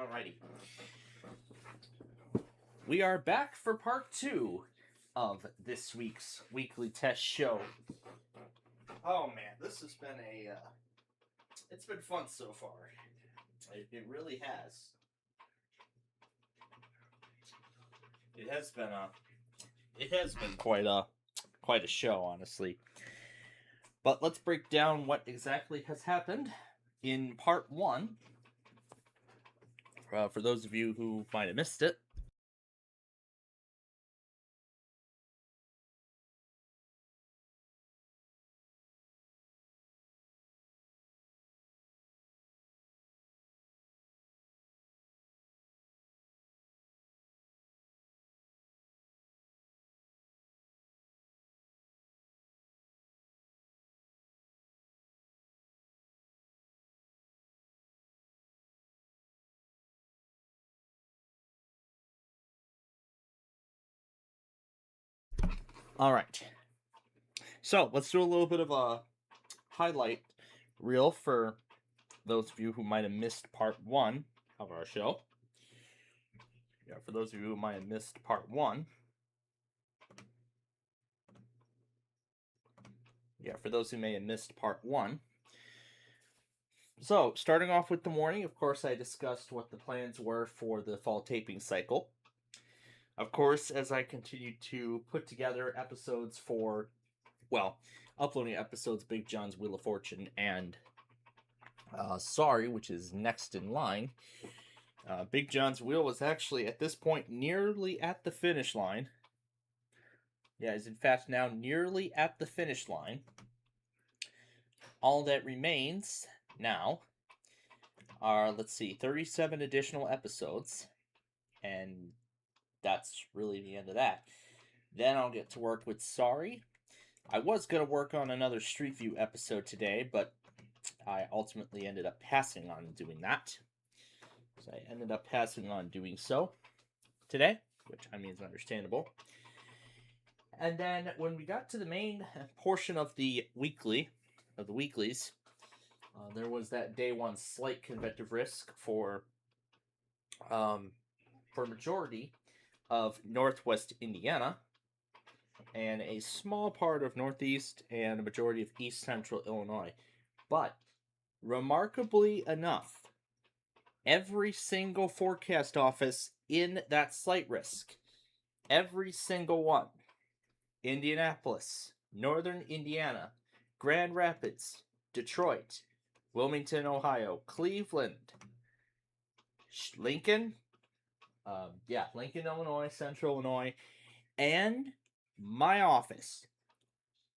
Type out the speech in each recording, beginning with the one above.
Alrighty. We are back for part 2 of this week's weekly test show. Oh man, this has been it's been fun so far. It really has. It has been quite a show, honestly. But let's break down what exactly has happened in part 1. For those of you who might have missed it. Alright. So, let's do a little bit of a highlight reel for those of you who might have missed part 1 of our show. Yeah, for those of you who might have missed part 1. Yeah, for those who may have missed part 1. So, starting off with the morning, of course, I discussed what the plans were for the fall taping cycle. Of course, as I continued to put together episodes for, uploading episodes Big John's Wheel of Fortune and Sorry, which is next in line. Big John's Wheel was actually, at this point, nearly at the finish line. Yeah, is in fact now nearly at the finish line. All that remains now are, 37 additional episodes. And that's really the end of that. Then I'll get to work with Sorry. I was going to work on another Street View episode today, but I ultimately ended up passing on doing that. So I ended up passing on doing so today, which I mean is understandable. And then when we got to the main portion of the weeklies, there was that day 1 slight convective risk for majority of Northwest Indiana, and a small part of Northeast and a majority of East Central Illinois. But remarkably enough, every single forecast office in that slight risk, every single one, Indianapolis, Northern Indiana, Grand Rapids, Detroit, Wilmington, Ohio, Cleveland, Lincoln, Lincoln, Illinois, Central Illinois, and my office,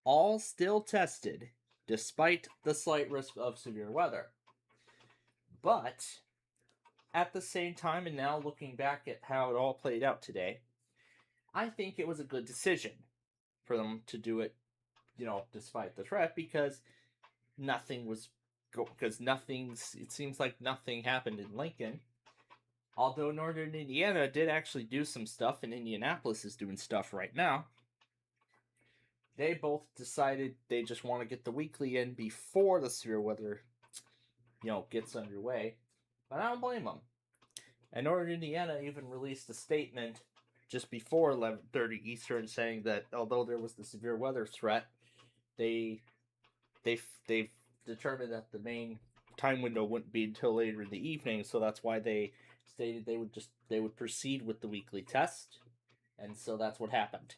all still tested despite the slight risk of severe weather. But at the same time, and now looking back at how it all played out today, I think it was a good decision for them to do it, despite the threat, because it seems like nothing happened in Lincoln. Although Northern Indiana did actually do some stuff, and Indianapolis is doing stuff right now. They both decided they just want to get the weekly in before the severe weather, gets underway. But I don't blame them. And Northern Indiana even released a statement just before 11:30 Eastern saying that although there was the severe weather threat, they've determined that the main time window wouldn't be until later in the evening, so that's why they stated they would proceed with the weekly test, and so that's what happened.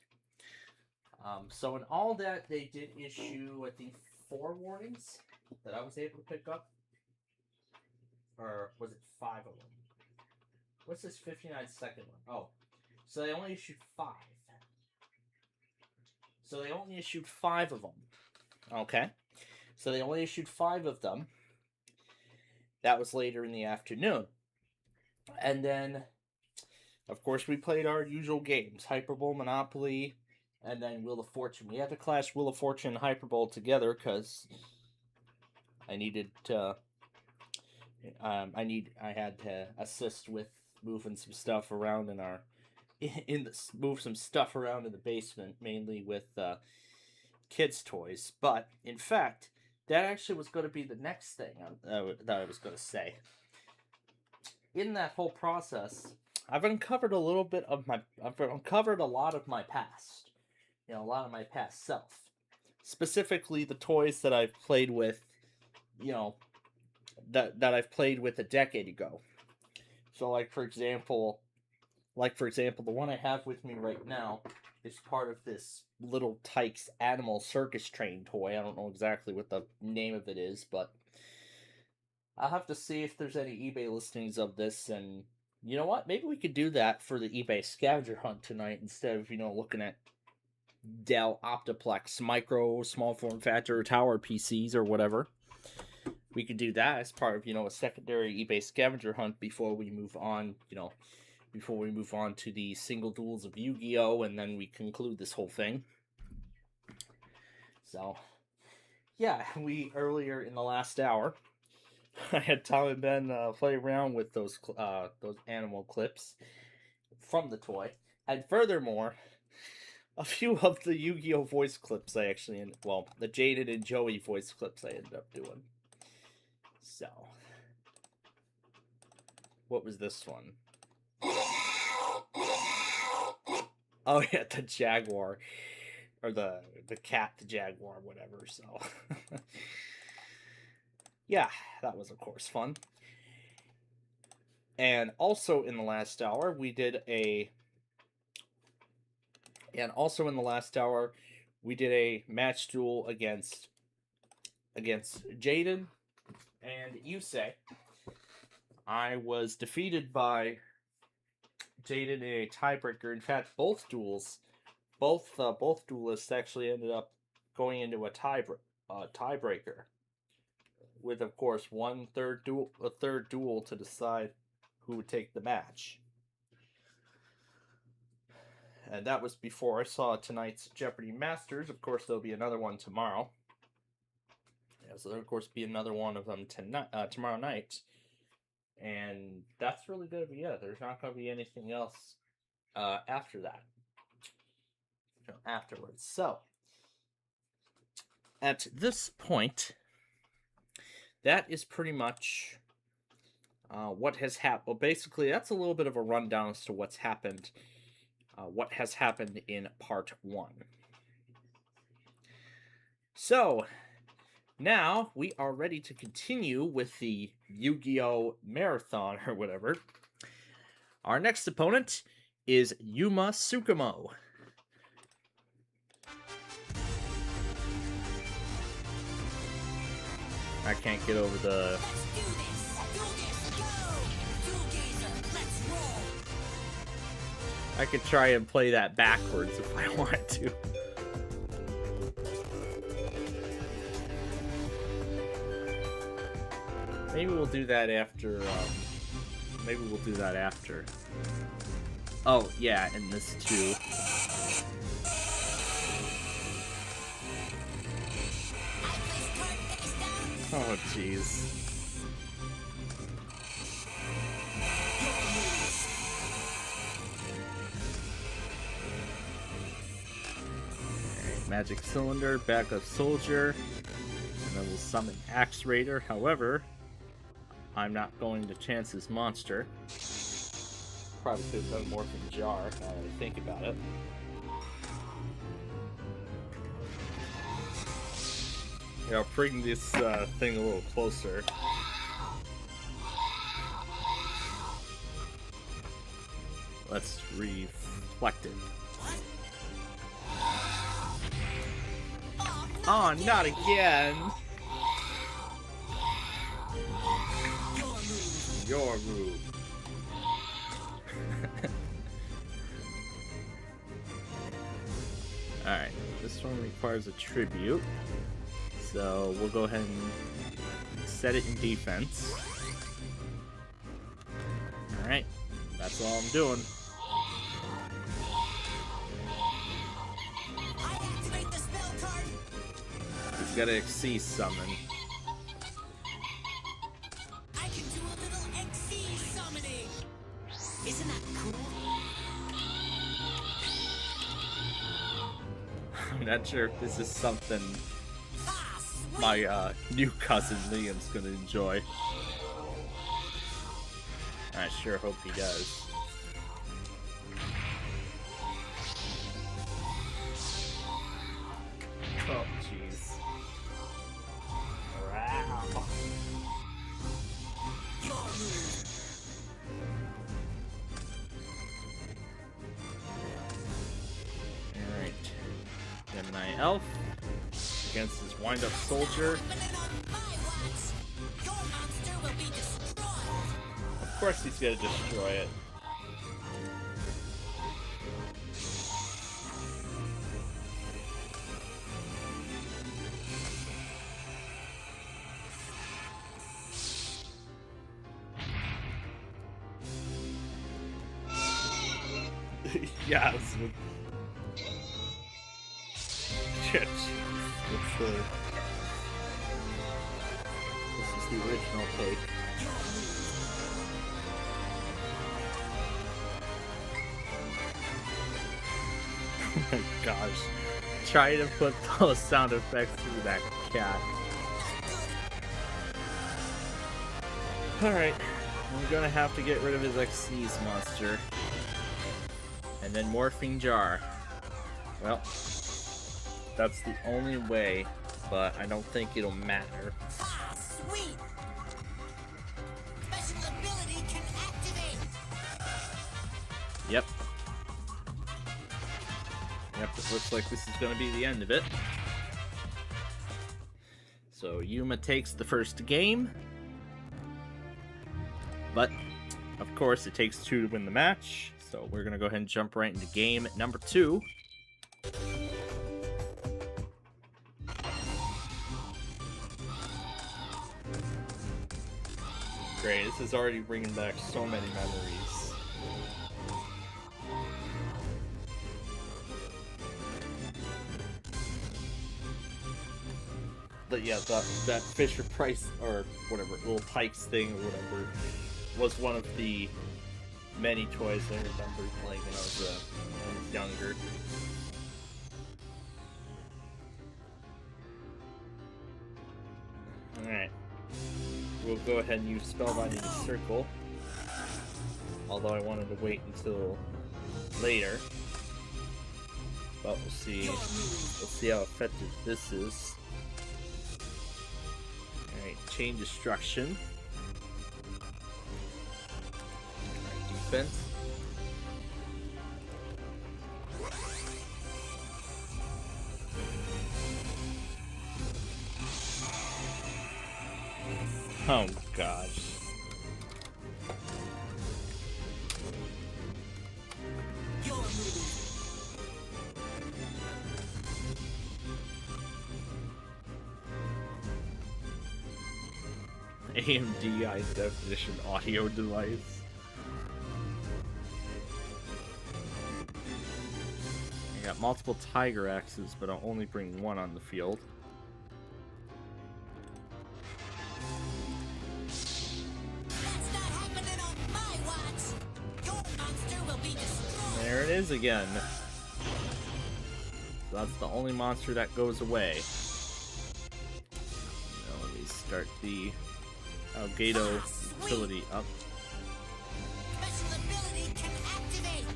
So in all that, they did issue, I think, 4 warnings that I was able to pick up. Or was it 5 of them? What's this 59-second one? Oh, so they only issued 5. So they only issued 5 of them. Okay. So they only issued 5 of them. That was later in the afternoon. And then, of course, we played our usual games. Hyperbowl, Monopoly, and then Wheel of Fortune. We had to clash Wheel of Fortune and Hyperbowl together because I needed to... I had to assist with moving some stuff around move some stuff around in the basement, mainly with kids' toys. But in fact, that actually was going to be the next thing that I was going to say. in that whole process, I've uncovered a little bit of my, I've uncovered a lot of my past, a lot of my past self. Specifically, the toys that I've played with, you know, that I've played with a decade ago. So, like for example, the one I have with me right now is part of this Little Tikes Animal Circus Train toy. I don't know exactly what the name of it is, but I'll have to see if there's any eBay listings of this. And you know what? Maybe we could do that for the eBay scavenger hunt tonight instead of looking at Dell Optiplex Micro Small Form Factor Tower PCs or whatever. We could do that as part of a secondary eBay scavenger hunt before we move on. Before we move on to the single duels of Yu-Gi-Oh, and then we conclude this whole thing. So, yeah, we earlier in the last hour, I had Tom and Ben play around with those animal clips from the toy, and furthermore, a few of the Yu-Gi-Oh voice clips the Jaden and Joey voice clips I ended up doing. So, what was this one? Oh yeah, the jaguar, or the cat, the jaguar, whatever. So, yeah, that was of course fun. And also in the last hour, we did a match duel against Jaden and Yusei. I was defeated by Jaden in a tiebreaker. In fact, both duelists actually ended up going into a tiebreaker, with of course a third duel to decide who would take the match. And that was before I saw tonight's Jeopardy Masters. Of course, there'll be another one tomorrow. Yeah, so there'll of course be another one of them tomorrow night. And that's really going to be it. There's not going to be anything else after that. Afterwards. So, at this point, that is pretty much what has happened. Well, basically, that's a little bit of a rundown as to what has happened in part 1. So, now we are ready to continue with the Yu-Gi-Oh! Marathon or whatever. Our next opponent is Yuma Tsukumo. I can't get over the... I could try and play that backwards if I want to. Maybe we'll do that after, Oh, yeah, and this too. Oh, jeez. Magic Cylinder, Backup Soldier, and then we'll summon Axe Raider. However, I'm not going to chance this monster. Probably could have done Morphin Jar, now that I think about it. I'll bring this thing a little closer. Let's reflect it. Oh, not again! Your move. Alright, this one requires a tribute. So we'll go ahead and set it in defense. Alright, that's all I'm doing. He's got to XC summon. I can do a little XC summoning. Isn't that cool? I'm not sure if this is something my new cousin Liam's gonna enjoy. I sure hope he does. Oh, jeez. Wow. Alright. Gemini Elf against his wind-up soldier. Of course he's gonna destroy it. Yeah, it's shit. This is the original take. Oh my gosh. Try to put those sound effects through that cat. Alright. I'm gonna have to get rid of his Xyz monster. And then Morphing Jar. Well, that's the only way, but I don't think it'll matter. Ah, sweet! Special ability can activate! Yep. Yep, it looks like this is going to be the end of it. So Yuma takes the first game. But, of course, it takes 2 to win the match. So we're going to go ahead and jump right into game number 2. Great, this is already bringing back so many memories. But yeah, that Fisher Price, or whatever, Little Tikes thing, or whatever, was one of the many toys I remember playing when I was younger. Alright. We'll go ahead and use Spellbinding Circle. Although I wanted to wait until later. But we'll see. We'll see how effective this is. Alright, Chain Destruction. Defense. Oh gosh. AMD high definition audio device. I got multiple Tiger Axes, but I'll only bring one on the field. That's not happening on my watch! Your monster will be destroyed! There it is again. So that's the only monster that goes away. Now let me start the Elgato utility up. Special ability can activate!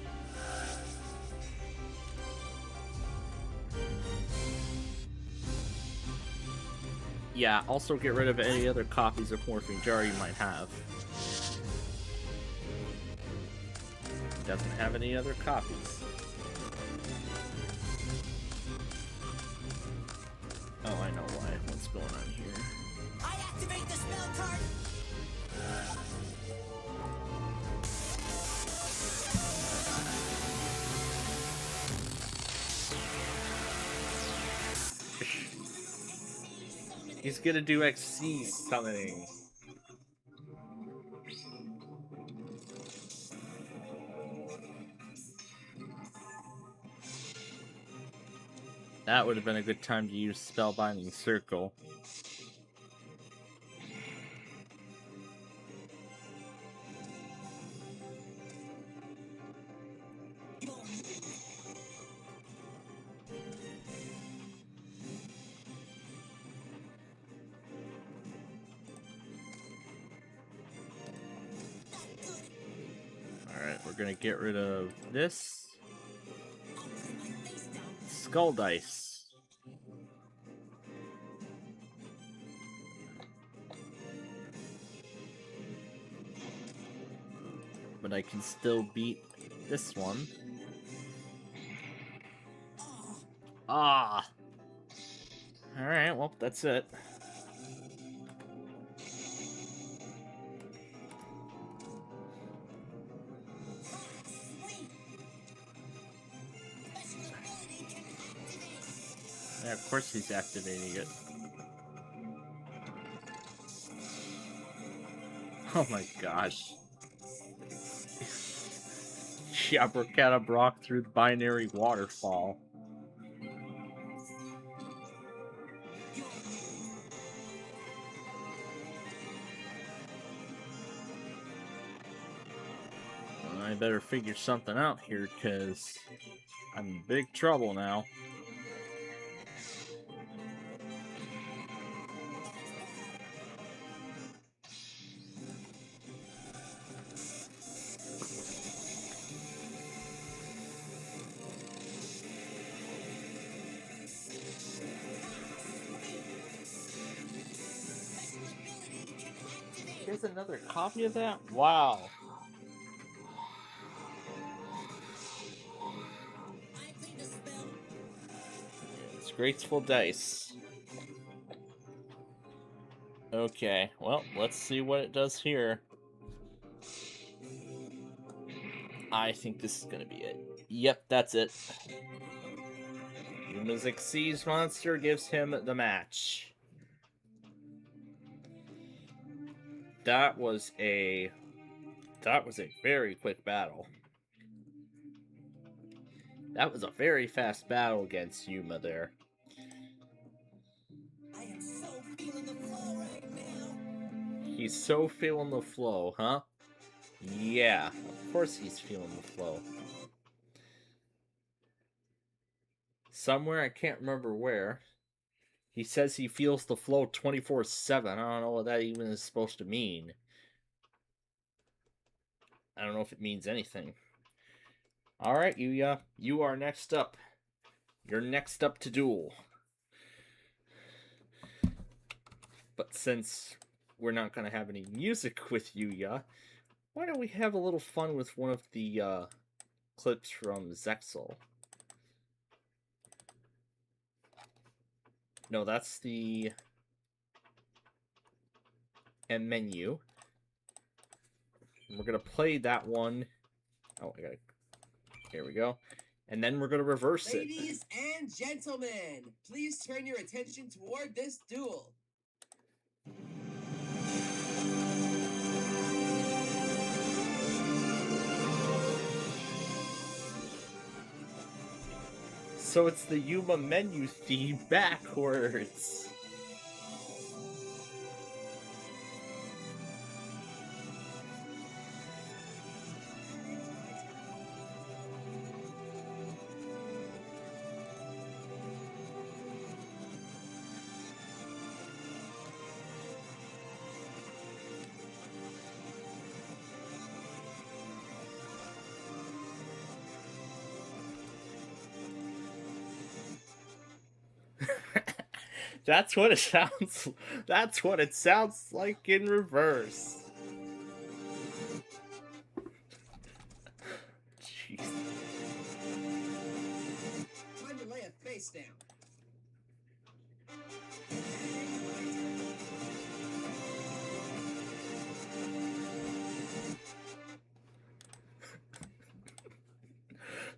Yeah, also get rid of any other copies of Morphing Jar you might have. Doesn't have any other copies. Oh, I know why. What's going on here? I activate the spell card! He's gonna do Xyz summoning. That would have been a good time to use Spellbinding Circle. gonna get rid of this skull dice. But I can still beat this one. Ah! Alright, well, that's it. Yeah, of course he's activating it. Oh my gosh. Abracadabra through the binary waterfall. I better figure something out here, because I'm in big trouble now. Here's another copy of that? Wow. It's Graceful Dice. Okay, well, let's see what it does here. I think this is gonna be it. Yep, that's it. Yuma's Xyz monster gives him the match. That was a very quick battle. That was a very fast battle against Yuma there. I am so feeling the flow right now. He's so feeling the flow, huh? Yeah, of course he's feeling the flow. Somewhere, I can't remember where, he says he feels the flow 24/7. I don't know what that even is supposed to mean. I don't know if it means anything. Alright, Yuya, you are next up. You're next up to duel. But since we're not going to have any music with Yuya, why don't we have a little fun with one of the clips from Zexal? No, that's the M menu. And we're going to play that one. Oh, I got it. Here we go. And then we're going to reverse it. Ladies and gentlemen, please turn your attention toward this duel. So it's the Yuma menu theme backwards. That's what it sounds. That's what it sounds like in reverse. Jeez. Time to lay a face down.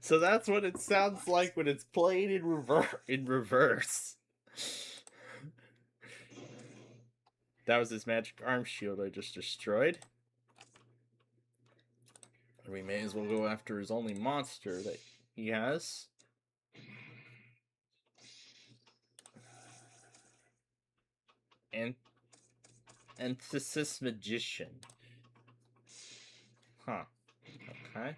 So that's what it sounds like when it's played in reverse. That was his magic arm shield I just destroyed. We may as well go after his only monster that he has. Antithesis Magician. Huh. Okay.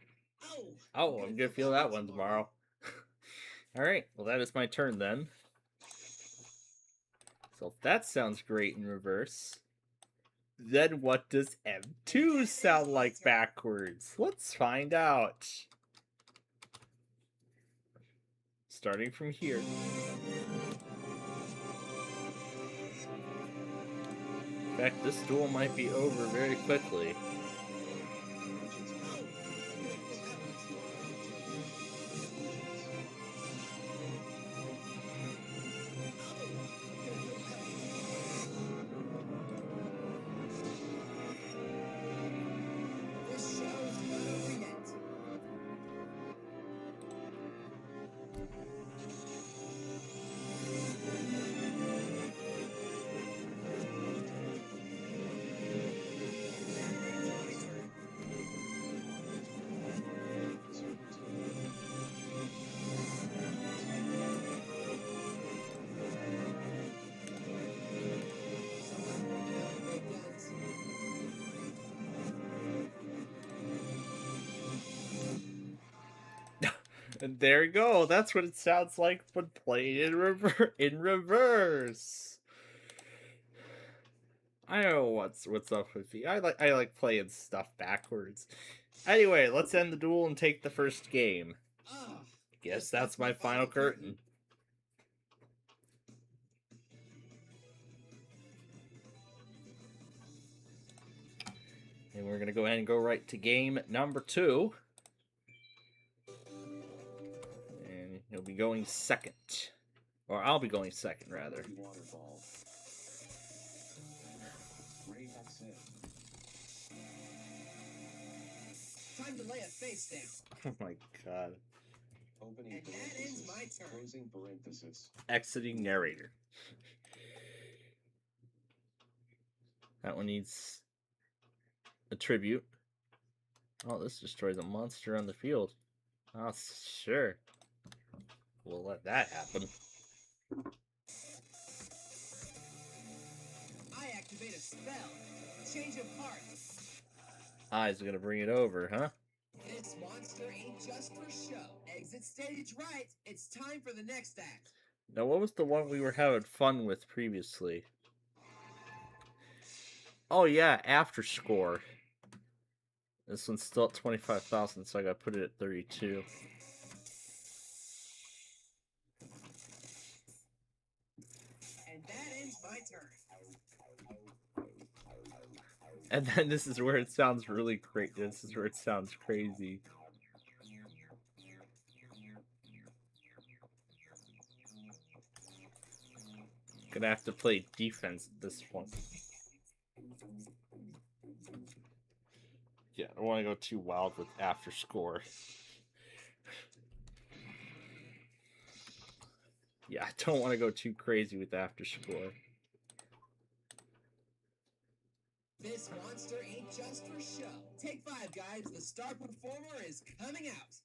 Oh, I'm gonna feel that one tomorrow. Alright, well that is my turn then. So that sounds great in reverse. Then what does M2 sound like backwards? Let's find out. Starting from here. In fact, this duel might be over very quickly. This show's not over yet. And there you go. That's what it sounds like when played in reverse. I don't know what's up with me. I like playing stuff backwards. Anyway, let's end the duel and take the first game. Ah, Guess that's my final curtain. And we're gonna go ahead and go right to game number 2. And he'll be going second. Or I'll be going second, rather. Waterfall. Ray exit. time to lay a face down. Oh my god. Opening And that ends parenthesis. my turn. Closing parenthesis. Exiting narrator. That one needs a tribute. Oh, this destroys a monster on the field. Oh, sure. We'll let that happen. I activate a spell. Change of heart. Eyes are gonna bring it over, huh? This monster ain't just for show. Exit stage right. It's time for the next act. Now, what was the one we were having fun with previously? Oh, yeah, After Score. This one's still at 25,000, so I gotta put it at 32. And that ends my turn. And then this is where it sounds really great. This is where it sounds crazy. Gonna have to play defense at this point. Yeah, I don't want to go too wild with After Score. Yeah, I don't want to go too crazy with After Score. This monster ain't just for show. Take 5, guys. The star performer is coming out.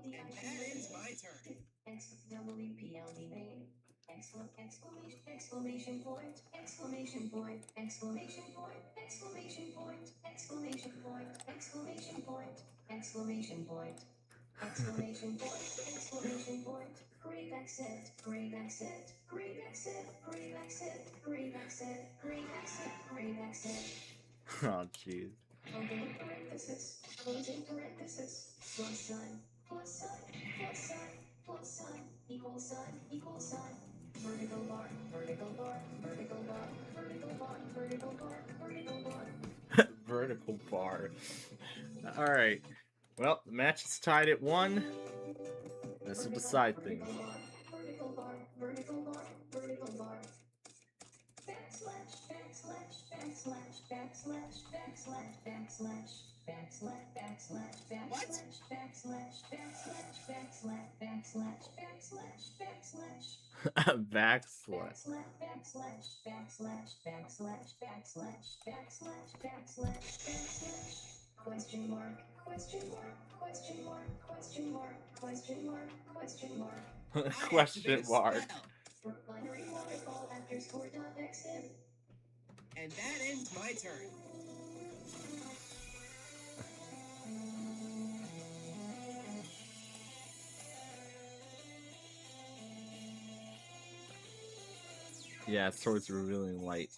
And that ends my turn. Exclamation point, exclamation point, exclamation point, exclamation point, exclamation point, exclamation point, exclamation point, exclamation point, exclamation point, grave exit, grave exit, grave exit, grave exit, grave exit, grave exit, grave exit. Oh, jeez. Opening parenthesis, closing parenthesis, plus sign, plus sign, plus sign, plus sign, equal sign, equal sign. Vertical bar, vertical bar, vertical bar, vertical bar, vertical bar, vertical bar. Vertical bar. Alright. Well, the match is tied at 1. This will decide things. Vertical bar, vertical bar, vertical bar. Backslash, backslash, backslash, backslash, backslash, backslash, backslash, backslash, backslash, backslash, backslash, backslash, backslash, backslash, backslash. Backslash. Backslash, backslash, backslash, backslash, backslash, backslash, backslash. Question mark, question mark, question mark, question mark, question mark, question mark. Question mark. Binary waterfall after score dot exit. And that ends my turn. Yeah, swords are really light.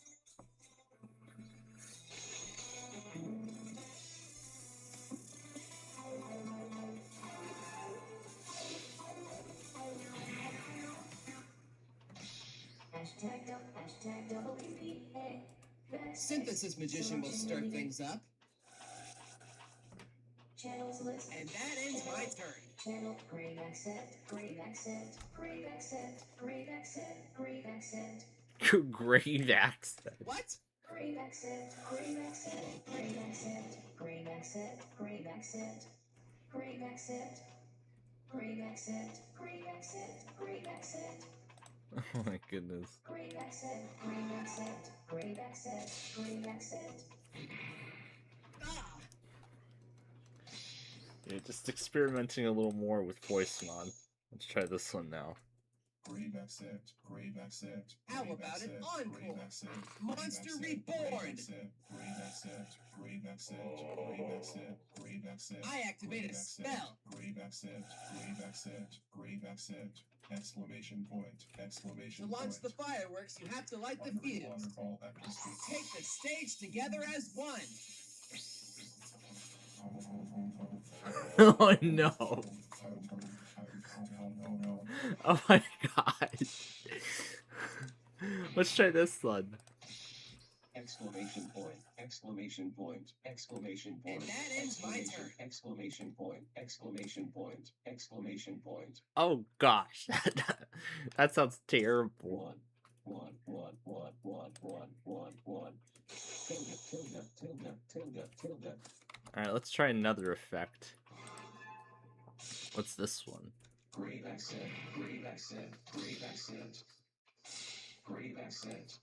Hashtag WPA. Synthesis Magician will stir things up. Channels list. And that ends my turn. Channel grave accent. Grave accent. Grave accent. Grave accent. Grave accent. Grave accent. What? Grave accent. Grave accent. Grave accent. Grave accent. Grave accent. Grave accent. Grave accent. Grave accent. Grave accent. Oh my goodness. Grave accent. Grave accent. Grave accent. Grave accent. Ah! Yeah, just experimenting a little more with voice mod. Let's try this one now. Grave accent, grave accent. How grave about an accent, encore? grave accent, Monster grave Reborn! accent, grave accent, grave accent, grave accent, grave accent. I activate a grave spell. accent, grave accent, grave accent, grave accent. Exclamation point, To exclamation launch the point. fireworks, you have to light the Wonderful, fuse. wonderful, ecstasy. Take the stage together as one. Oh no. Oh my gosh. Let's try this one. Exclamation point, exclamation point, exclamation point. And that ends my turn. Exclamation point, exclamation point, exclamation point. Oh gosh. That sounds terrible. One, one, one, one, one, one, one, one. Tilde, tilde, tilde, tilde, tilde. Alright, let's try another effect. What's this one? Grave accent, grave accent, grave accent. Grave accent,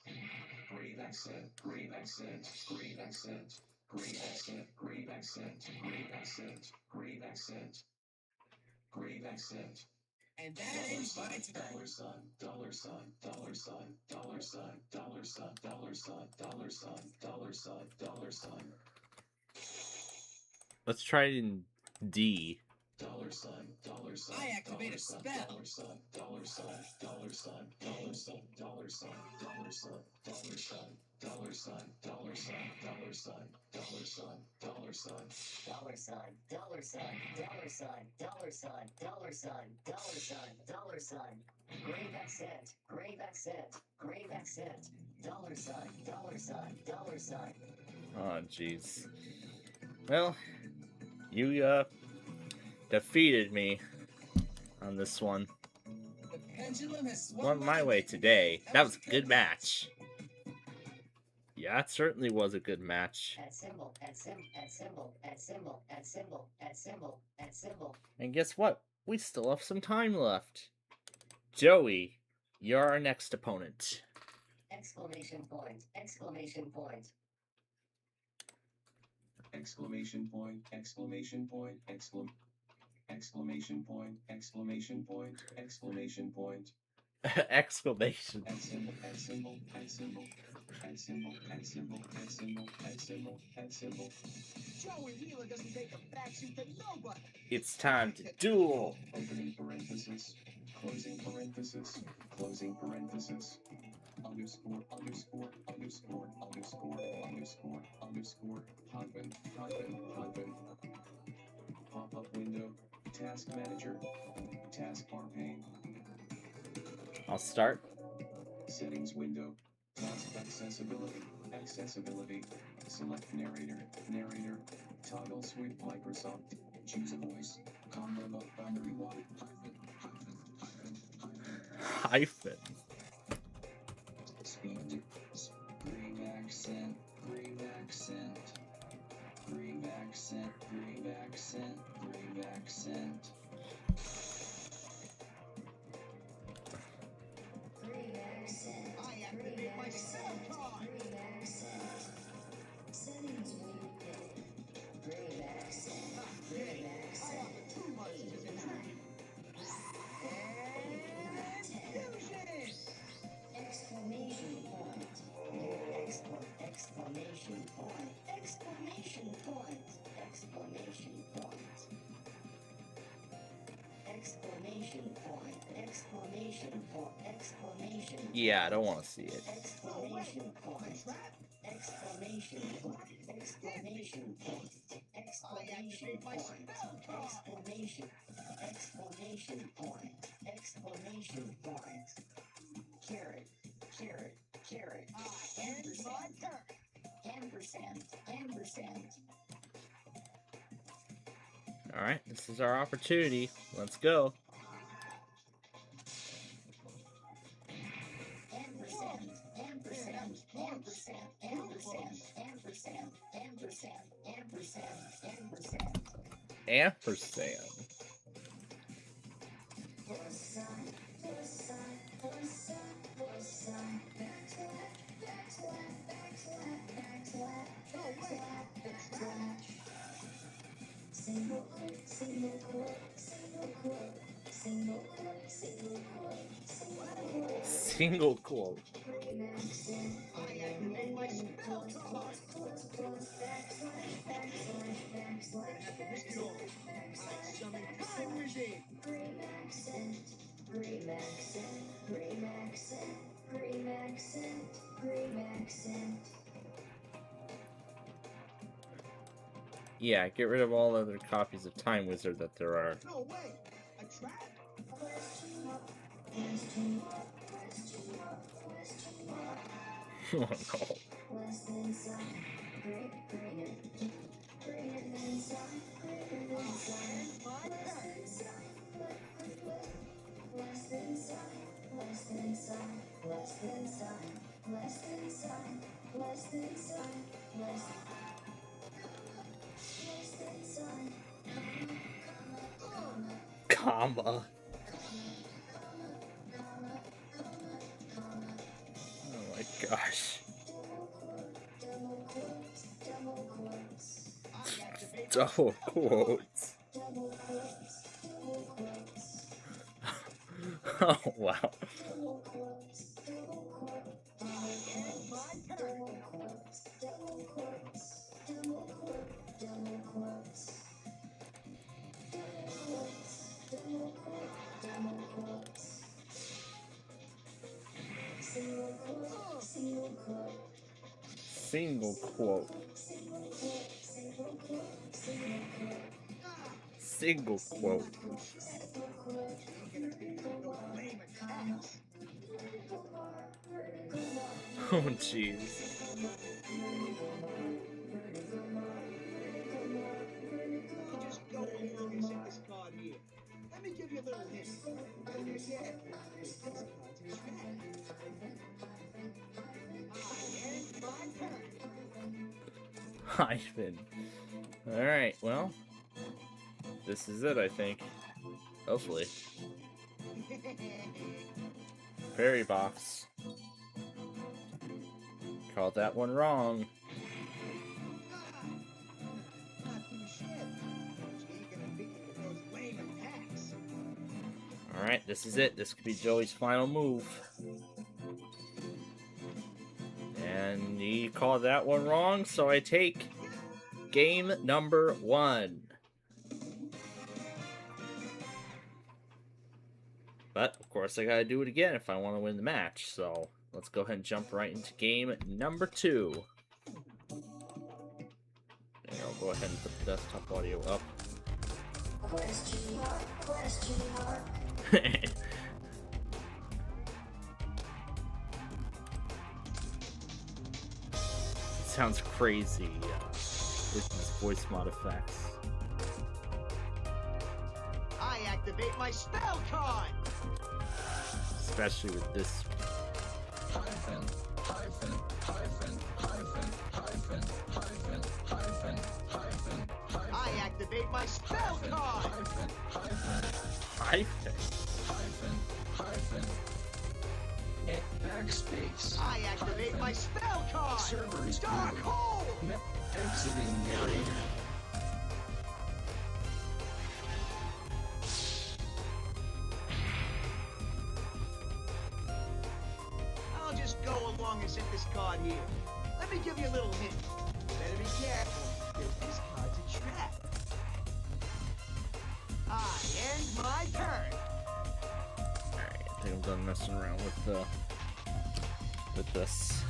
grave accent, grave accent, grave accent, grave accent, grave accent, grave accent, grave accent, grave accent. And that ends my turn. Dollar sign, dollar sign, dollar sign, dollar sign, dollar sign, dollar sign, dollar sign, dollar sign, dollar sign. Let's try it in D. Dollar sign, dollar sign. I activate a dollar spell. sign, dollar sign, dollar sign, dollar sign, dollar sign, dollar sign, dollar sign, dollar sign, dollar sign, dollar sign, dollar sign, dollar sign. Dollar sign, dollar sign, dollar sign, dollar sign, dollar sign, dollar sign, dollar sign. Grave accent, grave accent, grave accent. Dollar sign, dollar sign, dollar sign. Oh jeez. Well, you defeated me on this one. The pendulum has swung Won my way today. That was a good match. Yeah, it certainly was a good match. Add symbol, add symbol, add symbol, add symbol, add symbol, add symbol, add symbol. And guess what? We still have some time left. Joey, you're our next opponent. Exclamation point, exclamation point. Exclamation point, exclamation point, exclamation point, exclamation point, exclamation point. Exclamation. Add symbol, add symbol, add symbol, add symbol, add symbol, add symbol, add symbol, add symbol. Joey Wheeler doesn't take a backseat to nobody. It's time to duel. Opening parenthesis, closing parenthesis, closing parenthesis. Underscore, underscore, underscore, underscore, underscore, underscore, hyphen, hyphen, hyphen. Pop-up window, task manager, taskbar pane, I'll start. settings window, task accessibility, accessibility, select narrator, narrator, toggle switch Microsoft, choose a voice, combo mode boundary one, hyphen, hyphen, hyphen, hyphen. Hyphen. Speed, grave accent, grave accent, grave accent, grave accent, grave accent. Grave accent. I activate my spell card. Grave accent. Settings window. Grave accent. Grave I accent. have too much to contribute. And fusion! Exclamation point. Exclamation point. Exclamation point. Exclamation point. Exclamation Exclamation point. Exclamation point. Exclamation point. Yeah, I don't want to see it. Exclamation point. Exclamation point. Exclamation point. Exclamation point. Exclamation. Exclamation point. Exclamation point. Carrot. Carrot. Carrot. Ampersand. Ampersand. Ampersand. All right, this is our opportunity. Let's go. Ampersand. Ampersand. Ampersand. Ampersand. Ampersand. Ampersand. Ampersand. Ampersand. Ampersand. Plus sign, plus sign, plus sign, plus sign. Back to left, back to left, back to left, back to left, back to left, back to left. Single quote, single quote, single quote, single quote, single quote, single quote. Single quote. Remax in. Close, close, close, close, backslash, backslash, backslash, backslash, backslash, backslash. Remaxent, remaxent, remaxent, remaxent, remaxent. Yeah, get rid of all other copies of Time Wizard that there are. No way! A trap? Question mark, question mark, question mark, question mark. Oh no. Less than sign, greater than sign, greater than sign, less than sign, less than sign, less than sign, less than sign, less than sign, less than sign, less than sign, Comma. Oh my gosh. double quotes, double quotes, I activate Double quotes. double quotes, double quotes. Oh wow. Double quotes, double quotes, double quotes, double quotes, double quotes, double quotes, double quotes, double quotes. Single quote, single quote, Single quote. single quote, single quote, single quote, Single quote. single quote, vertical bar, comma, vertical bar, vertical bar. Oh jeez. just go along and set this card here. Let me give you a little hint. Better yet, this card's a trap. I end my turn. Hyphen. Alright, well. This is it, I think. Hopefully. Fairy box. Called that one wrong. Not too shabby. She ain't gonna beat you with those lame attacks. Alright, this is it. This could be Joey's final move. And he called that one wrong, so I take game number 1. But, of course, I gotta do it again if I want to win the match, so let's go ahead and jump right into game number 2. And I'll go ahead and put the desktop audio up. Question mark, question mark. Sounds crazy with these voice mod effects. I activate my spell card. Especially with this. Hyphen, hyphen, hyphen, hyphen, hyphen, hyphen, hyphen, hyphen, hyphen, I activate my spell card. hyphen, hyphen, Hyphen. hyphen, hyphen. Hit backspace. I activate my spell card. Server is Dark booted. hole. Exiting narrator. I'll just go along and set this card here. Let me give you a little hint. Better be careful, because this card's a trap. I end my turn. think I'm done messing around with this.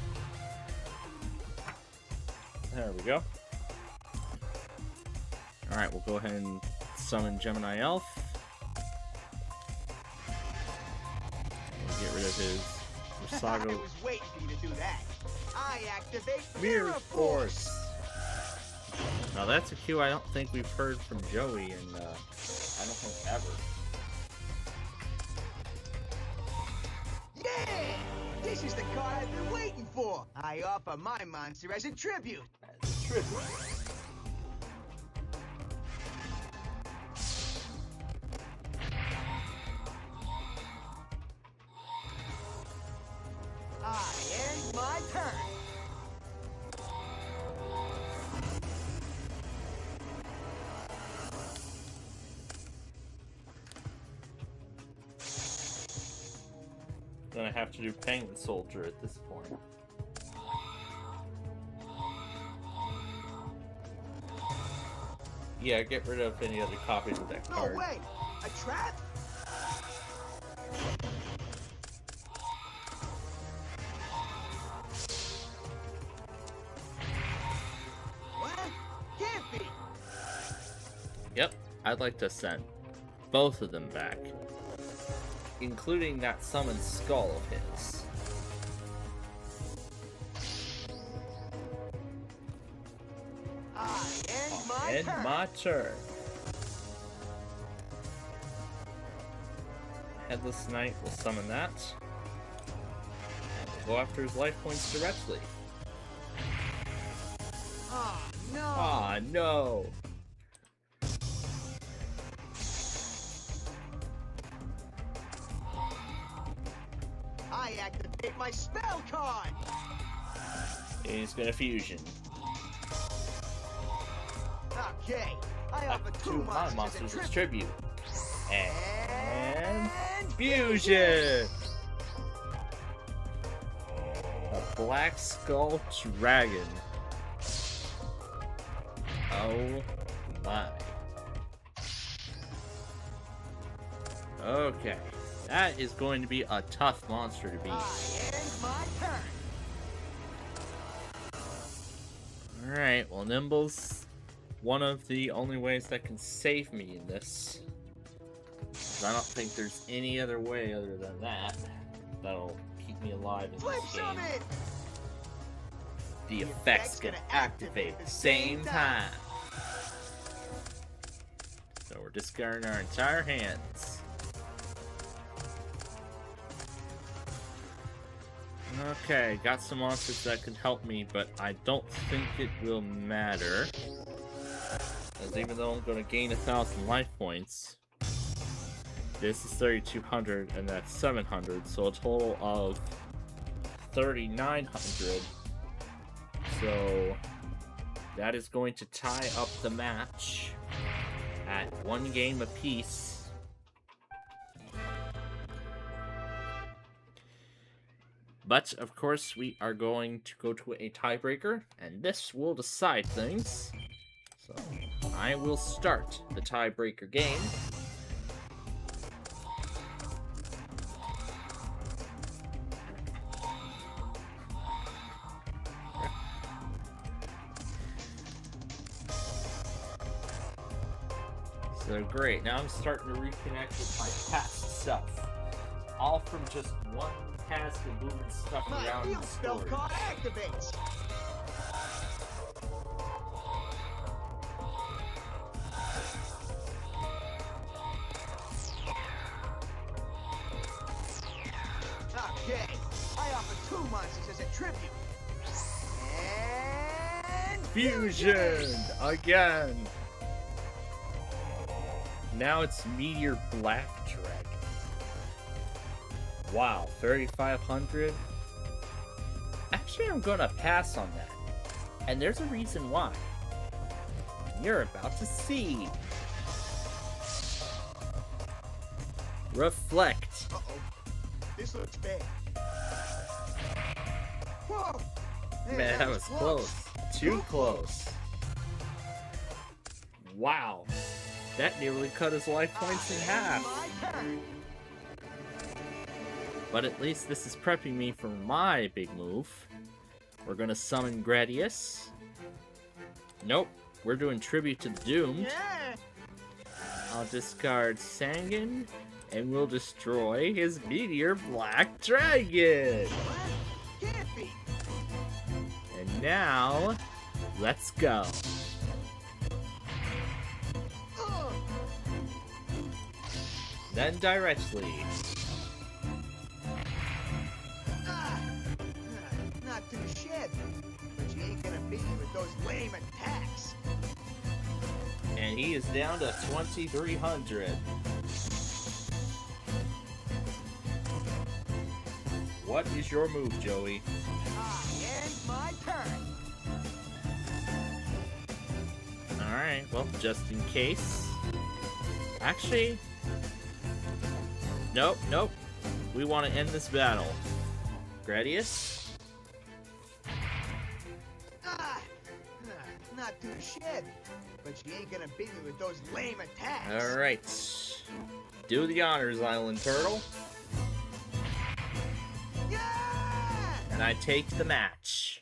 There we go. Alright, we'll go ahead and summon Gemini Elf. We'll get rid of his I Rasago was waiting for you to do that. I activate Mirror Force. Now that's a cue I don't think we've heard from Joey in, I don't think ever. Yeah! This is the card I've been waiting for. I offer my monster as a tribute. I end my turn. Gonna have to do Penguin Soldier at this point. Yeah, get rid of any other copies of that No card. way! A trap? What? Can't be! Yep, I'd like to send both of them back, including that summoned skull of his. I end my And turn. my turn. Headless Knight will summon that. And we'll go after his life points directly. Oh, no! Ah, no! I activate my spell card! He's gonna fusion. Okay, I offer two my monsters monsters as as tribute. tribute. And And fusion! A Black Skull Dragon. Oh my. Okay. That is going to be a tough monster to beat. I end my turn. Alright, well, Nimble's one of the only ways that can save me in this. 'Cause I don't think there's any other way other than that that'll keep me alive in Flip this game. summon! The effect's gonna activate at the same time. So we're discarding our entire hands. Okay, got some monsters that can help me, but I don't think it will matter. As even though I'm gonna gain 1,000 life points, this is 3,200 and that's 700, so a total of 3,900. So that is going to tie up the match at 1 game apiece. But of course, we are going to go to a tiebreaker, and this will decide things. So I will start the tiebreaker game. So great, now I'm starting to reconnect with my past self. All from just one task of moving stuff My around in field spell storage. card activates. Okay, I offer two monsters as a tribute. And Fusion! Again! Now it's Meteor Black Dragon. Wow, 3,500? Actually, I'm gonna pass on that. And there's a reason why. You're about to see. Reflect. Uh-oh. This looks bad. Whoa! Man, that was close. Too close. Wow. That nearly cut his life points in half. My turn. But at least this is prepping me for my big move. We're gonna summon Gradius. Nope, we're doing tribute to the Doomed. Yeah. I'll discard Sangan, and we'll destroy his Meteor Black Dragon. What? Can't be. And now, let's go. Ugh. Then directly. Not too shabby, but you ain't gonna beat me with those lame attacks. And he is down to 2,300. What is your move, Joey? I end my turn. Alright, well, just in case. Actually, nope. We want to end this battle. Gradius? Not too shabby, but you ain't gonna beat me with those lame attacks. Alright. Do the honors, Island Turtle. Yeah! And I take the match.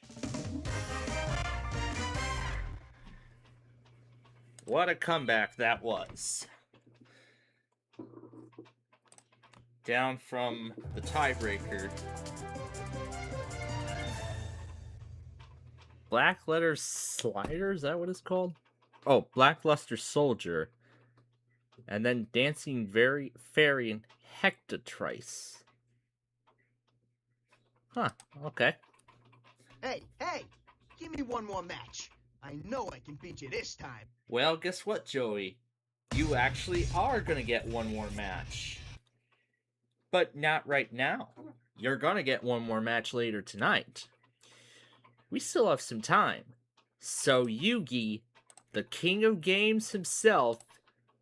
What a comeback that was. Down from the tiebreaker. Black Letter Slider, is that what it's called? Oh, Blackluster Soldier. And then Dancing Fairy and Hectatrice. Huh, okay. Hey, give me one more match. I know I can beat you this time. Well, guess what, Joey? You actually are gonna get one more match. But not right now. You're gonna get one more match later tonight. We still have some time. So Yugi, the king of games himself,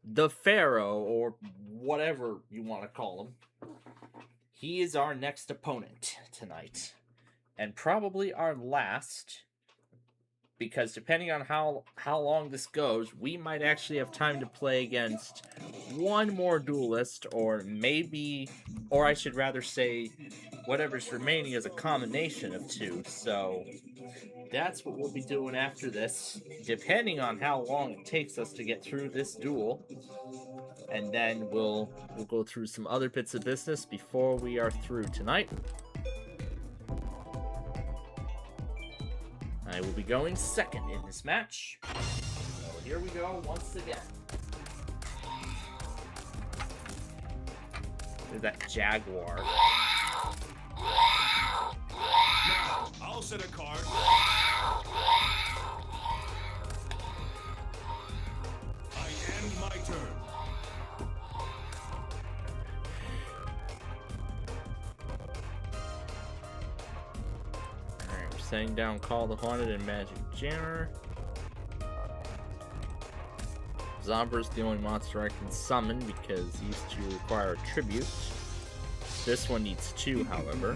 the Pharaoh, or whatever you want to call him, he is our next opponent tonight. And probably our last, because depending on how long this goes, we might actually have time to play against one more duelist, or maybe, or I should rather say, whatever's remaining is a combination of two. So that's what we'll be doing after this, depending on how long it takes us to get through this duel. And then we'll go through some other bits of business before we are through tonight. I will be going second in this match. So here we go once again. There's that Jaguar. Now, I'll set a card. I end my turn. Alright, we're setting down Call the Haunted and Magic Jammer. Zombra's the only monster I can summon because these two require a tribute. This one needs two, however.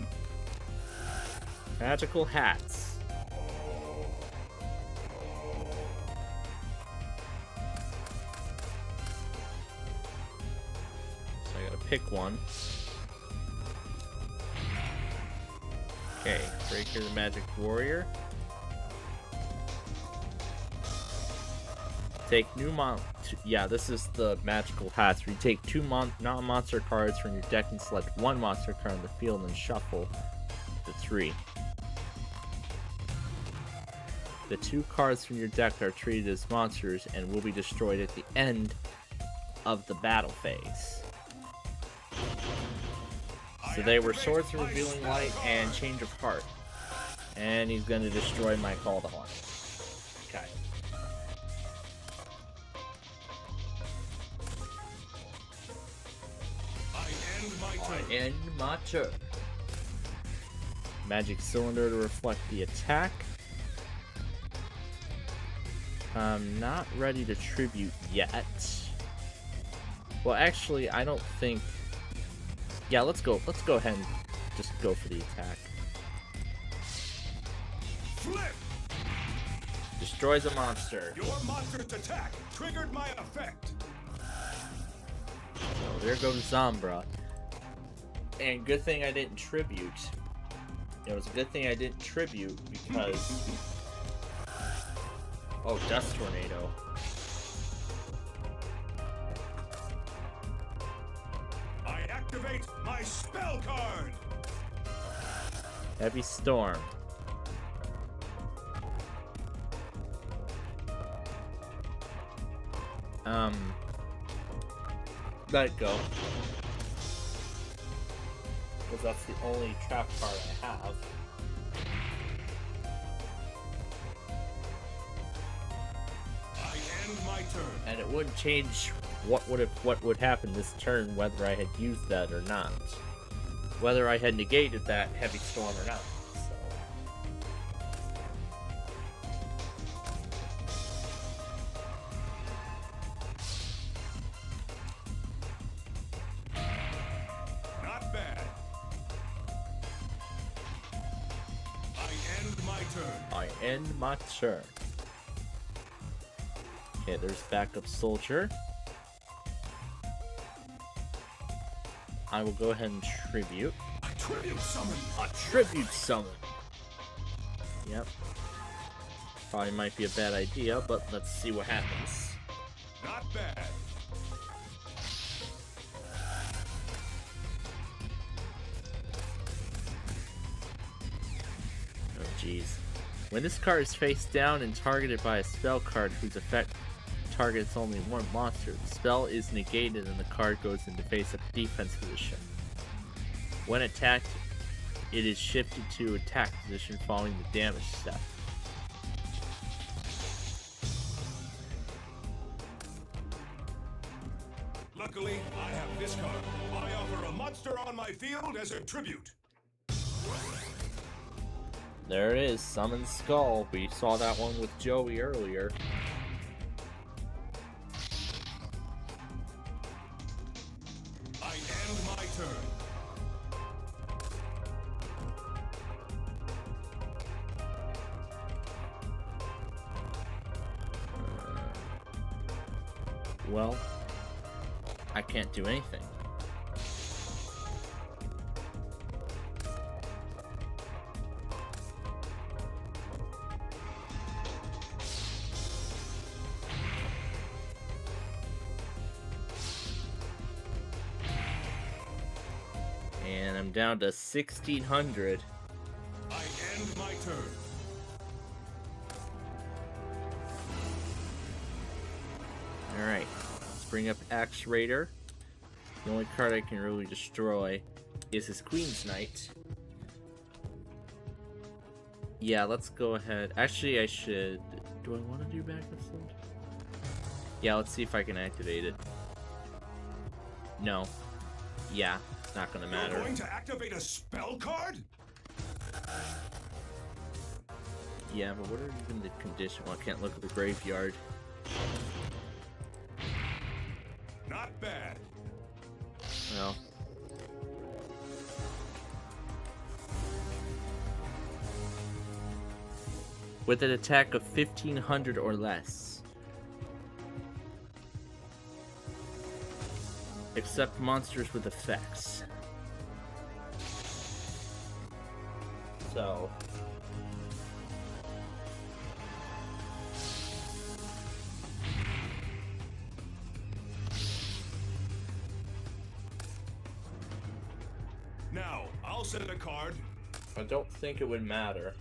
Magical Hats. So I gotta pick one. Okay, Breaker the Magic Warrior. Take new yeah, this is the Magical Hats, where you take two non-monster cards from your deck and select one monster card on the field and shuffle the 3. The 2 cards from your deck are treated as monsters and will be destroyed at the end of the battle phase. So they were Swords of Revealing Light and Change of Heart. And he's going to destroy my Call the Haunted. Okay. End my turn. Magic Cylinder to reflect the attack. I'm not ready to tribute yet. Well, actually, I don't think. Yeah, let's go ahead and just go for the attack. Flip! Destroys a monster. Your monster's attack triggered my effect. So there goes Zombra. And good thing I didn't tribute. It was a good thing I didn't tribute because... Oh, Dust Tornado. I activate my spell card. Heavy Storm. Let it go. Because that's the only trap card I have. I end my turn. And it wouldn't change what would happen this turn whether I had used that or not. Whether I had negated that Heavy Storm or not. Not bad. I end my turn. I end my turn. Okay, there's backup soldier. I will go ahead and tribute. A tribute summon. A tribute summon. Yep. Probably might be a bad idea, but let's see what happens. Not bad. Oh jeez. When this card is face down and targeted by a spell card whose effect targets only one monster, the spell is negated and the card goes into face-up defense position. When attacked, it is shifted to attack position following the damage step. Luckily, I have this card. I offer a monster on my field as a tribute. There it is, Summon Skull. We saw that one with Joey earlier. I end my turn. Well, I can't do anything. And I'm down to 1,600. I end my turn. Alright, let's bring up Axe Raider. The only card I can really destroy is his Queen's Knight. Yeah, let's go ahead. Actually, I should... Do I want to do backup soldier? Yeah, let's see if I can activate it. No. Yeah, not gonna matter. You're going to activate a spell card? Yeah, but what are even the condition? Well, I can't look at the graveyard. Not bad. Well. With an attack of 1,500 or less. Except monsters with effects. So... Now, I'll set a card. I don't think it would matter.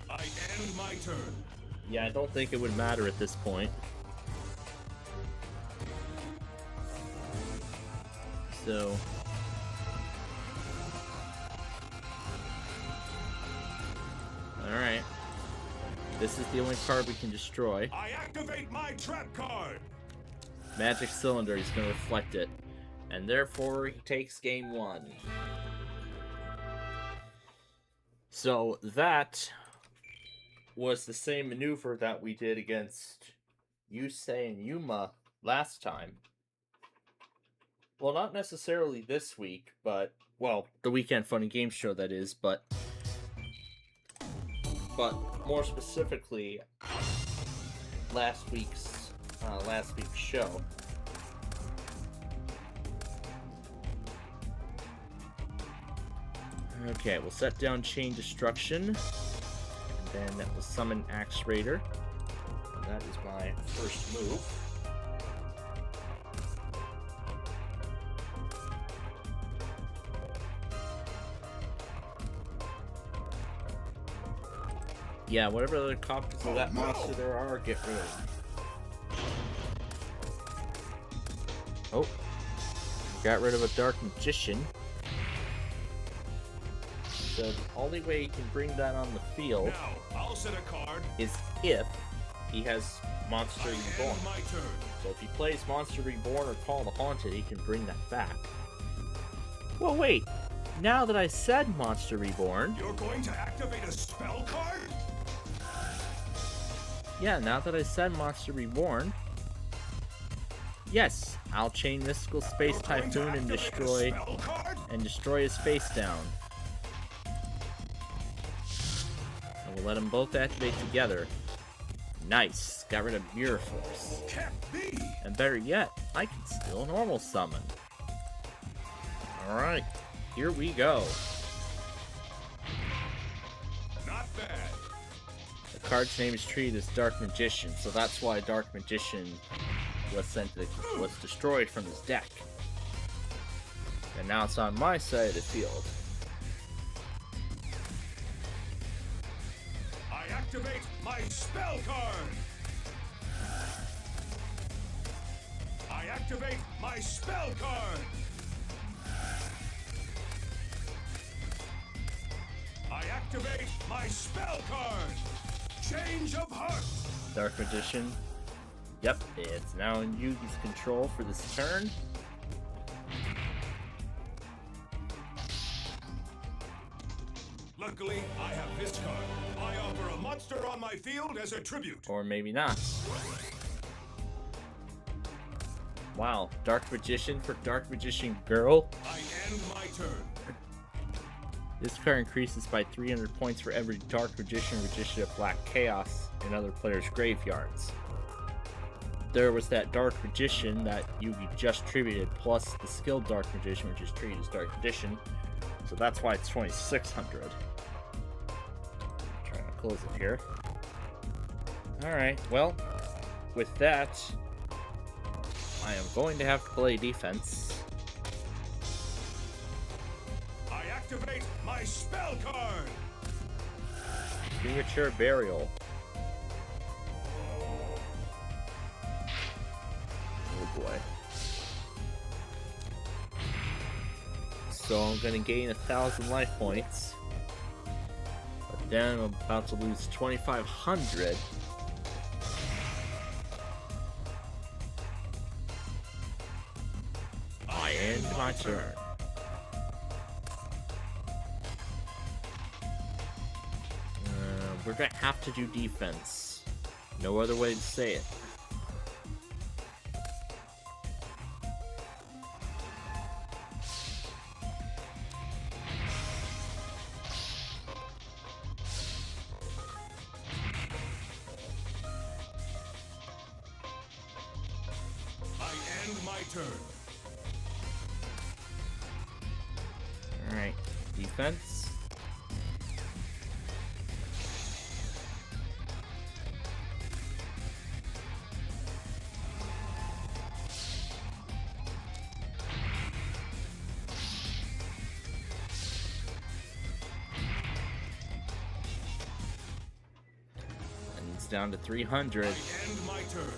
I end my turn. Yeah, I don't think it would matter at this point. So... Alright. This is the only card we can destroy. I activate my trap card. Magic Cylinder, he's gonna reflect it. And therefore, he takes game 1. So, that was the same maneuver that we did against Yusei and Yuma last time. Well, not necessarily this week, but... Well, the Weekend Fun and Games show, that is, but more specifically, last week's show. Okay, we'll set down Chain Destruction. And then we'll summon Axe Raider. And that is my first move. Yeah, whatever other copies of that monster there are, get rid of them. Oh. Got rid of a Dark Magician. So the only way he can bring that on the field Now, I'll set a card. is if he has Monster I Reborn. end my turn. So if he plays Monster Reborn or Call the Haunted, he can bring that back. Well, wait. Now that I said Monster Reborn, You're going to activate a spell card? yeah, now that I said Monster Reborn, yes, I'll chain Mystical Space You're going to Typhoon and activate a spell card? destroy his face down. And we'll let them both activate together. Nice, got rid of Mirror Force. Can't be. And better yet, I can still normal summon. Alright, here we go. Not bad. The card's name is treated as Dark Magician, so that's why Dark Magician was destroyed from his deck. And now it's on my side of the field. I activate my spell card. I activate my spell card. I activate my spell card. Change of heart. Dark Magician. Yep, it's now in Yugi's control for this turn. Luckily, I have this card. I offer a monster on my field as a tribute. Or maybe not. Wow, Dark Magician for Dark Magician Girl. I end my turn. This card increases by 300 points for every Dark Magician, Magician of Black Chaos in other players' graveyards. There was that Dark Magician that Yugi just tributed, plus the skilled Dark Magician, which is treated as Dark Magician. So that's why it's 2,600. Trying to close it here. Alright, well, with that, I am going to have to play defense. I activate my spell card. Premature Burial. Oh boy. So I'm gonna gain 1,000 life points. But then I'm about to lose 2,500. I end my turn. We're gonna have to do defense. No other way to say it. I end my turn. Alright, defense. And it's down to 300. I end my turn.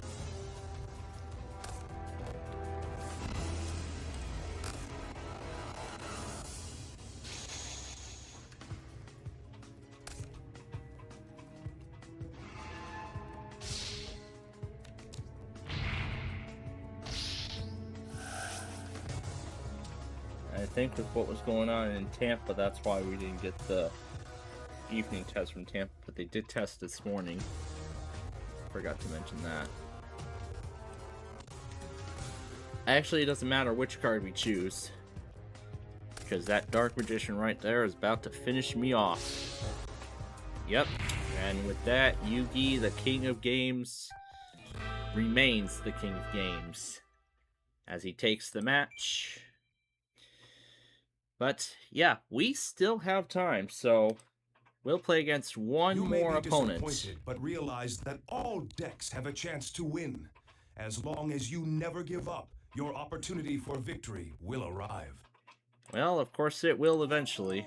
I think with what was going on in Tampa, that's why we didn't get the evening test from Tampa, but they did test this morning. Forgot to mention that. Actually, it doesn't matter which card we choose, because that Dark Magician right there is about to finish me off. Yep, and with that, Yugi, the King of Games, remains the King of Games as he takes the match. But yeah, we still have time, so we'll play against one You may more be opponent. disappointed, but realize that all decks have a chance to win. As long as you never give up, your opportunity for victory will arrive. Well, of course it will eventually.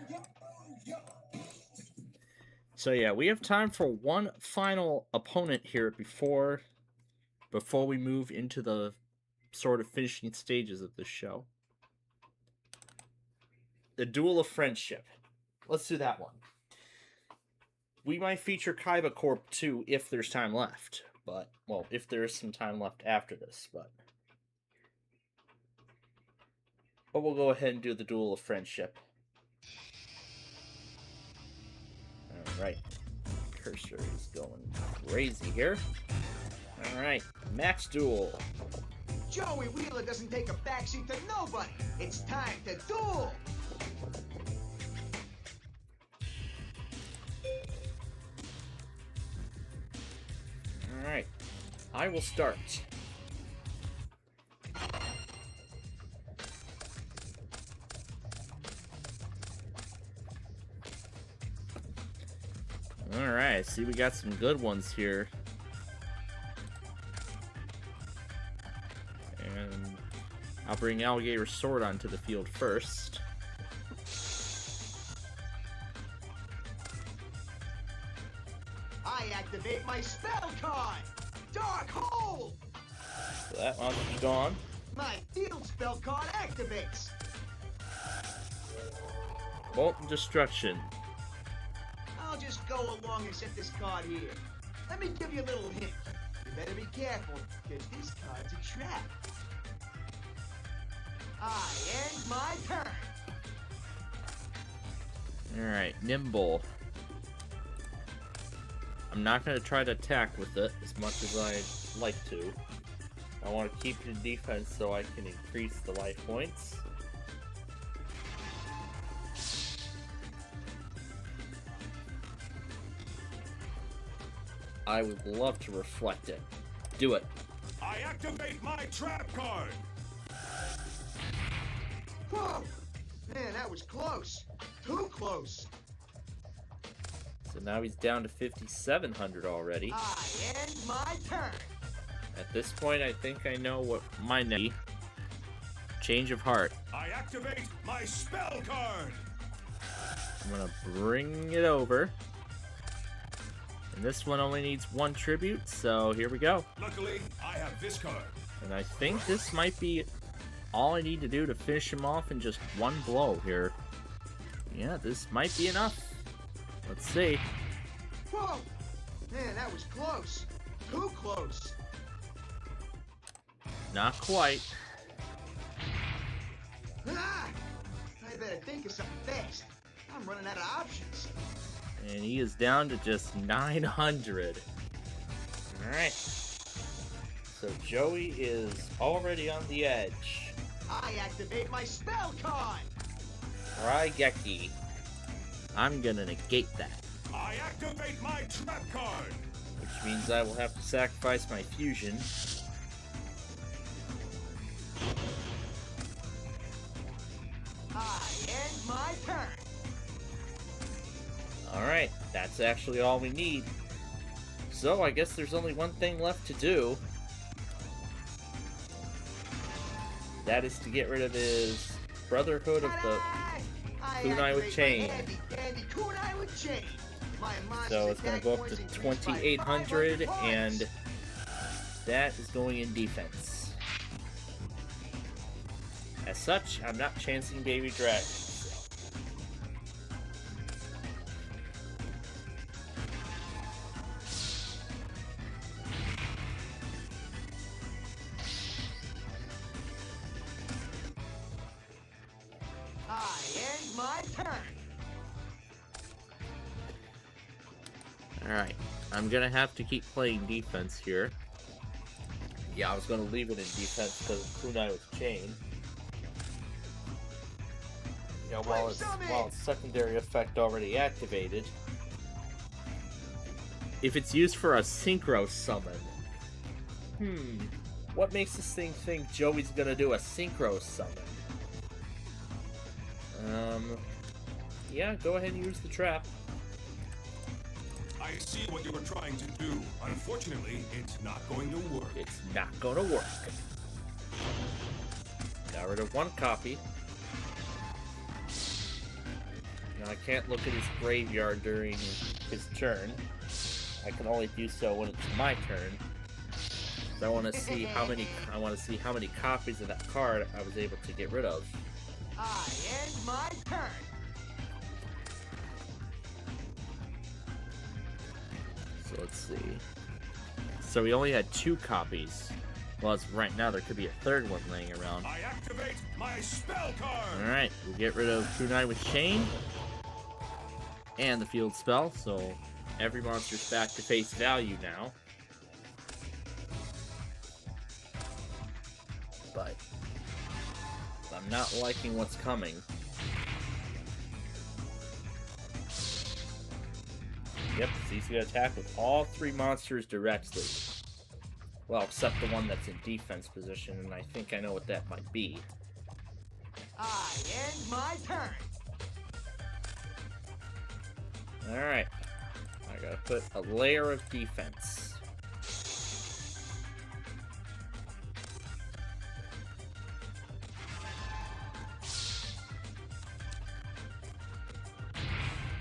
So yeah, we have time for one final opponent here before we move into the sort of finishing stages of this show. The Duel of Friendship. Let's do that one. We might feature Kaiba Corp 2 if there's time left. But, well, if there's some time left after this, but we'll go ahead and do the Duel of Friendship. Alright. Cursor is going crazy here. Alright, Max Duel. Joey Wheeler doesn't take a backseat to nobody. It's time to duel. Alright, I will start. Alright, see we got some good ones here. And I'll bring Alligator Sword onto the field first. I activate my spell card. Dark Hole. So that monster's gone. My field spell card activates. Molten Destruction. I'll just go along and set this card here. Let me give you a little hint. You better be careful, because this card's a trap. I end my turn. Alright, Nimble. I'm not going to try to attack with it as much as I'd like to. I want to keep it in defense so I can increase the life points. I would love to reflect it. Do it. I activate my trap card. Whoa! Man, that was close. Too close. So now he's down to 5,700 already. I end my turn. At this point, I think I know what my name. Change of Heart. I activate my spell card. I'm gonna bring it over. And this one only needs one tribute, so here we go. Luckily, I have this card. And I think this might be all I need to do to finish him off in just one blow here. Yeah, this might be enough. Let's see. Whoa! Man, that was close. Too close. Not quite. Ah! I better think of something fast. I'm running out of options. And he is down to just 900. Alright. So Joey is already on the edge. I activate my spell card. Raigeki. I'm gonna negate that. I activate my trap card. Which means I will have to sacrifice my fusion. I end my turn. Alright, that's actually all we need. So I guess there's only one thing left to do. That is to get rid of his Brotherhood of the Kunai with Chain. Kunai with Chain. So it's going to go up to 2,800, and that is going in defense. As such, I'm not chancing Baby Dragon. I end my turn. Alright, I'm going to have to keep playing defense here. Yeah, I was going to leave it in defense because of Kunai with Chain. You know, while its secondary effect already activated. If it's used for a Synchro Summon. What makes this thing think Joey's going to do a Synchro Summon? Yeah, go ahead and use the trap. I see what you were trying to do. Unfortunately, it's not going to work. It's not gonna work. Got rid of one copy. Now I can't look at his graveyard during his turn. I can only do so when it's my turn. So I want to see how many. I want to see how many copies of that card I was able to get rid of. I end my turn. So let's see. So we only had 2 copies. Well, as of right now, there could be a third one laying around. I activate my spell card. Alright, we'll get rid of Kunai with Chain. And the field spell, so every monster's back to face value now. But I'm not liking what's coming. Yep, it's easy to attack with all 3 monsters directly. Well, except the one that's in defense position, and I think I know what that might be. I end my turn. Alright. I gotta put a layer of defense.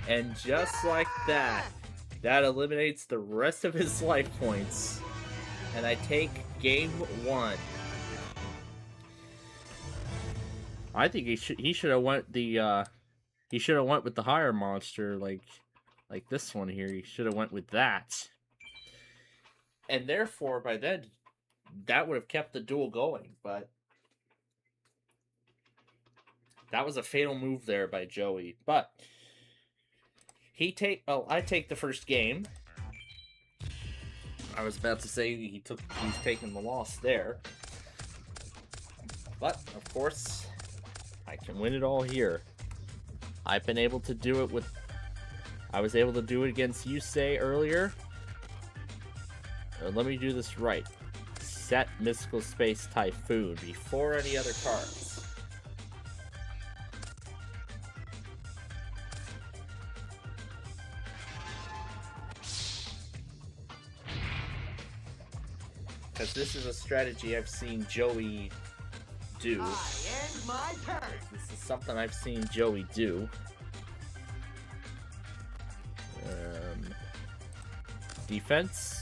And just like that, that eliminates the rest of his life points. And I take game 1. I think he should have went the he should have went with the higher monster like this one here. He should have went with that. And therefore by then that would have kept the duel going, but that was a fatal move there by Joey. But I take the first game. I was about to say he's taking the loss there. But, of course, I can win it all here. I've been able to do it I was able to do it against Yusei earlier. Let me do this right. Set Mystical Space Typhoon before any other cards. Because this is a strategy I've seen Joey do. I end my turn. This is something I've seen Joey do. Defense.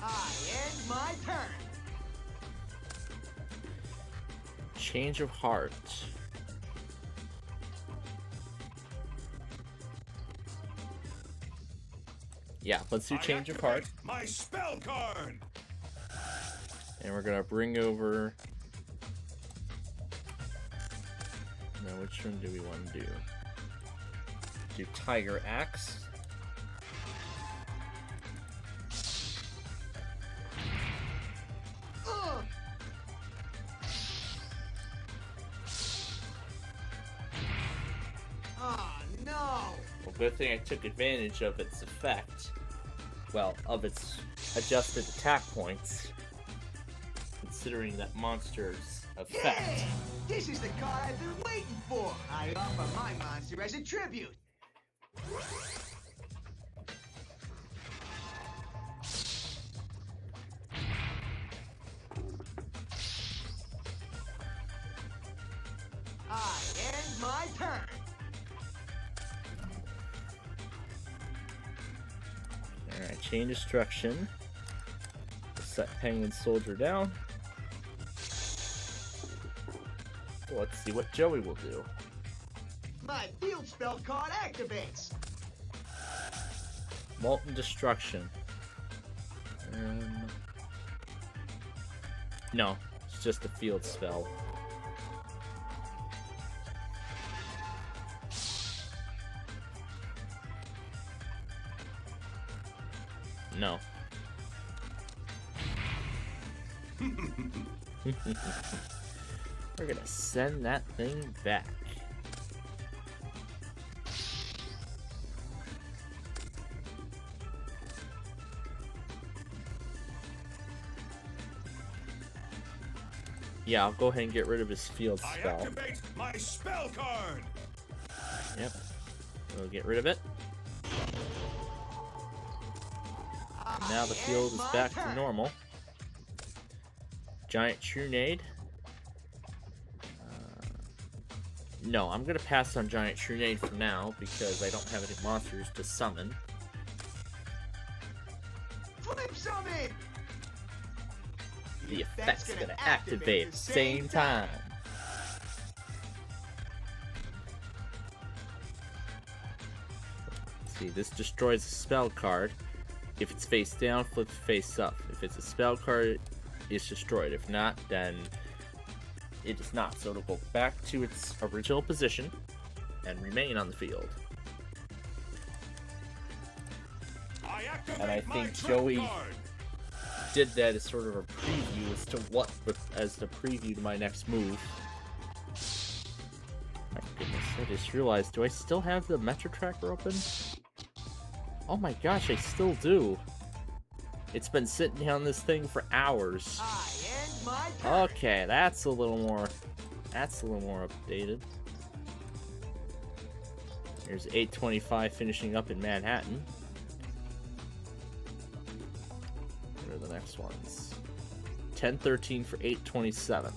I end my turn. Change of heart. Yeah, let's do change of heart. My spell card. And we're gonna bring over. Now, which one do we want to do? Do Tiger Axe. Oh no! Well, good thing I took advantage of its effect. Well, of its adjusted attack points. Considering that monster's effect. Yeah! This is the card I've been waiting for. I offer my monster as a tribute. I end my turn. Alright, Chain Destruction. Set Penguin Soldier down. So let's see what Joey will do. My field spell card activates. Molten Destruction. No, it's just a field spell. No. We're gonna send that thing back. Yeah, I'll go ahead and get rid of his field I spell. activate my spell card. Yep. We'll get rid of it. And now the field is back to normal. Giant Trunade. No, I'm gonna pass on Giant Trunade for now because I don't have any monsters to summon. Flip summon! The effect's gonna activate at the same time. See, this destroys a spell card. If it's face down, flip it face up. If it's a spell card, it's destroyed. If not, then it is not. So it'll go back to its original position and remain on the field. I activate And I my think trap Joey card. did that as sort of a preview as to what, as the preview to my next move. My goodness, I just realized, do I still have the Metro Tracker open? Oh my gosh, I still do. It's been sitting on this thing for hours. I end my turn. Okay, that's a little more updated. Here's 825 finishing up in Manhattan. What are the next ones? 1013 for 827.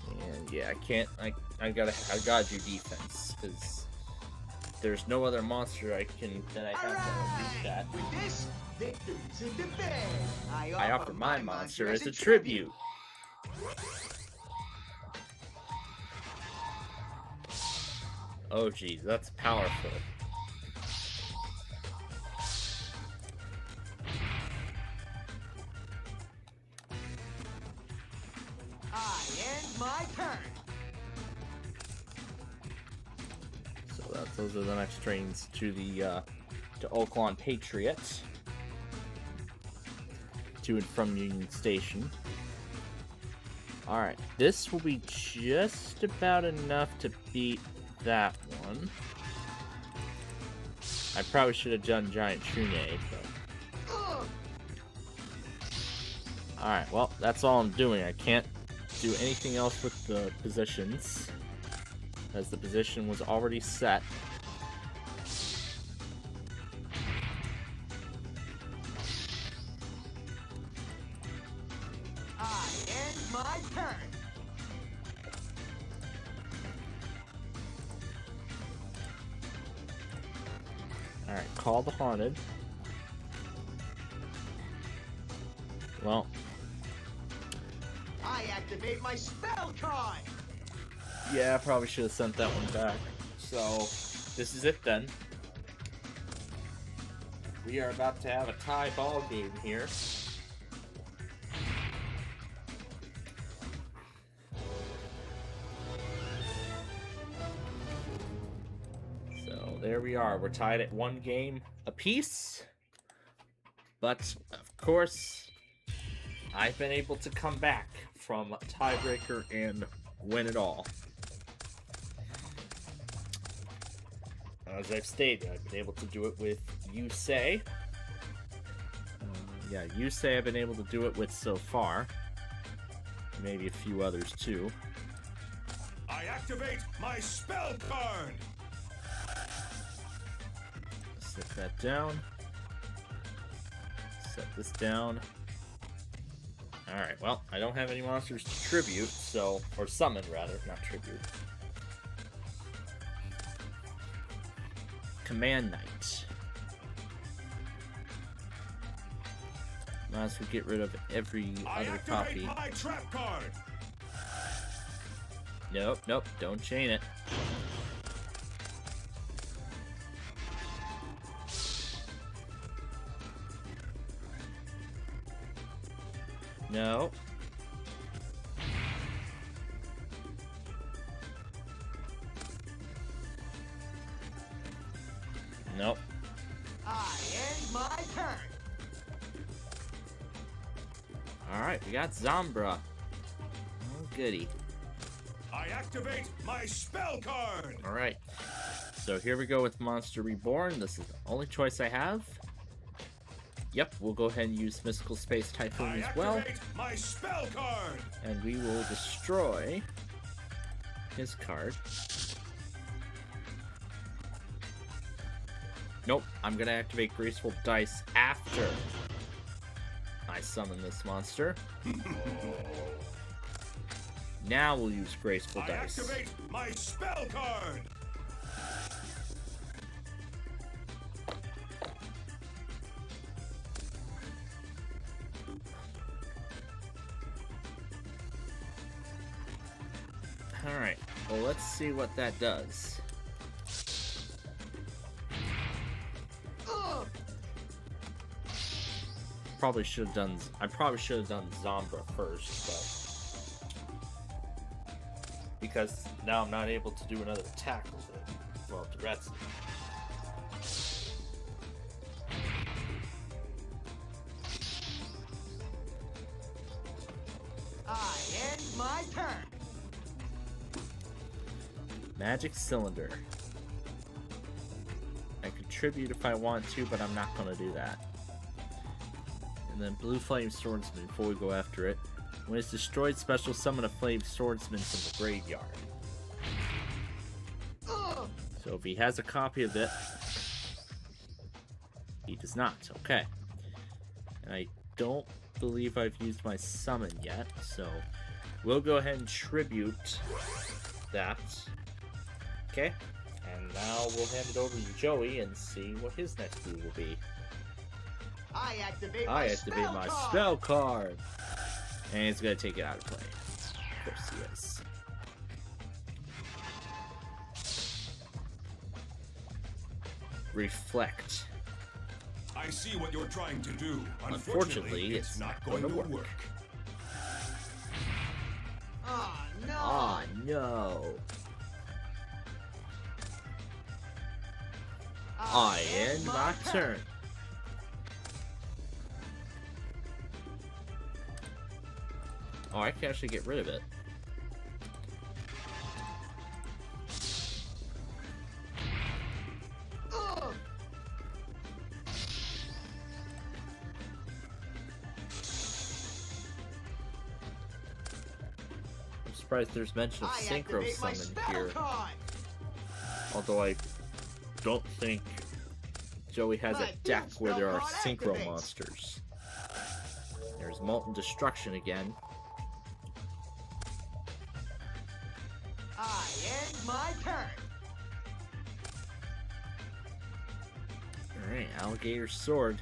And yeah, I can't. I gotta do defense because there's no other monster I have that will do that. With this, victory's in the bag. I offer my monster as a tribute. Oh geez, that's powerful. I end my turn. So those are the next trains to the to Oaklawn Patriot, to and from Union Station. All right, this will be just about enough to beat that one. I probably should have done Giant Trunade, but all right. Well, that's all I'm doing. I can't do anything else with the positions, as the position was already set. I end my turn. Alright, call the Haunted. Well, I activate my spell card. yeah, I probably should have sent that one back. So, this is it then. We are about to have a tie ball game here. So, there we are. We're tied at 1 game apiece. But, of course, I've been able to come back from a tiebreaker and win it all. As I've stated, I've been able to do it with Yusei. Yeah, Yusei I've been able to do it with so far. Maybe a few others too. I activate my spell card. Set that down. Set this down. Alright, well, I don't have any monsters to tribute, so... Or summon, rather, not tribute. Command Knight. Might as well get rid of every I other activate copy. my trap card. Nope, nope, don't chain it. No. Nope. I end my turn. Alright, we got Zombra. Oh, goody. I activate my spell card. Alright. So here we go with Monster Reborn. This is the only choice I have. Yep, we'll go ahead and use Mystical Space Typhoon as well. Activate my spell card. And we will destroy his card. Nope, I'm gonna activate Graceful Dice after I summon this monster. Now we'll use Graceful I Dice. activate my spell card. Alright, well let's see what that does. Probably should have done. I probably should have done Zombra first, but because now I'm not able to do another attack with it. Well, Tourette's. I end my turn. Magic Cylinder. I contribute if I want to, but I'm not going to do that. And then Blue Flame Swordsman before we go after it. When it's destroyed, special summon a Flame Swordsman from the graveyard. So if he has a copy of it, he does not. Okay. And I don't believe I've used my summon yet, so we'll go ahead and tribute that. Okay. And now we'll hand it over to Joey and see what his next move will be. I activate I activate my spell card. And he's gonna take it out of play. Of course he is. Reflect. I see what you're trying to do. Unfortunately, it's not going to work. Oh no. Ah, no. I end my turn. Oh, I can actually get rid of it. I'm surprised there's mention of Synchro Summon here. Although I don't think Joey has a deck where there are Synchro monsters. There's Molten Destruction again. I end my turn. Alright, Alligator Sword.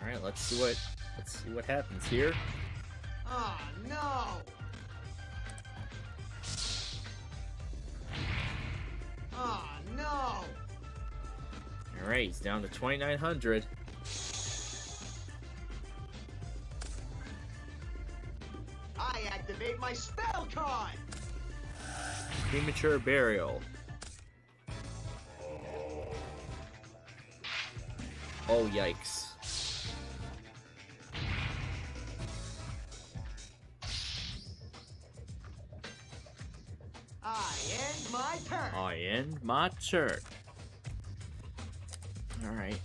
Alright, let's see what happens here. Oh no. Oh no. Alright, he's down to 2,900. I activate my spell card. Premature Burial. Oh, yikes. I end my turn. I end my turn. Alright.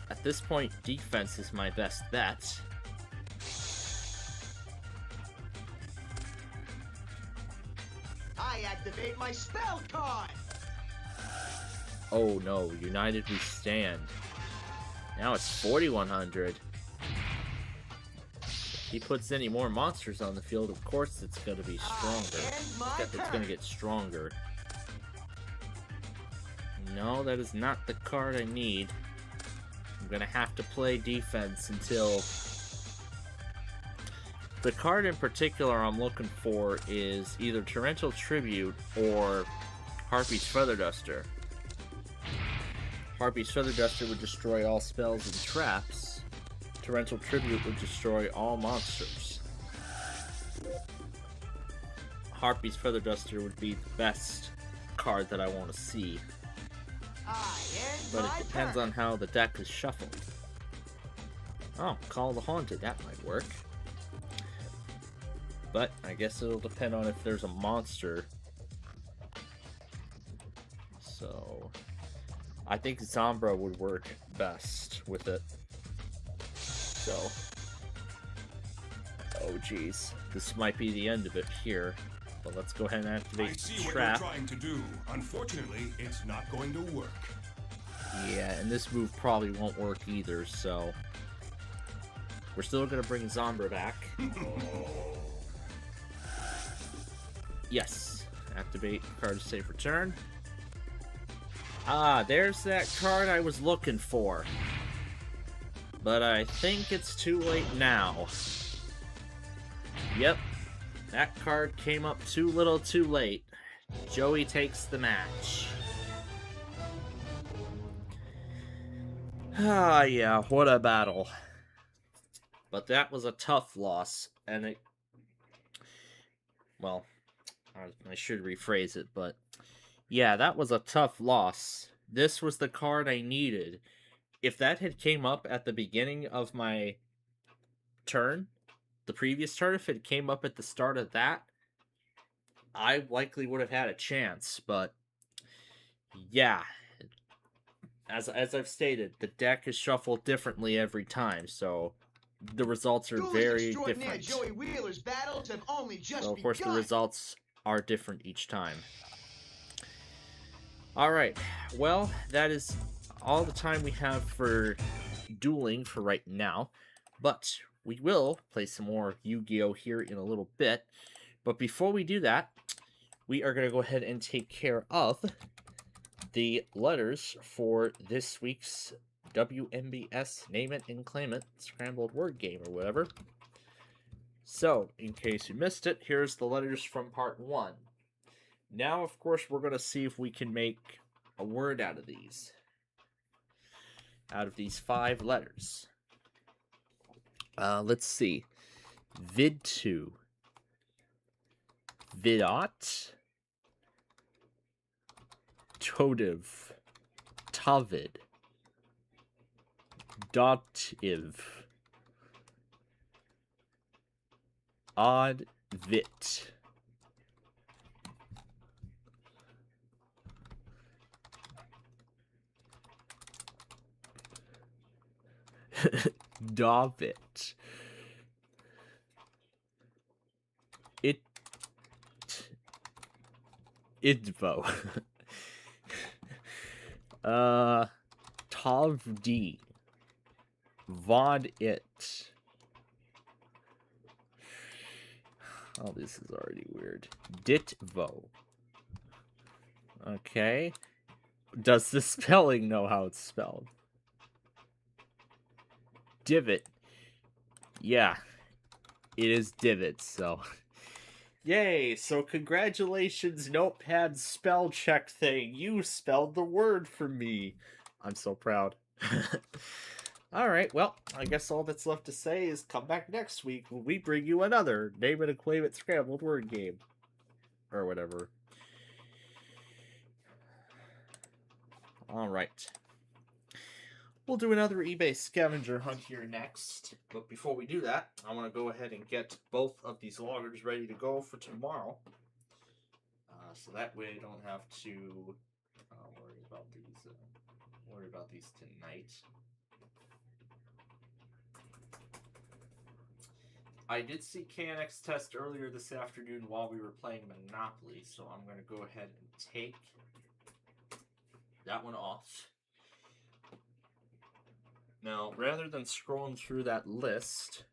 At this point, defense is my best bet. I activate my spell card. Oh no, United We Stand. Now it's 4,100. If he puts any more monsters on the field, of course it's going to be stronger. It's going to get stronger. No, that is not the card I need. I'm going to have to play defense until... The card in particular I'm looking for is either Torrential Tribute or Harpy's Feather Duster. Harpy's Feather Duster would destroy all spells and traps. Torrential Tribute would destroy all monsters. Harpy's Feather Duster would be the best card that I want to see. I end But my it depends turn. on how the deck is shuffled. Oh, Call the Haunted, that might work. But I guess it'll depend on if there's a monster. So I think Zombra would work best with it. So, oh geez, this might be the end of it here. But let's go ahead and I activate see the what trap. you're trying to do. Unfortunately, it's not going to work. Yeah, and this move probably won't work either, so we're still gonna bring Zombra back. Yes, activate card to save return. Ah, there's that card I was looking for. But I think it's too late now. Yep, that card came up too little too late. Joey takes the match. Ah, yeah, what a battle. But that was a tough loss, and it... Well, I should rephrase it, but... Yeah, that was a tough loss. This was the card I needed. If that had came up at the beginning of my turn, the previous turn, if it came up at the start of that, I likely would have had a chance, but... Yeah. As I've stated, the deck is shuffled differently every time, so the results are Dueling very extraordinaire different. Joey Wheeler's battles have only just So of course the begun. results are different each time. Alright, well, that is all the time we have for dueling for right now, but we will play some more Yu-Gi-Oh! Here in a little bit. But before we do that, we are going to go ahead and take care of the letters for this week's WMBS Name It and Claim It Scrambled Word Game or whatever. So, in case you missed it, here's the letters from part 1. Now, of course, we're going to see if we can make a word out of these. Out of these 5 letters. Let's see. Vid2. Vidot. Totiv. Tavid. Dotiv. Oddvit. Davit. Idvo. Tavdi. Vodit. Oh, this is already weird. Ditvo. Okay. Does the spelling know how it's spelled? Divot. Yeah. It is divot, so... Yay! So congratulations, Notepad spell check thing. You spelled the word for me. I'm so proud. Alright, well, I guess all that's left to say is come back next week when we bring you another Name It and Claim It Scrambled Word Game. Or whatever. Alright. We'll do another eBay scavenger hunt here next. But before we do that, I want to go ahead and get both of these loggers ready to go for tomorrow. So that way I don't have to worry about these tonight. I did see KNX test earlier this afternoon while we were playing Monopoly, so I'm going to go ahead and take that one off. Now, rather than scrolling through that list,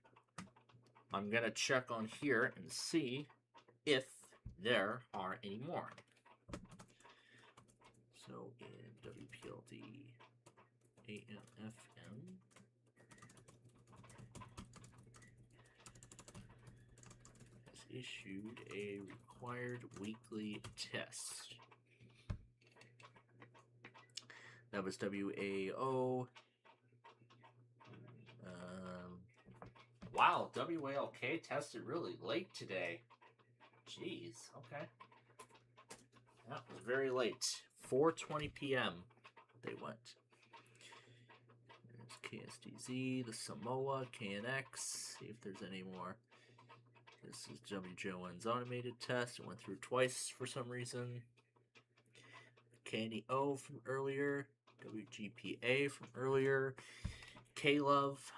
I'm going to check on here and see if there are any more. So, in WPLD AMFM, has issued a required weekly test. That was WAO. Wow, WALK tested really late today. Jeez, okay. That was very late. 4:20 p.m. they went. There's KSDZ, the Samoa, KNX. See if there's any more. This is WJON's automated test. It went through twice for some reason. Candy O from earlier. WGPA from earlier. K-Love.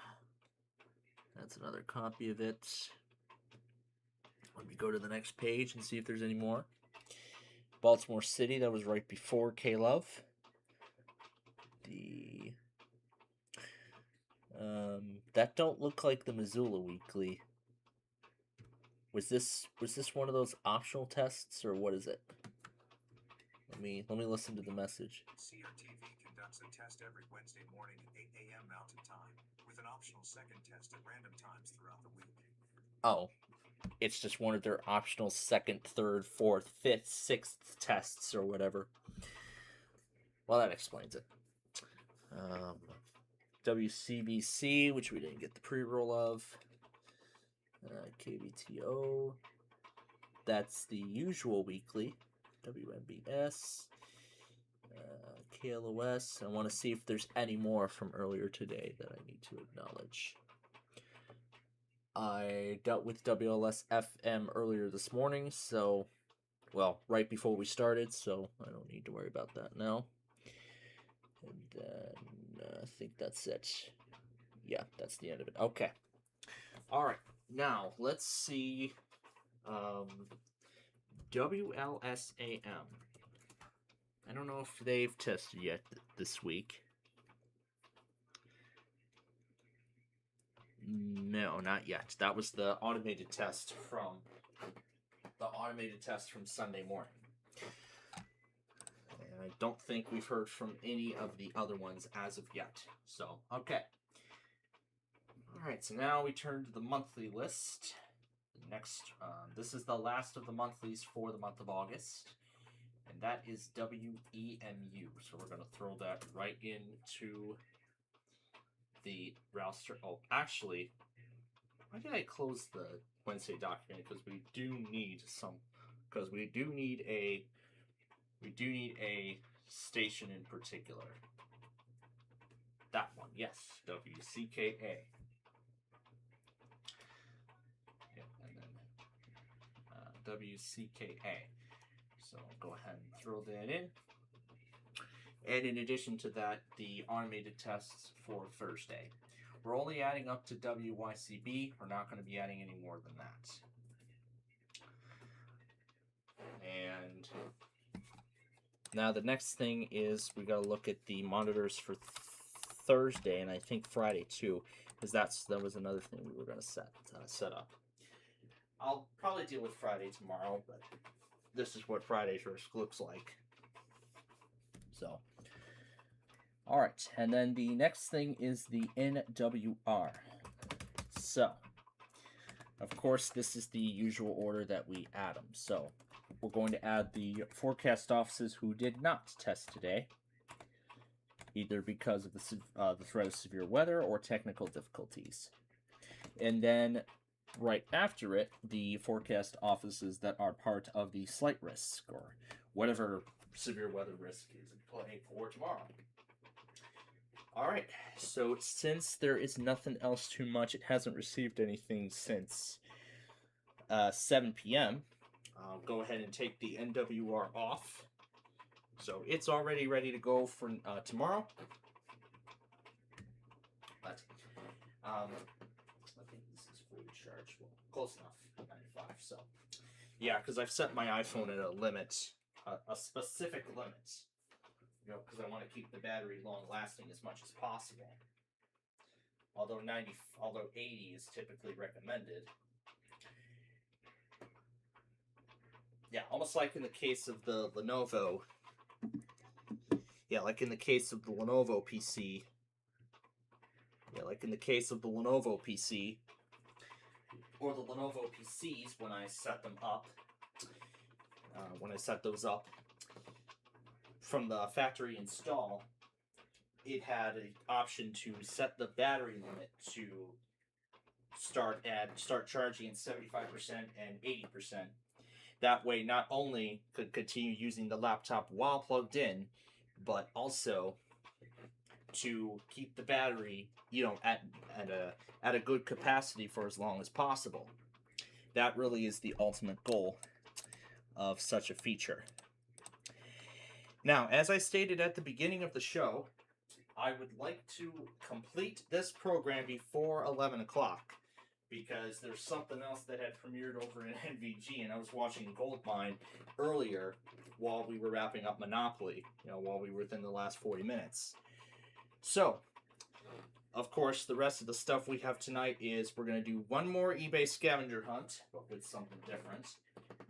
That's another copy of it. Let me go to the next page and see if there's any more. Baltimore City, that was right before K-Love. That don't look like the Missoula Weekly. Was this one of those optional tests, or what is it? Let me listen to the message. CRTV conducts a test every Wednesday morning at 8 a.m. Mountain Time, with an optional second test at random times throughout the week. Oh, it's just one of their optional second, third, fourth, fifth, sixth tests or whatever. Well, that explains it. WCBC, which we didn't get the pre-roll of. KBTO. That's the usual weekly. WNBS. KLOS. I want to see if there's any more from earlier today that I need to acknowledge. I dealt with WLS FM earlier this morning, so, well, right before we started, so I don't need to worry about that now. And then I think that's it. Yeah, that's the end of it. Okay. All right. Now, let's see WLSAM. I don't know if they've tested yet this week. No, not yet. That was the automated test from Sunday morning. And I don't think we've heard from any of the other ones as of yet. So, okay. Alright, so now we turn to the monthly list. Next, this is the last of the monthlies for the month of August. And that is WEMU. So we're going to throw that right into the roster. Oh, actually, why did I close the Wednesday document? Because we do need some. Because we do need a station in particular. That one, yes, WCKA. Yeah, and then WCKA. So I'll go ahead and throw that in. And in addition to that, the automated tests for Thursday. We're only adding up to WYCB. We're not going to be adding any more than that. And now the next thing is we got to look at the monitors for Thursday, and I think Friday too, because that was another thing we were going to set up. I'll probably deal with Friday tomorrow, but this is what Friday's risk looks like. So, all right, and then the next thing is the NWR. So, of course, this is the usual order that we add them. So, we're going to add the forecast offices who did not test today, either because of the threat of severe weather or technical difficulties. And then, right after it, the forecast offices that are part of the slight risk, or whatever severe weather risk is in play for tomorrow. Alright, so since there is nothing else too much, it hasn't received anything since 7 p.m., I'll go ahead and take the NWR off. So it's already ready to go for tomorrow. But I think this is fully charged. Well, close enough, 95. So yeah, because I've set my iPhone at a limit, a specific limit. You know, because I want to keep the battery long lasting as much as possible. Although 80 is typically recommended. Yeah, almost like in the case of the Lenovo. Yeah, like in the case of the Lenovo PC. Yeah, like in the case of the Lenovo PC. Or the Lenovo PCs when I set them up. When I set those up. From the factory install, it had an option to set the battery limit to start charging at 75% and 80%. That way, not only could continue using the laptop while plugged in, but also to keep the battery, at a good capacity for as long as possible. That really is the ultimate goal of such a feature. Now, as I stated at the beginning of the show, I would like to complete this program before 11 o'clock because there's something else that had premiered over in NVG, and I was watching Goldmine earlier while we were wrapping up Monopoly, while we were within the last 40 minutes. So, of course, the rest of the stuff we have tonight is we're going to do one more eBay scavenger hunt, but with something different.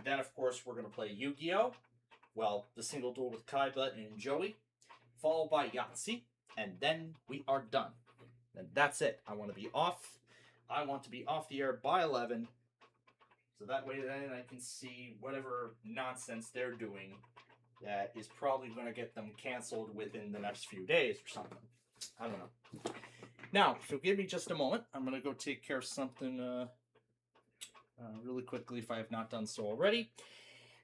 Then, of course, we're going to play Yu-Gi-Oh! Well, the single duel with Kaiba and Joey, followed by Yahtzee, and then we are done. And that's it. I want to be off the air by 11, so that way then I can see whatever nonsense they're doing that is probably going to get them canceled within the next few days or something. I don't know. Now, if you'll give me just a moment, I'm going to go take care of something really quickly if I have not done so already,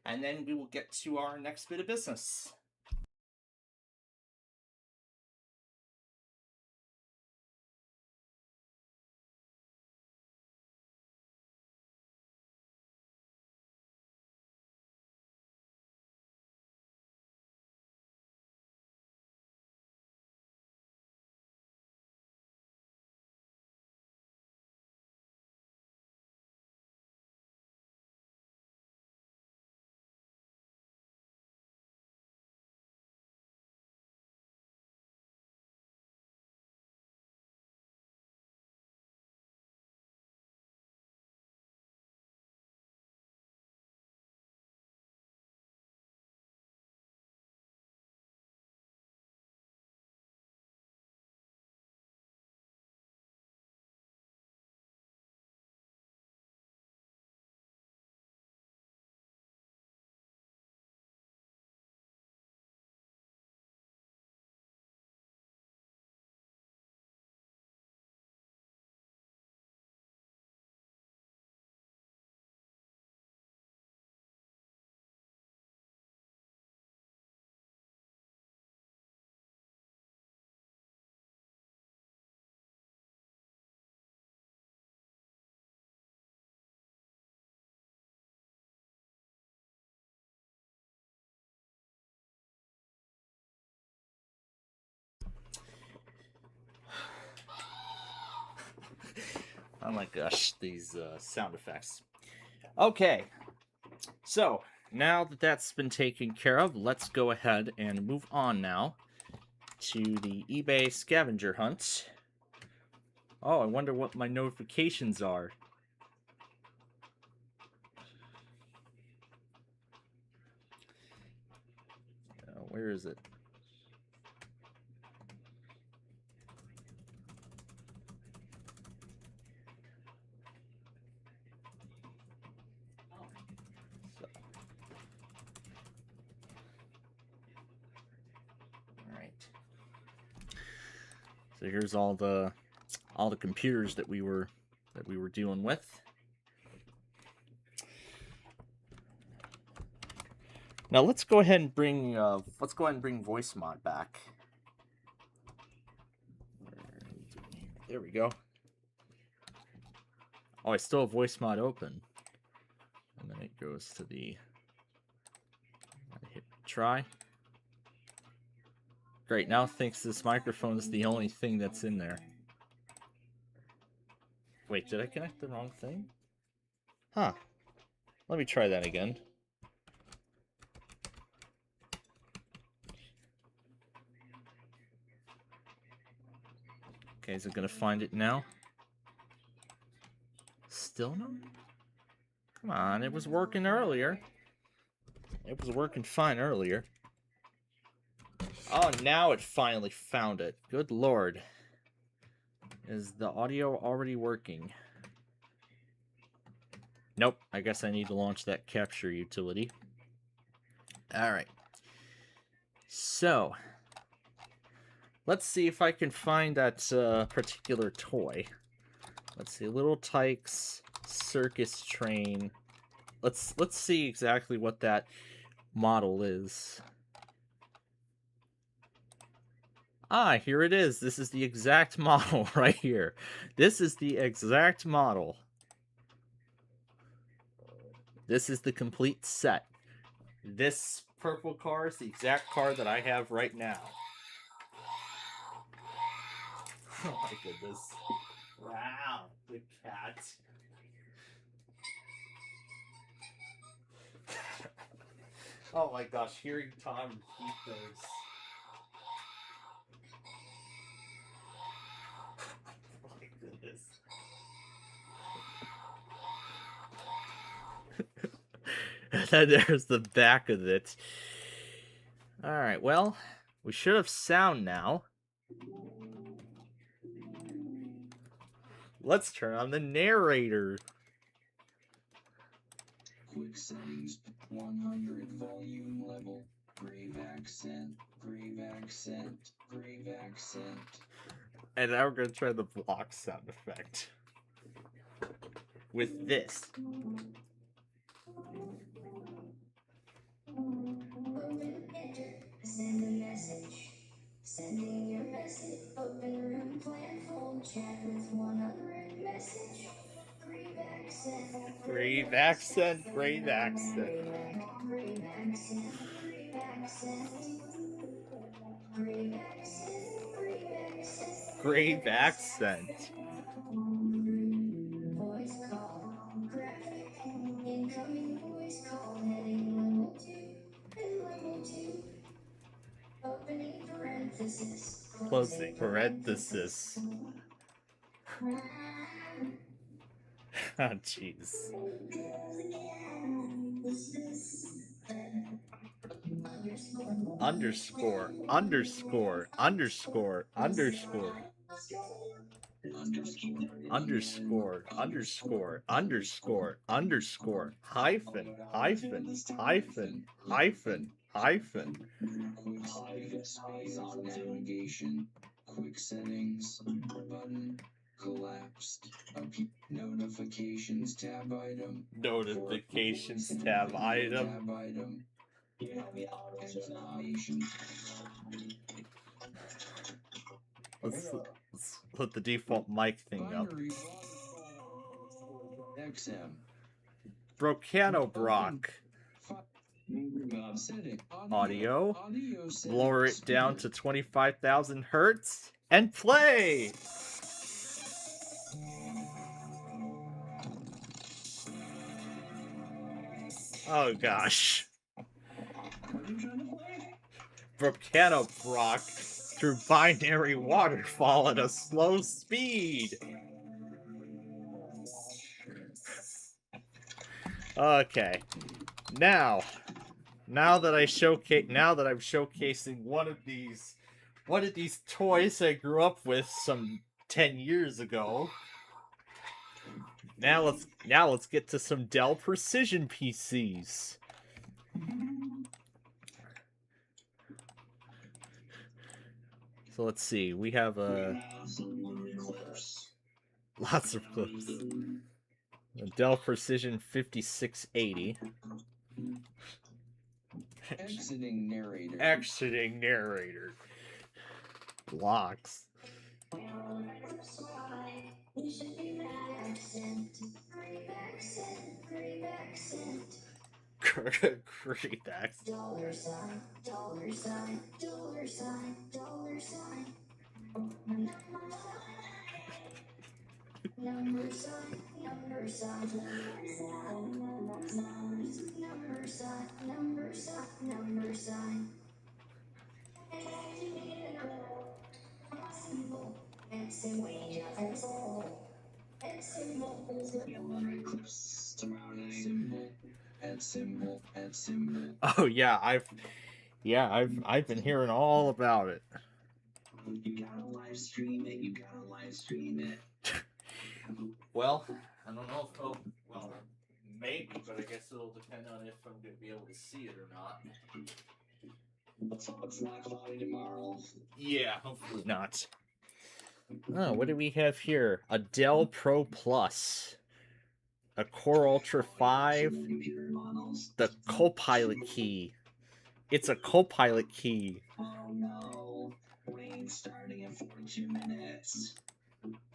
and then we will get to our next bit of business. Oh my gosh, these sound effects. Okay, so now that that's been taken care of, let's go ahead and move on now to the eBay scavenger hunt. Oh, I wonder what my notifications are. Where is it? So here's all the computers that we were dealing with. Now let's go ahead and bring voice mod back. There we go. Oh, I still have voice mod open. And then it goes to the hit try. Great, now it thinks this microphone is the only thing that's in there. Wait, did I connect the wrong thing? Huh. Let me try that again. Okay, is it gonna find it now? Still no? Come on, it was working earlier. It was working fine earlier. Oh, now it finally found it. Good lord. Is the audio already working? Nope, I guess I need to launch that capture utility. Alright. So, let's see if I can find that particular toy. Let's see, Little Tikes Circus Train. Let's see exactly what that model is. Ah, here it is. This is the exact model right here. This is the exact model. This is the complete set. This purple car is the exact car that I have right now. Oh my goodness. Wow, the cat. Oh my gosh, hearing Tom repeat those. Oh my goodness. And then there's the back of it. Alright, well, we should have sound now. Let's turn on the narrator. Quick settings, 100 volume level, grave accent, grave accent, grave accent. And now we're going to try the block sound effect. With this. Open enter. Send a message. Sending your message. Open room plan phone chat with 100 message. Grave accent. Grave accent, grave accent. Grave accent. Grave accent. Grave accent. Grave accent. Grave accent. Voice call. Graphic. Incoming voice call. Heading level 2. And level 2. Opening parenthesis. Closing parenthesis. Oh, jeez. Underscore, underscore, underscore, underscore. Underscore, underscore, underscore, underscore, hyphen, hyphen, hyphen, hyphen, hyphen. Quick space on navigation, quick settings, button, collapsed, notifications tab item. Notifications tab item. Tab item. Explanation. Let's put the default mic thing up. Binary. XM. Brocano Brock. Setting. Audio. Audio settings. Lower it down to 25,000 hertz and play. Oh gosh. What are you trying to play? Brocano Brock through binary waterfall at a slow speed. Okay. Now that I'm showcasing one of these toys I grew up with some 10 years ago. Now let's get to some Dell Precision PCs. So let's see. We have lots of clips. A Dell Precision 5680. Exiting narrator. Exiting narrator. Blocks. You should be accent. Grave accent. Grave accent. Great accent. Dollar sign. Dollar sign. Dollar sign. Dollar sign. Number sign. Number sign. Number sign. Number sign. Number sign. Symbol. And symbol. And symbol. Clips tomorrow night. Symbol. And symbol. And symbol. Oh yeah, I've been hearing all about it. You gotta live stream it. You gotta live stream it. Well, I don't know if maybe, but I guess it'll depend on if I'm gonna be able to see it or not. It's not cloudy tomorrow. Yeah, hopefully not. Oh, what do we have here? A Dell Pro Plus. A Core Ultra 5. Computer models. The Copilot key. It's a Copilot key. Oh no. Wayne starting in 42 minutes.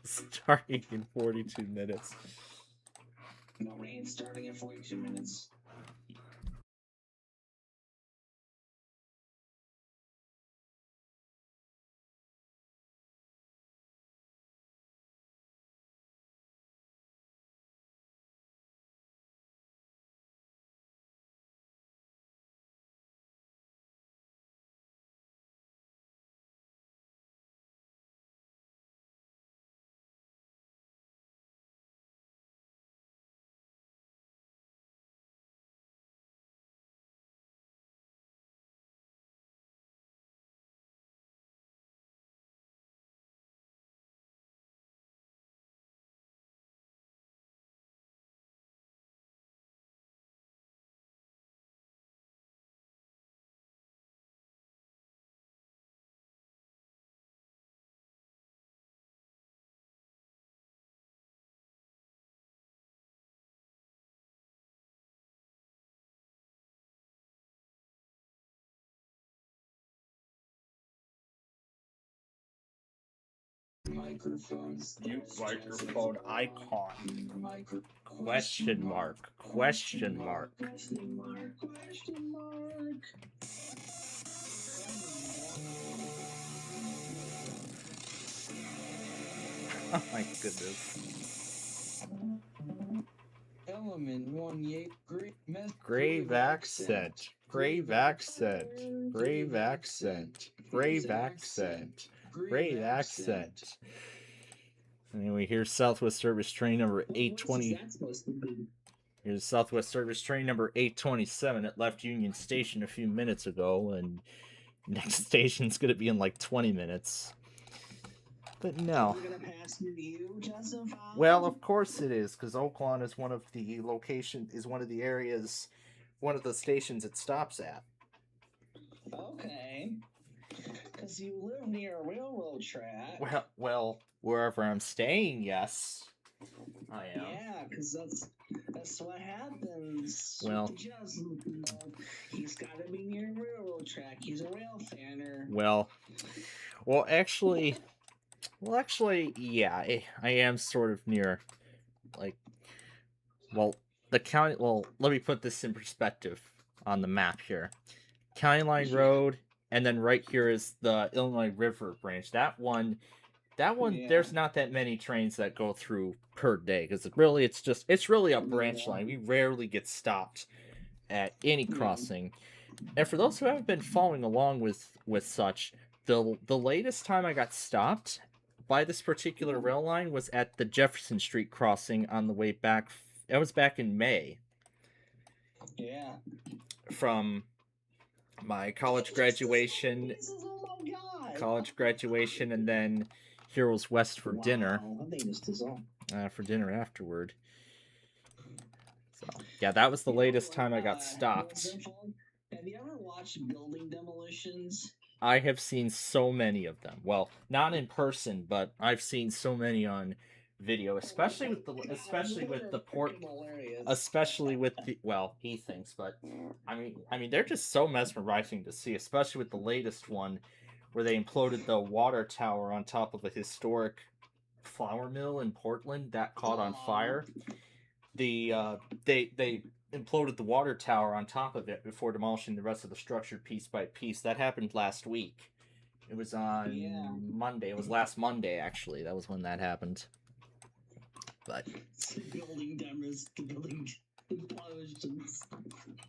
Starting in 42 minutes. No rain starting in 42 minutes. Microphones. Mute microphone icon. Question mark. Question mark. Question mark. Question mark. Oh my goodness. Element 1 Grave accent. Grave accent. Grave accent. Grave accent. Grave accent. Anyway, here's Southwest Service Train number 820. Here's Southwest Service Train number 827. It left Union Station a few minutes ago, and next station's gonna be in like 20 minutes. But no. We're gonna pass through you, Joseph? Well, of course it is, because Oaklawn is one of the one of the areas, one of the stations it stops at. Okay. Because you live near a railroad track. Well, wherever I'm staying, yes, I am. Yeah, because that's what happens. Well, with Joseph, you know, he's got to be near a railroad track. He's a rail fanner. Well, actually, yeah, I am sort of near, like, the county. Well, let me put this in perspective on the map here. County Line Road, and then right here is the Illinois River branch. That one, Yeah. there's not that many trains that go through per day, because it's really a branch line. We rarely get stopped at any crossing. And for those who haven't been following along with such, the latest time I got stopped by this particular rail line was at the Jefferson Street crossing on the way back. It was back in May. Yeah. From my college graduation. Oh my God. College graduation, and then Heroes West for dinner. I think this is all. For dinner afterward. So yeah, that was the latest time I got stopped. Have you ever watched building demolitions? I have seen so many of them. Well, not in person, but I've seen so many on video, especially with well, he thinks, but I mean they're just so mesmerizing to see, especially with the latest one where they imploded the water tower on top of a historic flour mill in Portland that caught on fire. They imploded the water tower on top of it before demolishing the rest of the structure piece by piece. That happened last week. It was on Monday. It was last Monday, actually. That was when that happened. But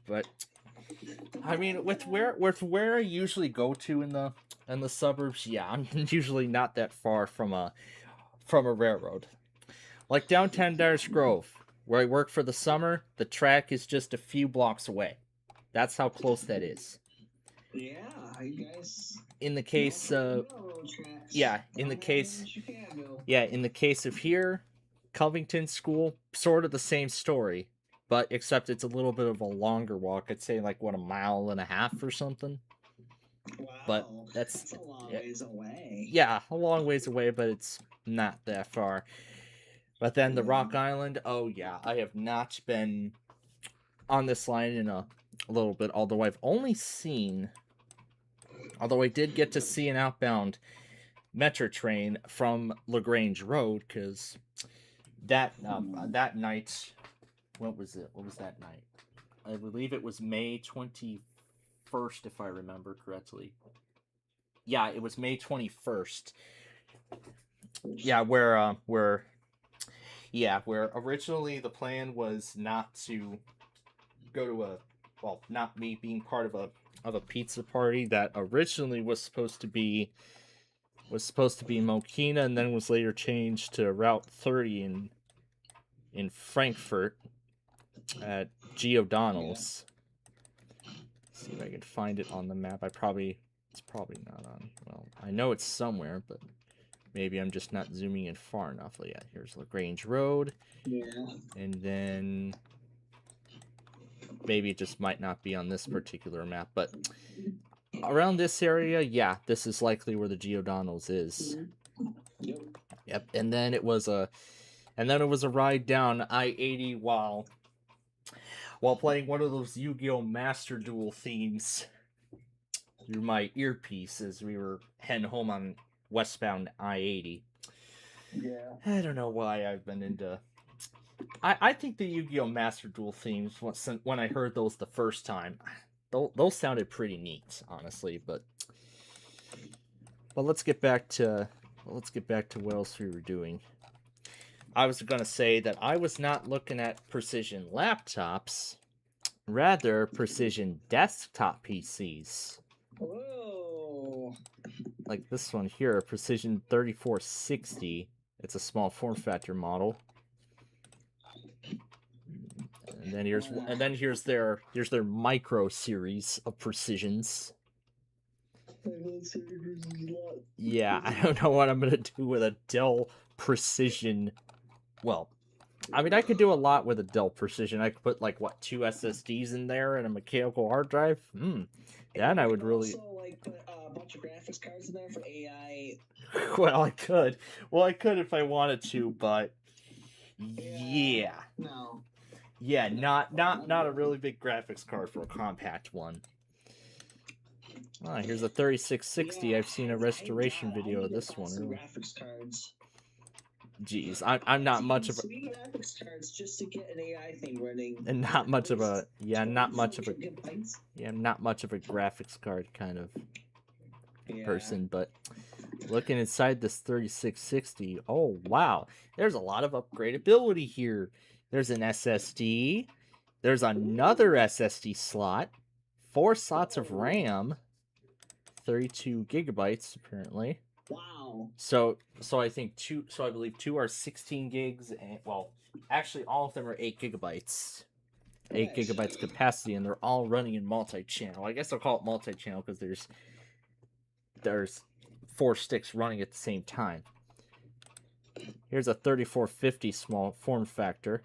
but I mean, with where I usually go to in the suburbs, yeah, I'm usually not that far from a railroad. Like downtown Dyer's Grove, where I work for the summer, the track is just a few blocks away. That's how close that is. Yeah, you guys. In the case of in the case of here, Covington School, sort of the same story, but except it's a little bit of a longer walk. I'd say like a mile and a half or something. Wow, but that's a long ways away. Yeah, a long ways away, but it's not that far. But then the Rock Island, oh yeah, I have not been on this line in a little bit, although I did get to see an outbound metro train from Lagrange Road, because that that night, what was it? What was that night? I believe it was May 21st, if I remember correctly. Yeah, it was May 21st. Yeah, where originally the plan was not to go to not me being part of a pizza party that originally was supposed to be Mokina, and then was later changed to Route 30 in Frankfurt at G. O'Donnell's. See if I can find it on the map. It's probably not on. Well, I know it's somewhere, but maybe I'm just not zooming in far enough. Yeah, here's Lagrange Road. Yeah. And then maybe it just might not be on this particular map, but around this area, yeah, this is likely where the G. O'Donnell's is. Yep. Yep. And then it was a ride down I-80 while playing one of those Yu-Gi-Oh! Master Duel themes through my earpiece as we were heading home on westbound I-80. Yeah. I don't know why I've been into... I think the Yu-Gi-Oh! Master Duel themes, when I heard those the first time, those sounded pretty neat, honestly. But let's get back to what else we were doing. I was gonna say that I was not looking at precision laptops, rather precision desktop PCs. Whoa. Like this one here, Precision 3460. It's a small form factor model. And then here's their micro series of precisions. Yeah, I don't know what I'm gonna do with a Dell Precision. Well, I mean, I could do a lot with a Dell Precision. I could put like 2 SSDs in there and a mechanical hard drive. Yeah, and I would really also like put a bunch of graphics cards in there for AI. Well, I could if I wanted to, but yeah. No. Yeah, not a really big graphics card for a compact one. Ah, here's a 3660. Yeah, I've seen a restoration video of this one. Some graphics cards. Jeez, I'm not much of a Sweet graphics cards just to get an AI thing running. and not much of a not much of a gigabytes. not much of a graphics card kind of Yeah. person, but looking inside this 3660, oh wow, there's a lot of upgradability here. There's an SSD, there's another SSD slot, 4 slots of RAM, 32 gigabytes apparently. Wow. So I think I believe 2 are 16 gigs, and well, actually all of them are 8 gigabytes. 8 Nice. gigabytes capacity, and they're all running in multi-channel. I guess I'll call it multi-channel because there's 4 sticks running at the same time. Here's a 3450 small form factor.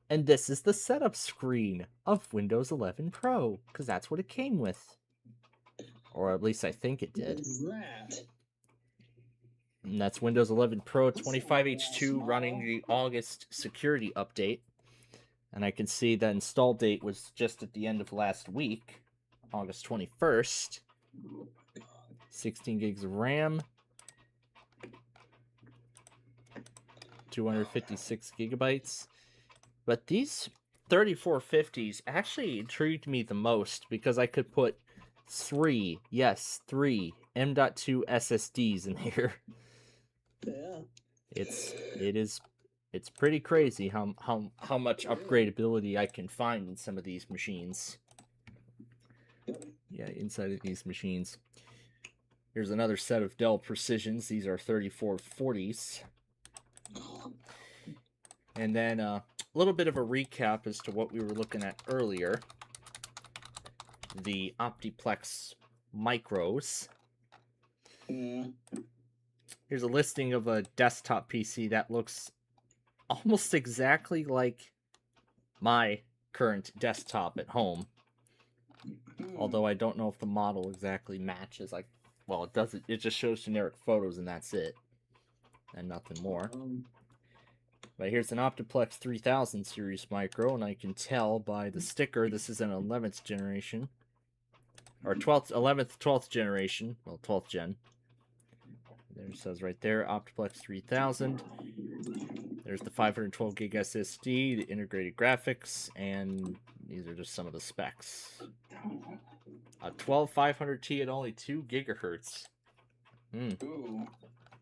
And this is the setup screen of Windows 11 Pro, because that's what it came with. Or at least I think it did. What is that? And that's Windows 11 Pro 25H2 running the August security update. And I can see the install date was just at the end of last week, August 21st. 16 gigs of RAM. 256 gigabytes. But these 3450s actually intrigued me the most because I could put 3 M.2 SSDs in here. Yeah. It's pretty crazy how much upgradability I can find in some of these machines. Yeah, inside of these machines. Here's another set of Dell Precisions. These are 3440s. And then a little bit of a recap as to what we were looking at earlier. The Optiplex Micros. Yeah. Here's a listing of a desktop PC that looks almost exactly like my current desktop at home. Although I don't know if the model exactly matches. Well, it doesn't. It just shows generic photos and that's it. And nothing more. But here's an Optiplex 3000 series micro, and I can tell by the sticker this is an 11th generation. Or 12th generation. Well, 12th gen. There it says right there, Optiplex 3000. There's the 512 gig SSD, the integrated graphics, and these are just some of the specs. A 12500T at only 2 gigahertz. Ooh,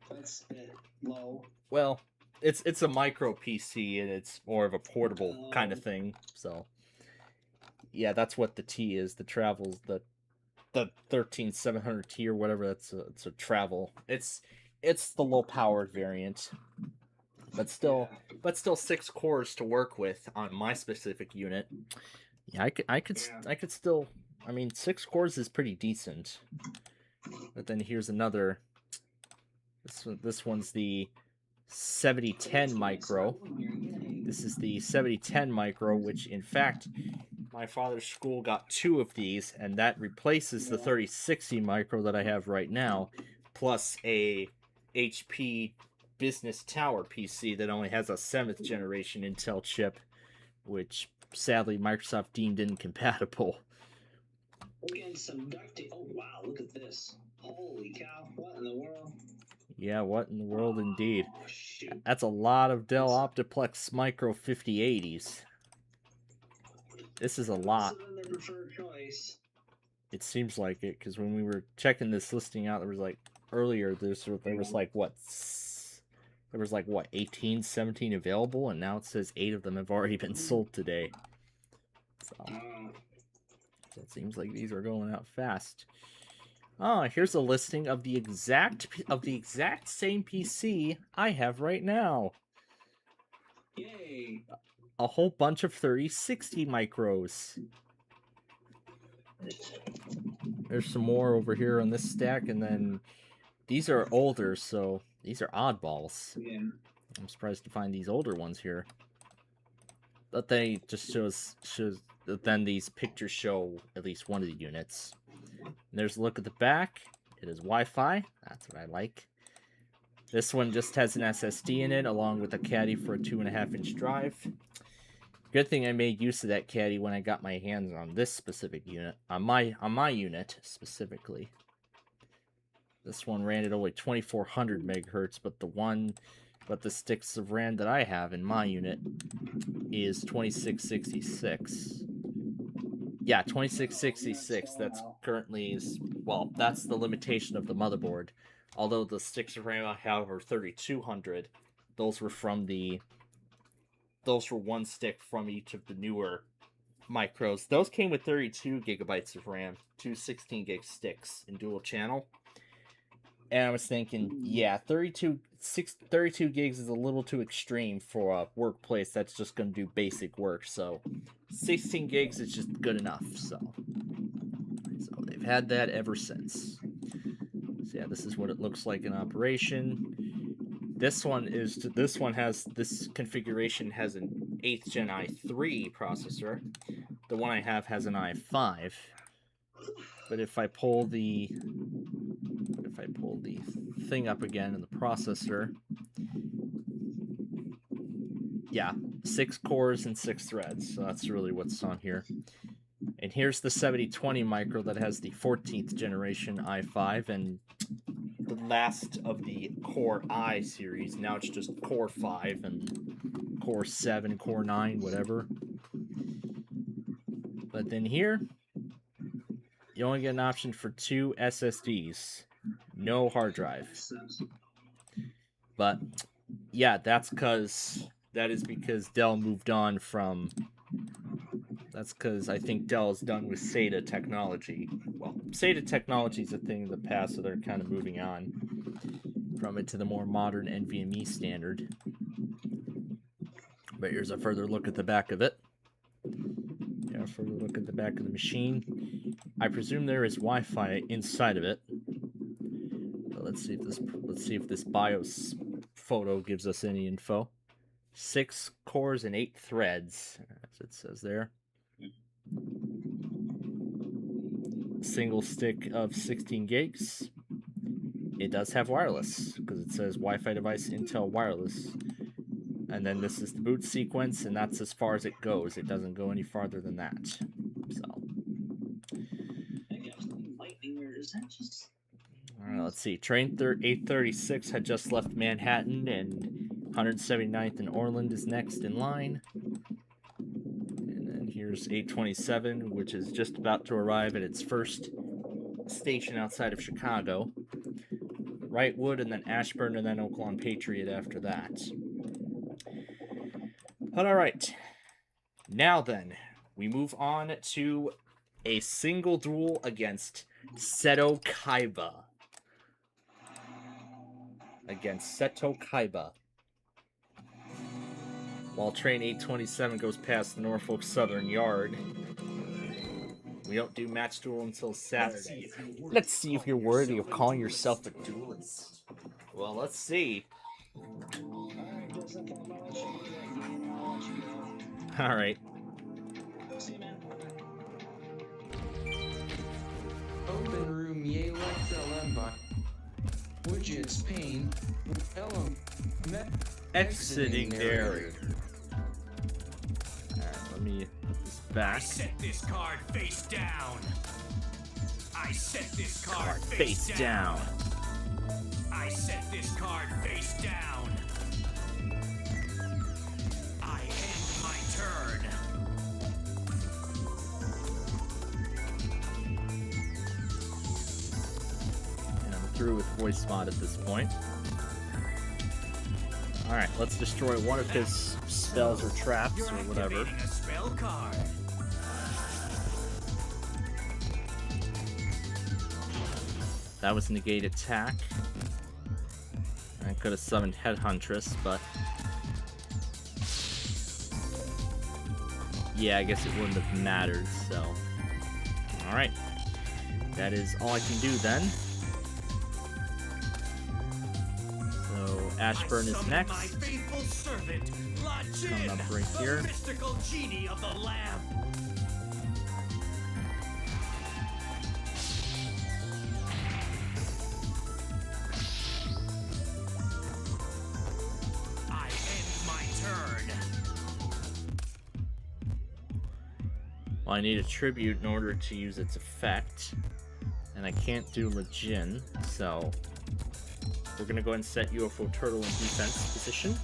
that's a bit low. Well, it's a micro PC and it's more of a portable kind of thing. So, yeah, that's what the T is. The travel's the 13700T or whatever. It's a travel. It's the low powered variant. But still 6 cores to work with on my specific unit. Yeah, I could still. I mean, 6 cores is pretty decent. But then here's another. This one's the 7010 micro. This is the 7010 micro, which in fact, my father's school got 2 of these, and that replaces the 3060 micro that I have right now, plus a HP Business Tower PC that only has a 7th generation Intel chip, which sadly Microsoft deemed incompatible. We're getting some duct tape. Oh wow, look at this. Holy cow, what in the world? Yeah, what in the world indeed. Oh, shoot. That's a lot of Dell Optiplex Micro 5080s. This is a lot. This is their preferred choice. It seems like it, because when we were checking this listing out, there was like, earlier, there was like, what, 18, 17 available, and now it says 8 of them have already been sold today. So, it seems like these are going out fast. Oh, here's a listing of the exact same PC I have right now. Yay! A whole bunch of 3060 micros. There's some more over here on this stack, and then these are older, so these are oddballs. Yeah. I'm surprised to find these older ones here. But they just shows then these pictures show at least one of the units. And there's a look at the back. It is Wi-Fi. That's what I like. This one just has an SSD in it, along with a caddy for a 2.5-inch drive. Good thing I made use of that caddy when I got my hands on this specific unit, on my unit specifically. This one ran at only 2400 megahertz, but the sticks of RAM that I have in my unit is 2666. Yeah, 2666. That's currently that's the limitation of the motherboard. Although the sticks of RAM I have are 3200, those were one stick from each of the newer micros. Those came with 32 gigabytes of RAM, 2 16 gig sticks in dual channel. And I was thinking, yeah, 32 gigs is a little too extreme for a workplace that's just going to do basic work. So 16 gigs is just good enough. So they've had that ever since. So yeah, this is what it looks like in operation. This configuration has an 8th Gen i3 processor. The one I have has an i5. But if I pull the thing up again in the processor, yeah, 6 cores and 6 threads. So that's really what's on here. And here's the 7020 micro that has the 14th generation i5 and the last of the Core i series. Now it's just Core 5 and Core 7, Core 9, whatever. But then here, you only get an option for 2 SSDs. No hard drive. But yeah, that is because Dell moved on from. That's because I think Dell is done with SATA technology. Well, SATA technology is a thing of the past, so they're kind of moving on from it to the more modern NVMe standard. But here's a further look at the back of it. Yeah, a further look at the back of the machine. I presume there is Wi-Fi inside of it. But let's see if this BIOS photo gives us any info. 6 cores and 8 threads, as it says there. Single stick of 16 gigs. It does have wireless because it says Wi-Fi device Intel wireless. And then this is the boot sequence, and that's as far as it goes. It doesn't go any farther than that. So. I got some lightning, or is that just? I don't know. let's see. Train 836 had just left Manhattan, and 179th and Orland is next in line. And then here's 827, which is just about to arrive at its first station outside of Chicago. Wrightwood, and then Ashburn, and then Oaklawn Patriot after that. But alright. Now then, we move on to a single duel against Seto Kaiba. While train 827 goes past the Norfolk Southern Yard. We don't do match duel until Saturday. Let's see if you're worthy of calling yourself a duelist. Well, let's see. Alright. Open room Yalex Elemba. Widgets pane. Exiting dairy. Alright, let me put this back. I set this card face down. I set this card face down. I set this card face down. I end my turn. And I'm through with voice mod at this point. Alright, let's destroy one of his spells or traps or whatever. A spell card. That was negate attack. I could have summoned Headhuntress, but yeah, I guess it wouldn't have mattered, so alright. That is all I can do then. So Ashburn is next. My faithful servant, Coming up right here. the mystical genie of the lamp. I end my turn. Well, I need a tribute in order to use its effect, and I can't do Legion, so we're gonna go ahead and set UFO Turtle in defense position.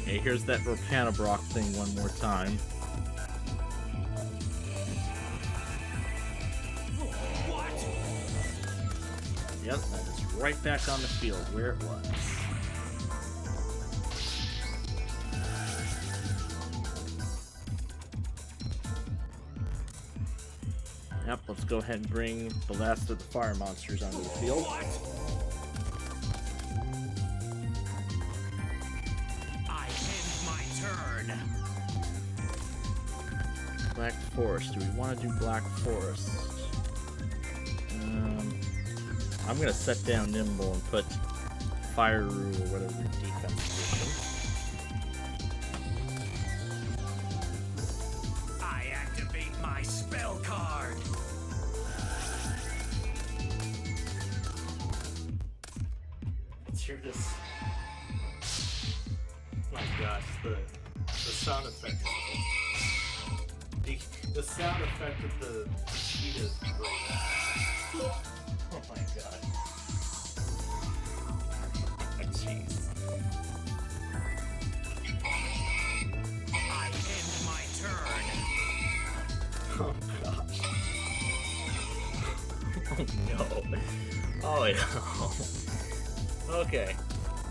Okay, here's that Volcanobrock thing one more time. Yep, that is right back on the field where it was. Yep, let's go ahead and bring the last of the fire monsters onto the field. I end my turn. Black Forest. Do we want to do Black Forest? I'm gonna set down Nimble and put Fire Rule or whatever in defense position. I activate my spell card. Let's hear this. My gosh, the sound effect. The sound effect of the cheetah is great. Oh my god. Jeez. I end my turn. Oh gosh. Oh no. Oh no. Okay.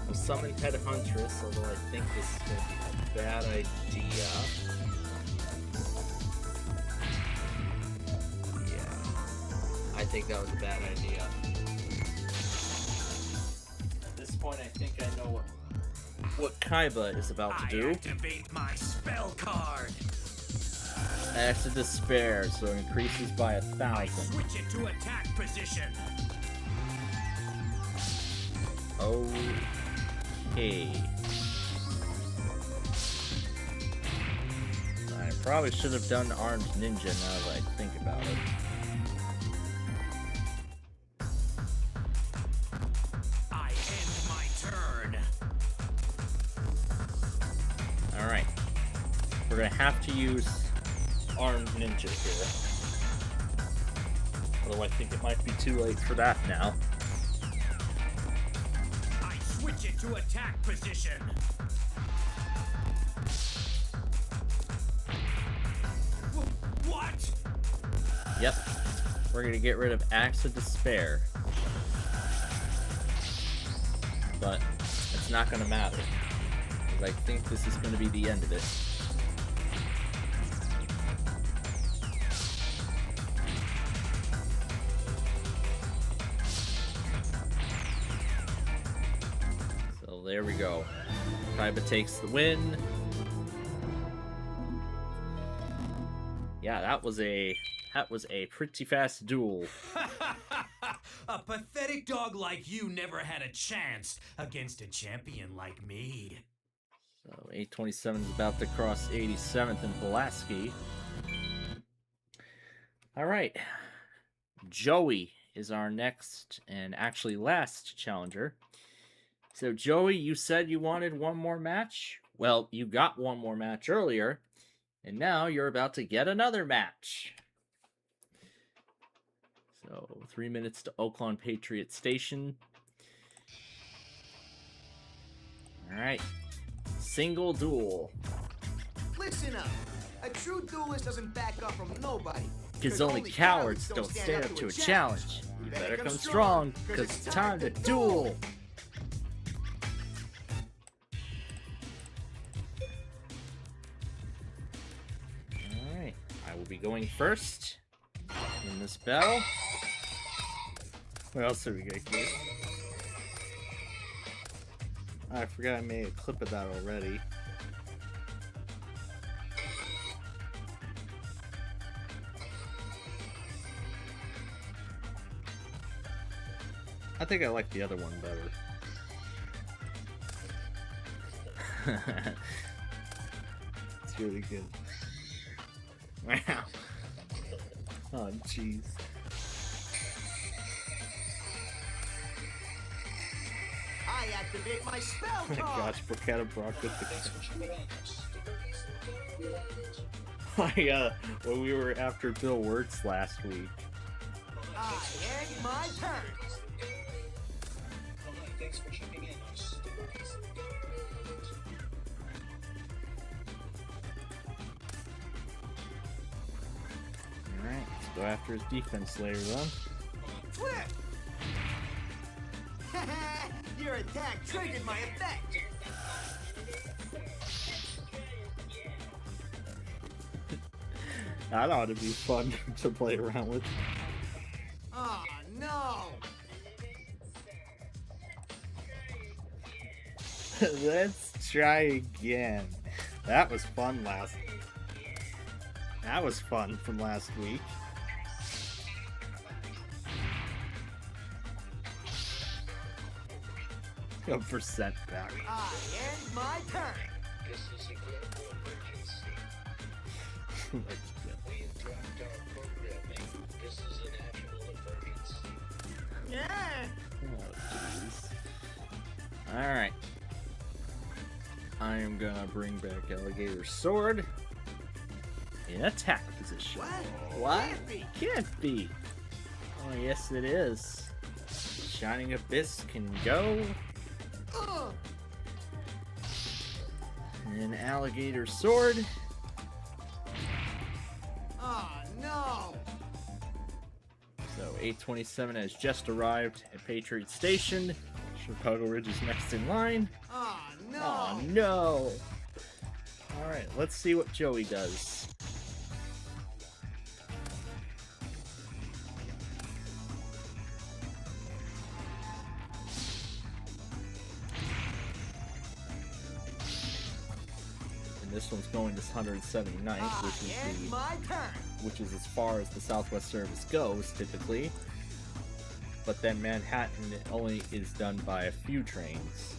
We'll summon Headhuntress, although I think this is going to be a bad idea. Yeah. I think that was a bad idea. At this point, I think I know what Kaiba is about to do. I activate my spell card. Axe of Despair, so it increases by 1,000. I switch it to attack position. Okay. I probably should have done Armed Ninja now that I think about it. We're gonna have to use Armed Ninja here. Although I think it might be too late for that now. I switch it to attack position. What? Yep. We're gonna get rid of Axe of Despair. But it's not gonna matter. Because I think this is gonna be the end of it. So there we go. Kaiba takes the win. Yeah, that was a pretty fast duel. A pathetic dog like you never had a chance against a champion like me. So 827 is about to cross 87th and Pulaski. All right, Joey is our next and actually last challenger. So Joey, you said you wanted one more match. Well, you got one more match earlier, and now you're about to get another match. So 3 minutes to Oaklawn Patriot Station. All right, single duel. Listen up. A true duelist doesn't back up from nobody. Because only cowards don't stand up to a challenge. You better come strong, because it's time to duel. Alright, I will be going first in this battle. What else did we get here? I forgot I made a clip of that already. I think I like the other one better. It's really good. Wow. Oh, jeez. I activate my spell Oh my card. gosh, Brocetta Brock with the... when we were after Bill Wirtz last week. I end my turn. Thanks for checking in. Alright, let's go after his defense later on. Flip. Your attack triggered my effect. That ought to be fun to play around with. Oh no. Let's try again. That was fun That was fun from last week. A percent back. I end my turn. This is a global emergency. Let's go. We interrupt our programming. This is a national emergency. Yeah. Oh, jeez. Alright. I am gonna bring back Alligator Sword in attack position. What? Can't be. Oh, yes, it is. Shining Abyss can go. And Alligator Sword. Oh no. So 827 has just arrived at Patriot Station. Chicago Ridge is next in line. Oh no. Oh no. Alright, let's see what Joey does. And this one's going to 179th, which is as far as the Southwest Service goes, typically. But then Manhattan only is done by a few trains.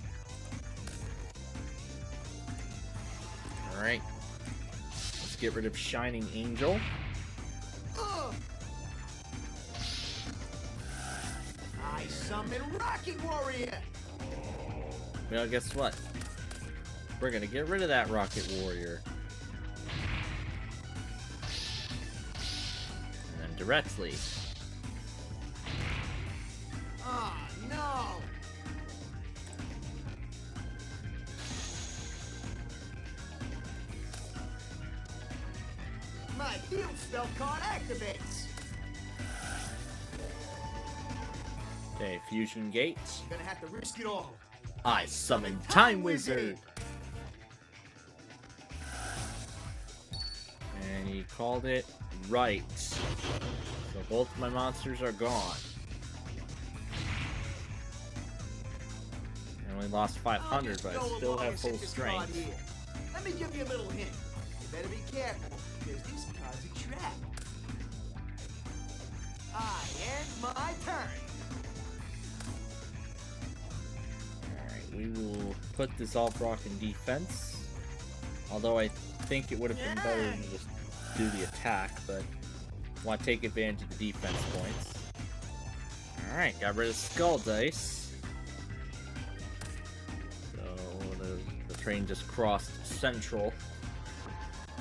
Alright. Let's get rid of Shining Angel. I summon Rocket Warrior. Well, guess what? We're gonna get rid of that Rocket Warrior. directly. Ah, no! My field spell card activates. Okay, Fusion Gate. Gonna have to risk it all. I summon Time Wizard! And he called it right. So both my monsters are gone. I only lost 500, but I still have full strength. Let me give you a little hint. You better be careful, because this card's a trap. I end my turn. Alright, we will put Dissolve Rock in defense. Although I think it would have been better to just do the attack, but I want to take advantage of the defense points. Alright, got rid of Skull Dice. So the train just crossed Central.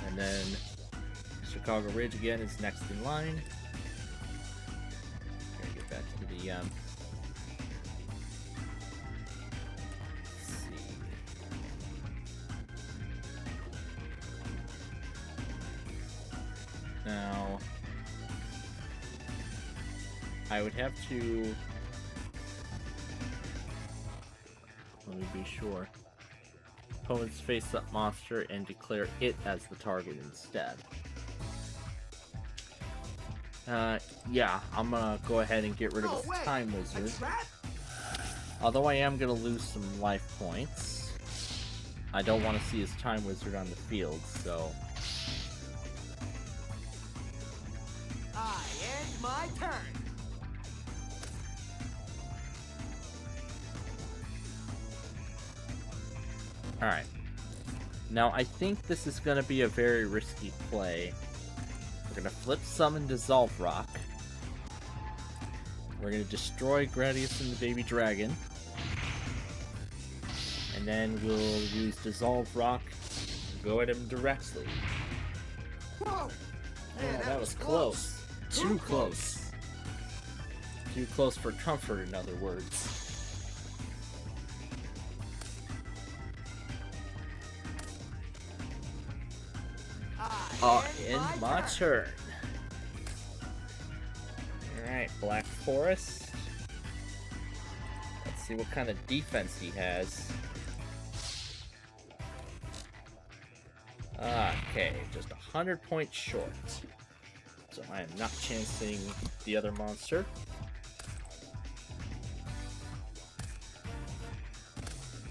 And then Chicago Ridge again is next in line. Gotta get back to the let's see. Now I would have to, let me be sure. Opponents face up monster and declare it as the target instead. Yeah, I'm gonna go ahead and get rid of his Time Wizard. Although I am gonna lose some life points. I don't want to see his Time Wizard on the field, so. I end my turn. Alright. Now, I think this is going to be a very risky play. We're going to flip summon Dissolve Rock. We're going to destroy Gradius and the Baby Dragon. And then we'll use Dissolve Rock and go at him directly. Whoa! Oh, that was close. Too close. Too close for comfort, in other words. In my turn. Alright, Black Forest. Let's see what kind of defense he has. Okay, just 100 points short. So I am not chancing the other monster.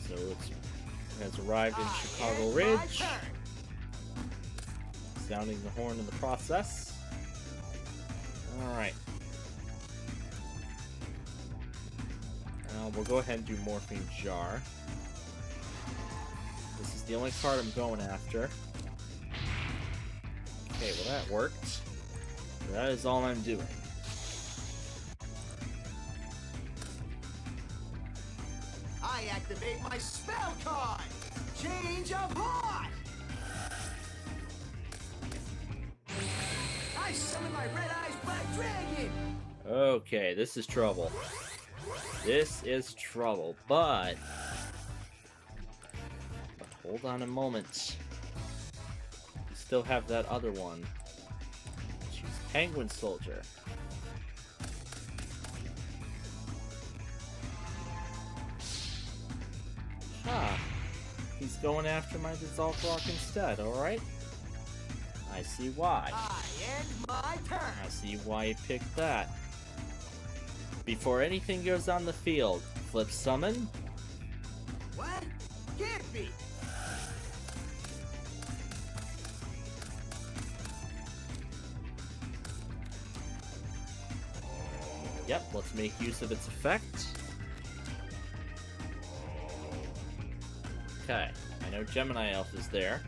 So it has arrived in Chicago Ridge. Sounding the horn in the process. Alright. We'll go ahead and do Morphine Jar. This is the only card I'm going after. Okay, well that worked. So that is all I'm doing. I activate my spell card! Change of heart! I summon my Red Eyes Black Dragon! Okay, this is trouble. This is trouble, but hold on a moment. We still have that other one. Choose Penguin Soldier. He's going after my Dissolve Rock instead, alright? I see why. I end my turn! I see why he picked that. Before anything goes on the field, flip summon. What? Can't be! Yep, let's make use of its effect. Okay, I know Gemini Elf is there,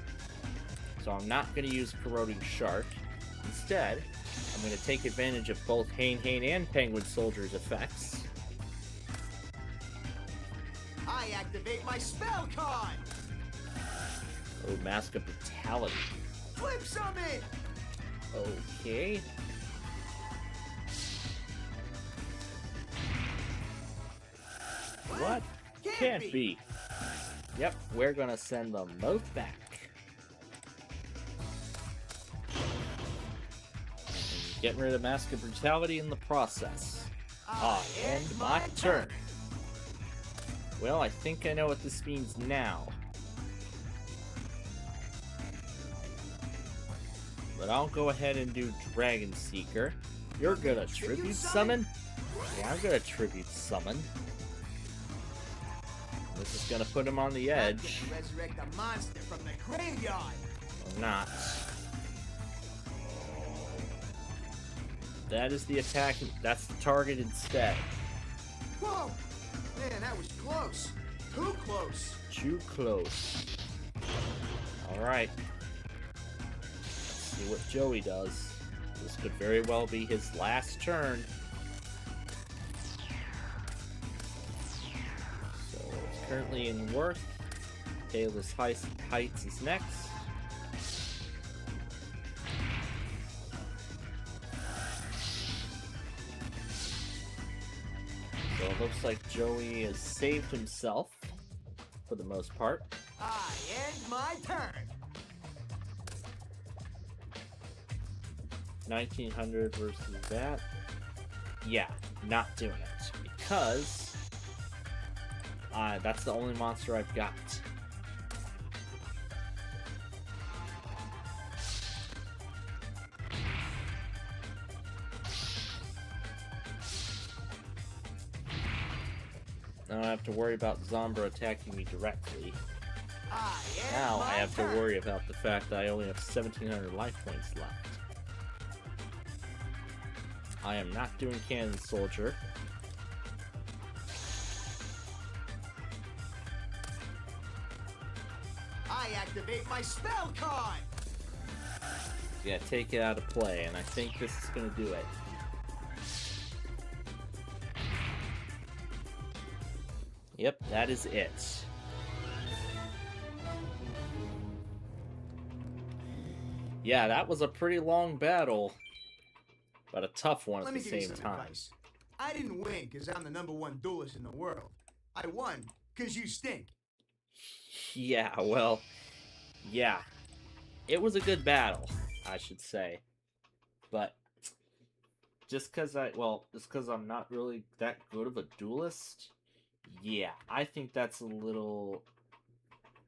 so I'm not going to use Corroding Shark. Instead, I'm going to take advantage of both Hane and Penguin Soldier's effects. I activate my spell card! Oh, Mask of Brutality. Flip summon! Okay. What? Can't be. Yep, we're gonna send them both back. And getting rid of Mask of Brutality in the process. And my turn. Well, I think I know what this means now. But I'll go ahead and do Dragon Seeker. You're gonna Tribute Summon? Yeah, I'm gonna Tribute Summon. This is gonna put him on the edge. Resurrect a monster from the graveyard. Or not. That is the attack. That's the target instead. Whoa! Man, that was close. Too close. Too close. Alright. Let's see what Joey does. This could very well be his last turn. So it's currently in Worth. Payless Heights is next. So it looks like Joey has saved himself for the most part. I end my turn. 1900 versus that. Yeah, not doing it because that's the only monster I've got. I don't have to worry about Zombra attacking me directly. Now I have to worry about the fact that I only have 1700 life points left. I am not doing Cannon Soldier. I activate my spell card. Yeah, take it out of play, and I think this is going to do it. Yep, that is it. Yeah, that was a pretty long battle, but a tough one at the same time. Advice. I didn't win because I'm the #1 duelist in the world. I won because you stink. Yeah, well, yeah. It was a good battle, I should say. But just because I'm not really that good of a duelist, yeah, I think that's a little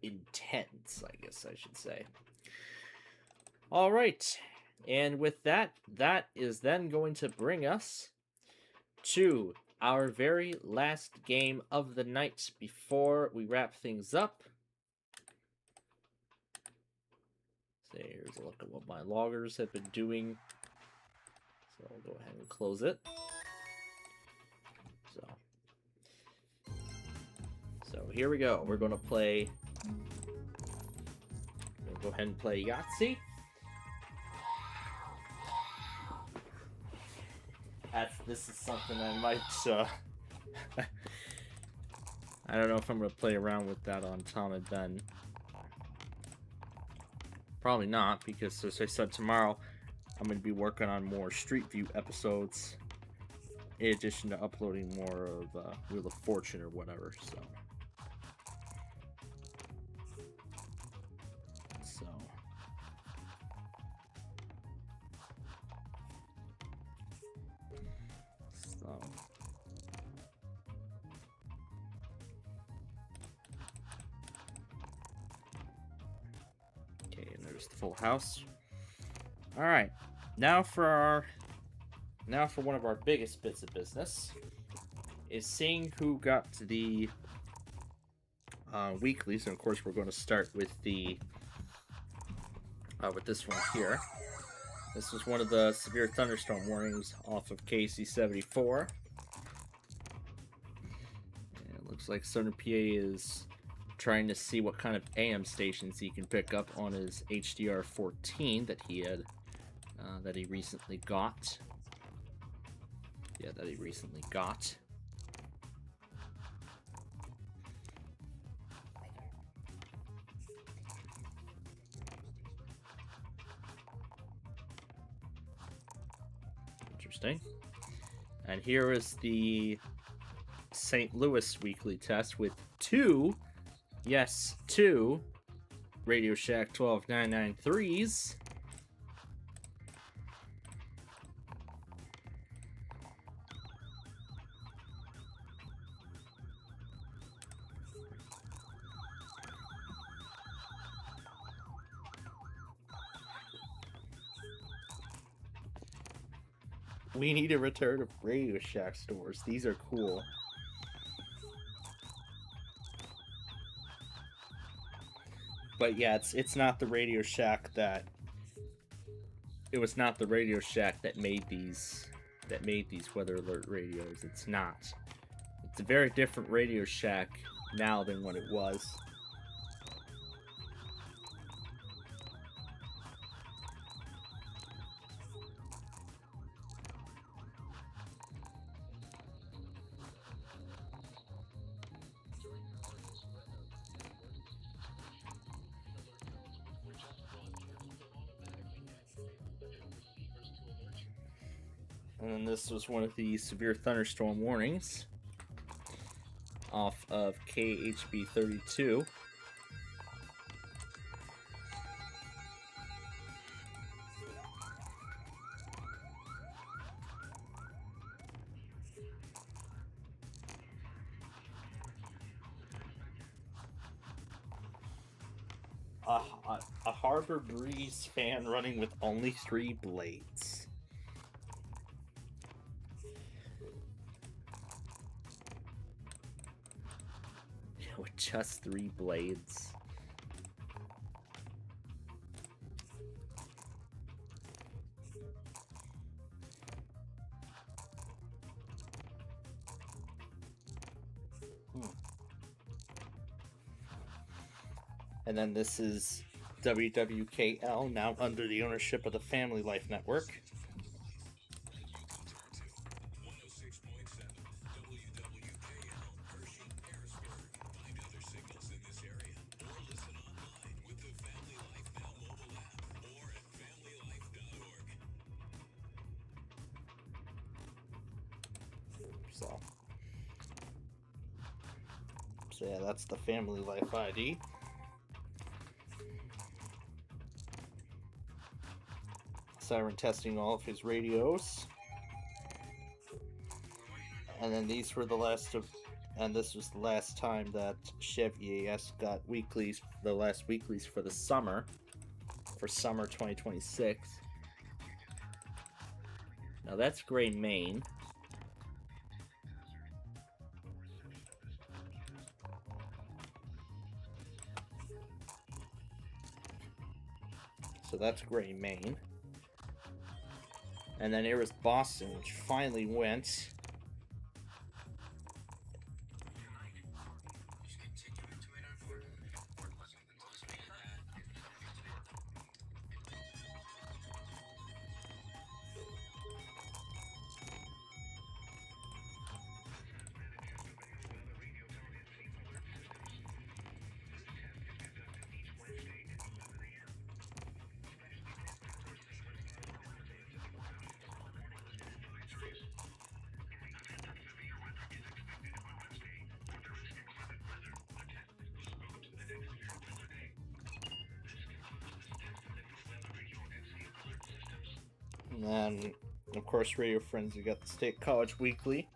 intense, I guess I should say. All right, and with that, that is then going to bring us to our very last game of the night before we wrap things up. So here's a look at what my loggers have been doing. So I'll go ahead and close it. So here we go. We're going to play. We'll go ahead and play Yahtzee. This is something I might. I don't know if I'm going to play around with that on Tom and Ben. Probably not, because as I said, tomorrow I'm going to be working on more Street View episodes, in addition to uploading more of Wheel of Fortune or whatever. So. Full house. All right, now for one of our biggest bits of business is seeing who got to the weeklies, and of course we're going to start with the with this one here. This was one of the severe thunderstorm warnings off of KC74. And it looks like Southern PA is trying to see what kind of AM stations he can pick up on his HDR 14 that he had, that he recently got. Yeah, that he recently got. Interesting. And here is the St. Louis weekly test with two Radio Shack 12993s. We need a return of Radio Shack stores. These are cool. But yeah, it's not the Radio Shack that... It was not the Radio Shack that made these weather alert radios. It's not. It's a very different Radio Shack now than what it was. And then this was one of the severe thunderstorm warnings off of KHB 32. A Harbor Breeze fan running with only 3 blades. With just 3 blades. And then this is WWKL, now under the ownership of the Family Life Network. So yeah, that's the Family Life ID. Siren testing all of his radios. And then these were the last of, and this was the last time that Chevy AS got weeklies, the last weeklies for the summer, for summer 2026. Now that's Gray Main. So that's Gray Main. And then here was Boston, which finally went. And then, of course, Radio Friends, you got the State College Weekly.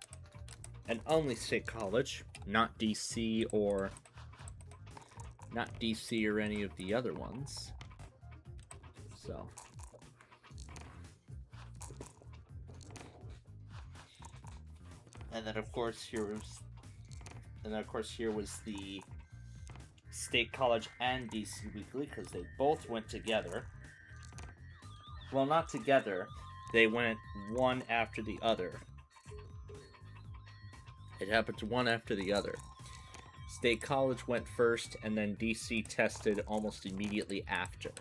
And only State College, not DC or any of the other ones. So. And then, of course, here was the State College and DC Weekly, because they both went together. Well, not together. They went one after the other. It happened one after the other. State College went first, and then DC tested almost immediately after.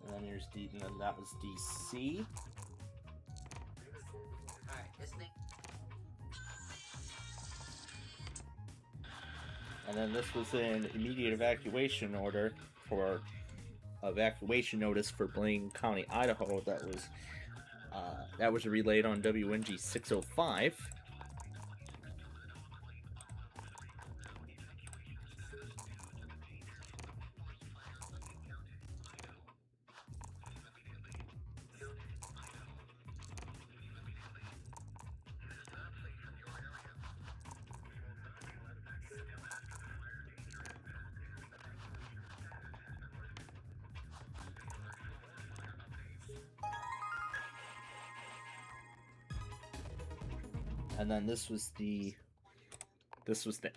And then here's and then that was DC. And then this was an immediate evacuation order for evacuation notice for Blaine County, Idaho. That was relayed on WNG 605. And then this was the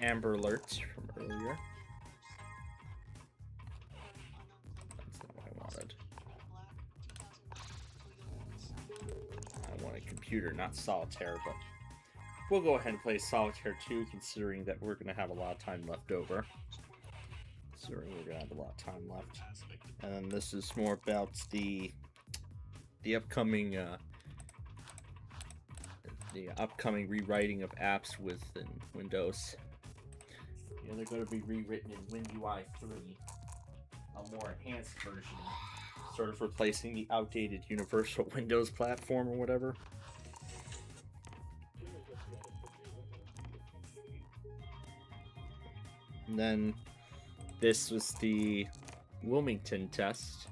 Amber Alert from earlier. That's not what I wanted. I want a computer, not solitaire, but we'll go ahead and play Solitaire 2, considering that we're going to have a lot of time left over. And then this is more about the upcoming rewriting of apps within Windows. Yeah, they're going to be rewritten in WinUI 3, a more enhanced version, sort of replacing the outdated Universal Windows platform or whatever. And then this was the Wilmington test.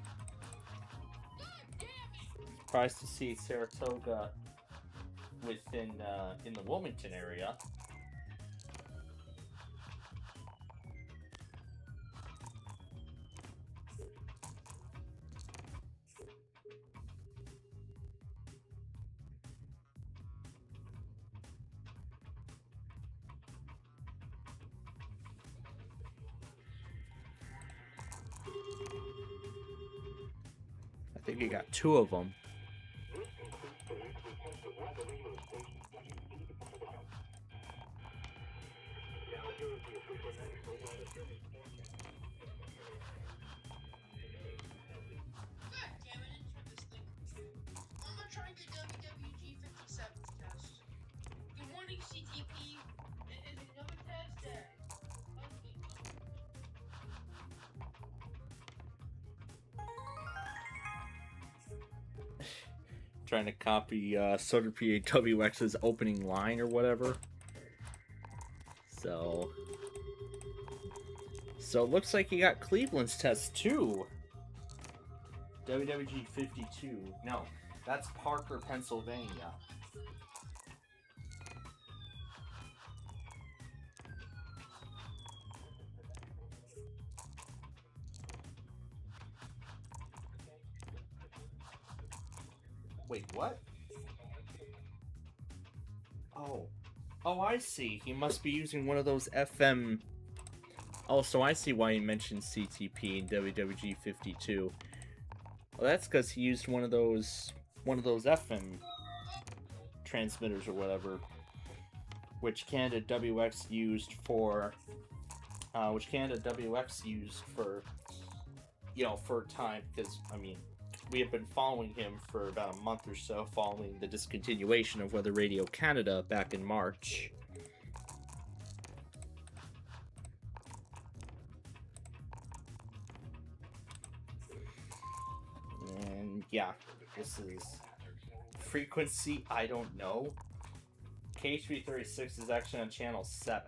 Surprised to see Saratoga within in the Wilmington area. I think you got 2 of them. Trying to copy Soda PAWX's opening line or whatever. So it looks like you got Cleveland's test too. WWG 52. No, that's Parker, Pennsylvania. Wait, what? Oh, I see. He must be using one of those FM. Oh, so I see why he mentioned CTP in WWG 52. Well, that's because he used one of those FM transmitters or whatever, which Canada WX used for, for time, because I mean, we have been following him for about a month or so, following the discontinuation of Weather Radio Canada back in March. And yeah, this is frequency, I don't know. KH336 is actually on channel 7.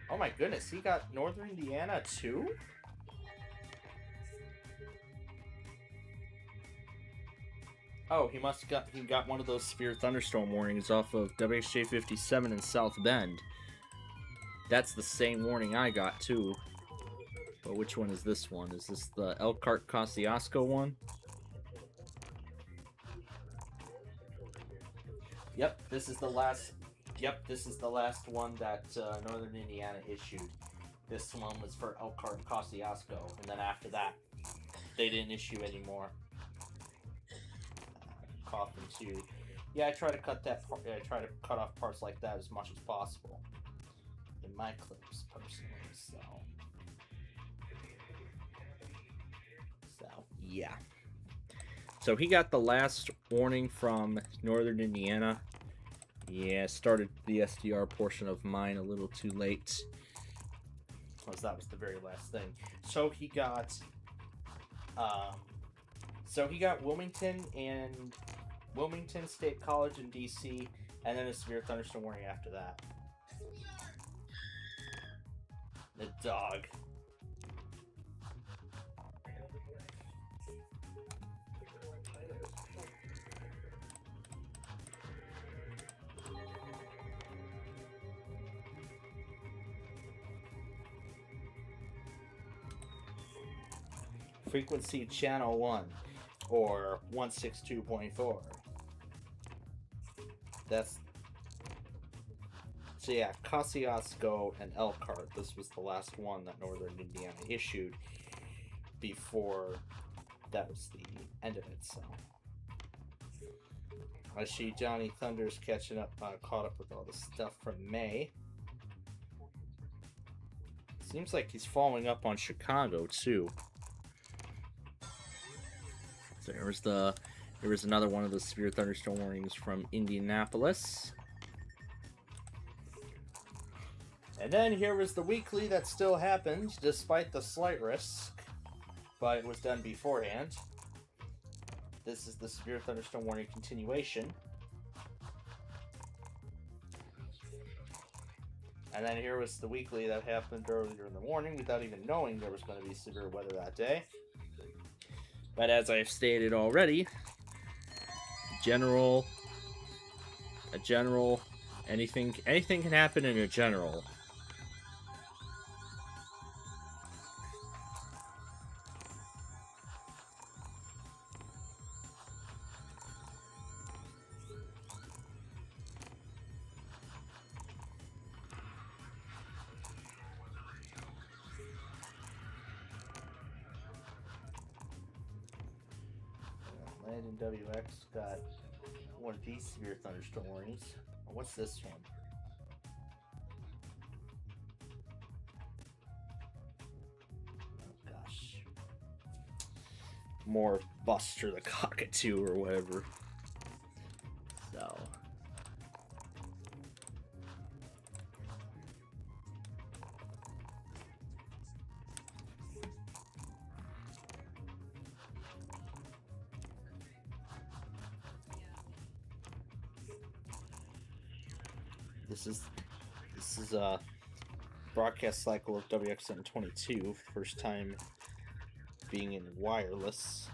Oh my goodness, he got Northern Indiana too? Oh, he got one of those severe thunderstorm warnings off of WHJ 57 in South Bend. That's the same warning I got too. But which one is this one? Is this the Elkhart Kosciuszko one? Yep, this is the last. Yep, this is the last one that Northern Indiana issued. This one was for Elkhart and Kosciuszko, and then after that, they didn't issue anymore. Coffin too. Yeah, I try to cut that. I try to cut off parts like that as much as possible in my clips, personally. So yeah. So he got the last warning from Northern Indiana. Yeah, started the SDR portion of mine a little too late. Because that was the very last thing. So he got Wilmington State College in DC, and then a severe thunderstorm warning after that. The dog. Frequency channel 1 or 162.4. That's so yeah, Kosciuszko and Elkhart. This was the last one that Northern Indiana issued before that was the end of it. So I see Johnny Thunder's catching up, caught up with all the stuff from May. Seems like he's following up on Chicago too. So there was another one of the severe thunderstorm warnings from Indianapolis. And then here was the weekly that still happened despite the slight risk, but it was done beforehand. This is the severe thunderstorm warning continuation. And then here was the weekly that happened earlier in the morning without even knowing there was going to be severe weather that day. But as I've stated already, anything can happen in a general. Landon WX got one of these severe thunderstorm warnings. What's this one? Oh gosh. More Buster the Cockatoo or whatever. So. This is a broadcast cycle of WXN22, first time being in wireless.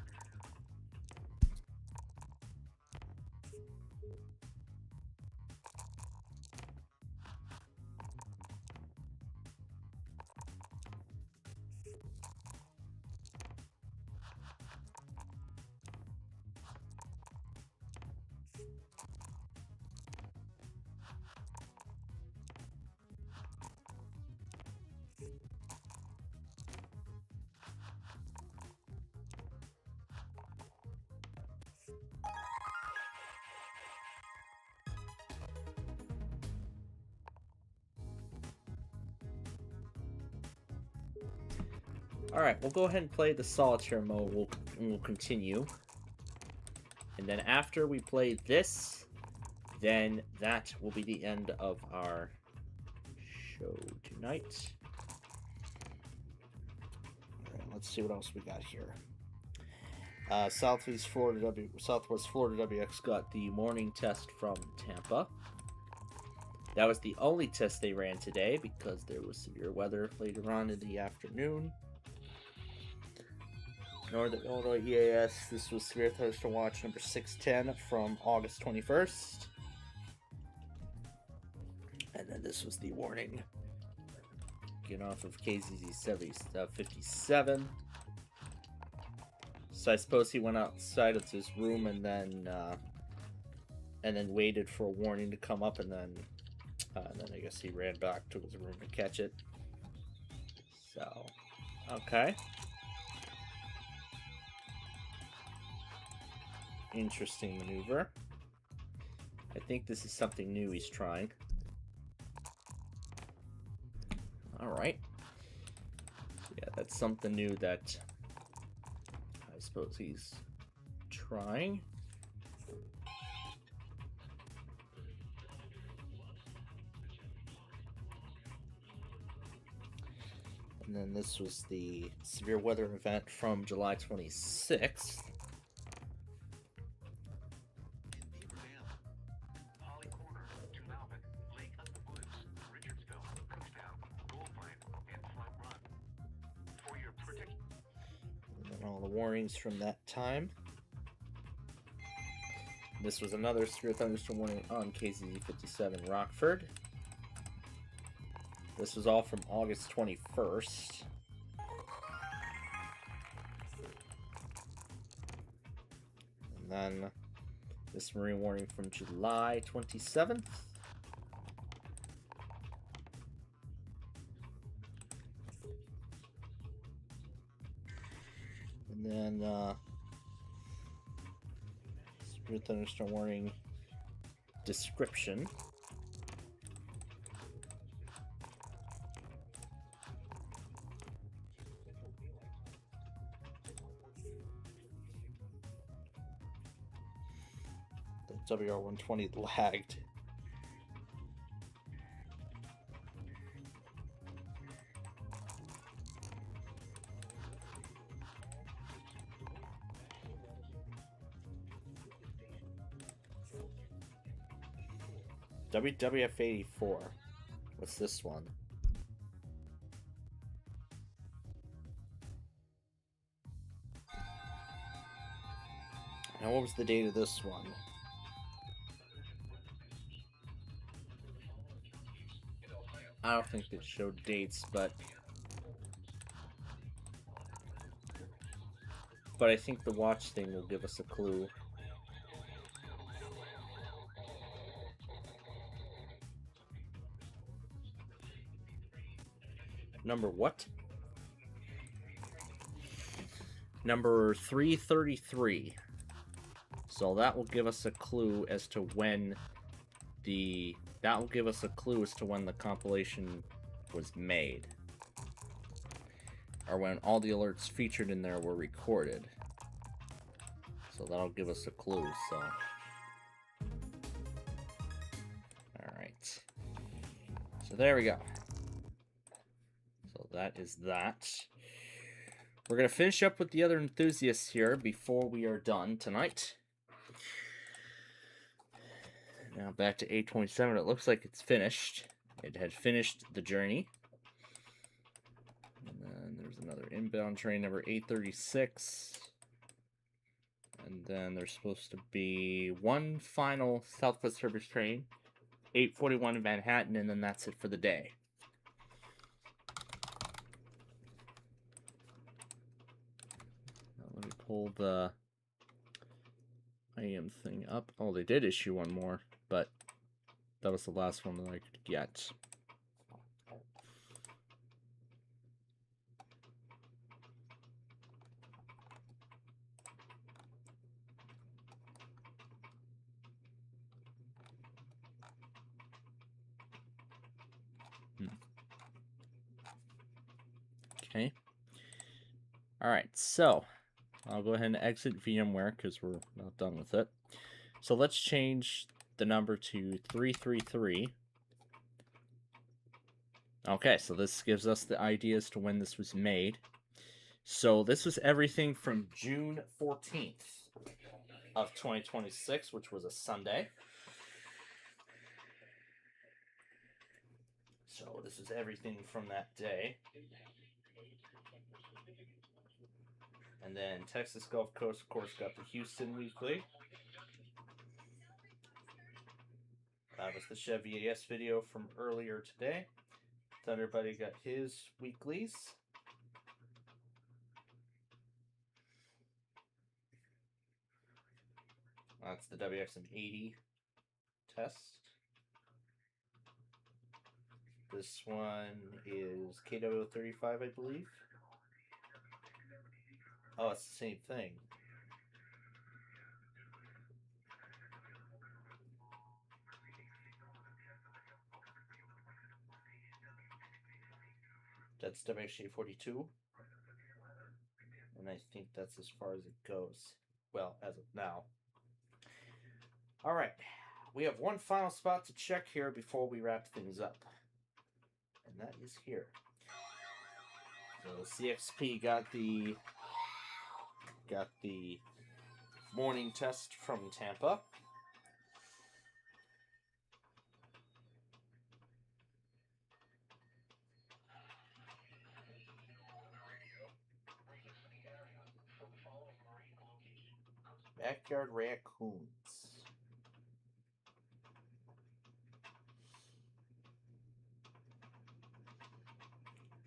Alright, we'll go ahead and play the solitaire mode. We'll continue. And then after we play this, then that will be the end of our show tonight. Alright, let's see what else we got here. Southwest Florida WX got the morning test from Tampa. That was the only test they ran today because there was severe weather later on in the afternoon. Northern Illinois EAS, this was Severe Thunderstorm Watch number 610 from August 21st. And then this was the warning. Getting off of KZZ 57. So I suppose he went outside of his room and then waited for a warning to come up, and then I guess he ran back to his room to catch it. So, okay. Interesting maneuver. I think this is something new he's trying. Alright. So yeah, that's something new that I suppose he's trying. And then this was the severe weather event from July 26th. And then all the warnings from that time. This was another severe thunderstorm warning on KZZ 57 Rockford. This was all from August 21st. And then this marine warning from July 27th. And then severe thunderstorm warning description. The WR120 lagged. WWF 84. What's this one? Now, what was the date of this one? I don't think it showed dates, but I think the watch thing will give us a clue. Number what? Number 333. So that will give us a clue as to when the compilation was made, or when all the alerts featured in there were recorded. So that'll give us a clue. So, all right. So there we go. So that is that. We're gonna finish up with the other enthusiasts here before we are done tonight. Now back to 827. It looks like it's finished. It had finished the journey. And then there's another inbound train, number 836. And then there's supposed to be one final Southwest service train, 841 in Manhattan, and then that's it for the day. Now let me pull the IM thing up. Oh, they did issue one more, but that was the last one that I could get. Okay. All right, so I'll go ahead and exit VMware because we're not done with it. So let's change the number to 333. Okay, so this gives us the idea as to when this was made. So this was everything from June 14th of 2026, which was a Sunday. So this is everything from that day. And then Texas Gulf Coast, of course, got the Houston Weekly. That was the Chevy AS video from earlier today. So everybody got his weeklies. That's the WXM80 test. This one is KW35, I believe. Oh, it's the same thing. That's WXJ42. And I think that's as far as it goes. well, as of now. All right, we have one final spot to check here before we wrap things up, and that is here. So CXP got the morning test from Tampa. Backyard raccoons.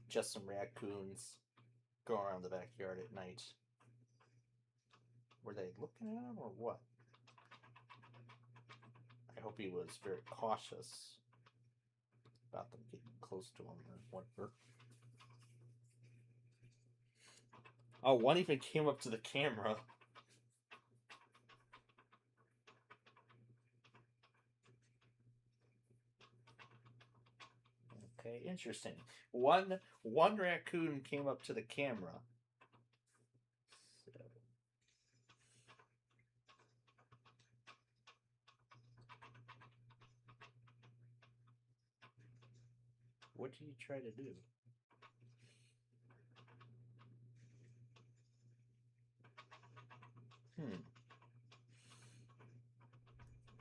Just some raccoons going around the backyard at night. Were they looking at him or what? I hope he was very cautious about them getting close to him or whatever. Oh, one even came up to the camera. Okay, interesting. One raccoon came up to the camera. So. What did he try to do?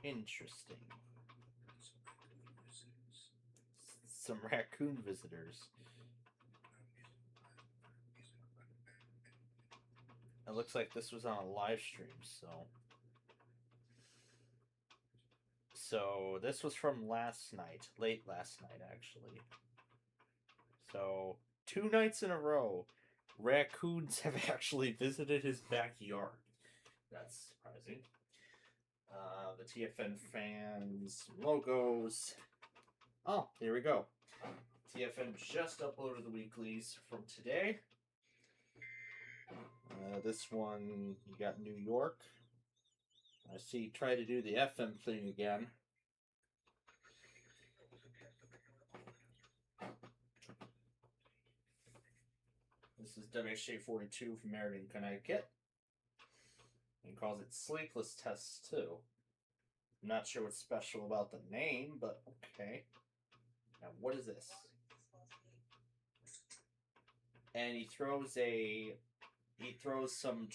Interesting. Some raccoon visitors. It looks like this was on a live stream, so this was from last night, late last night actually. So 2 nights in a row, raccoons have actually visited his backyard. That's surprising. The TFN fans logos. Oh, here we go. TFN just uploaded the weeklies from today. This one, you got New York. I see try to do the FM thing again. This is WHJ42 from Meriden, Connecticut. And calls it Sleepless Test too. I'm not sure what's special about the name, but okay. Now, what is this? And he throws some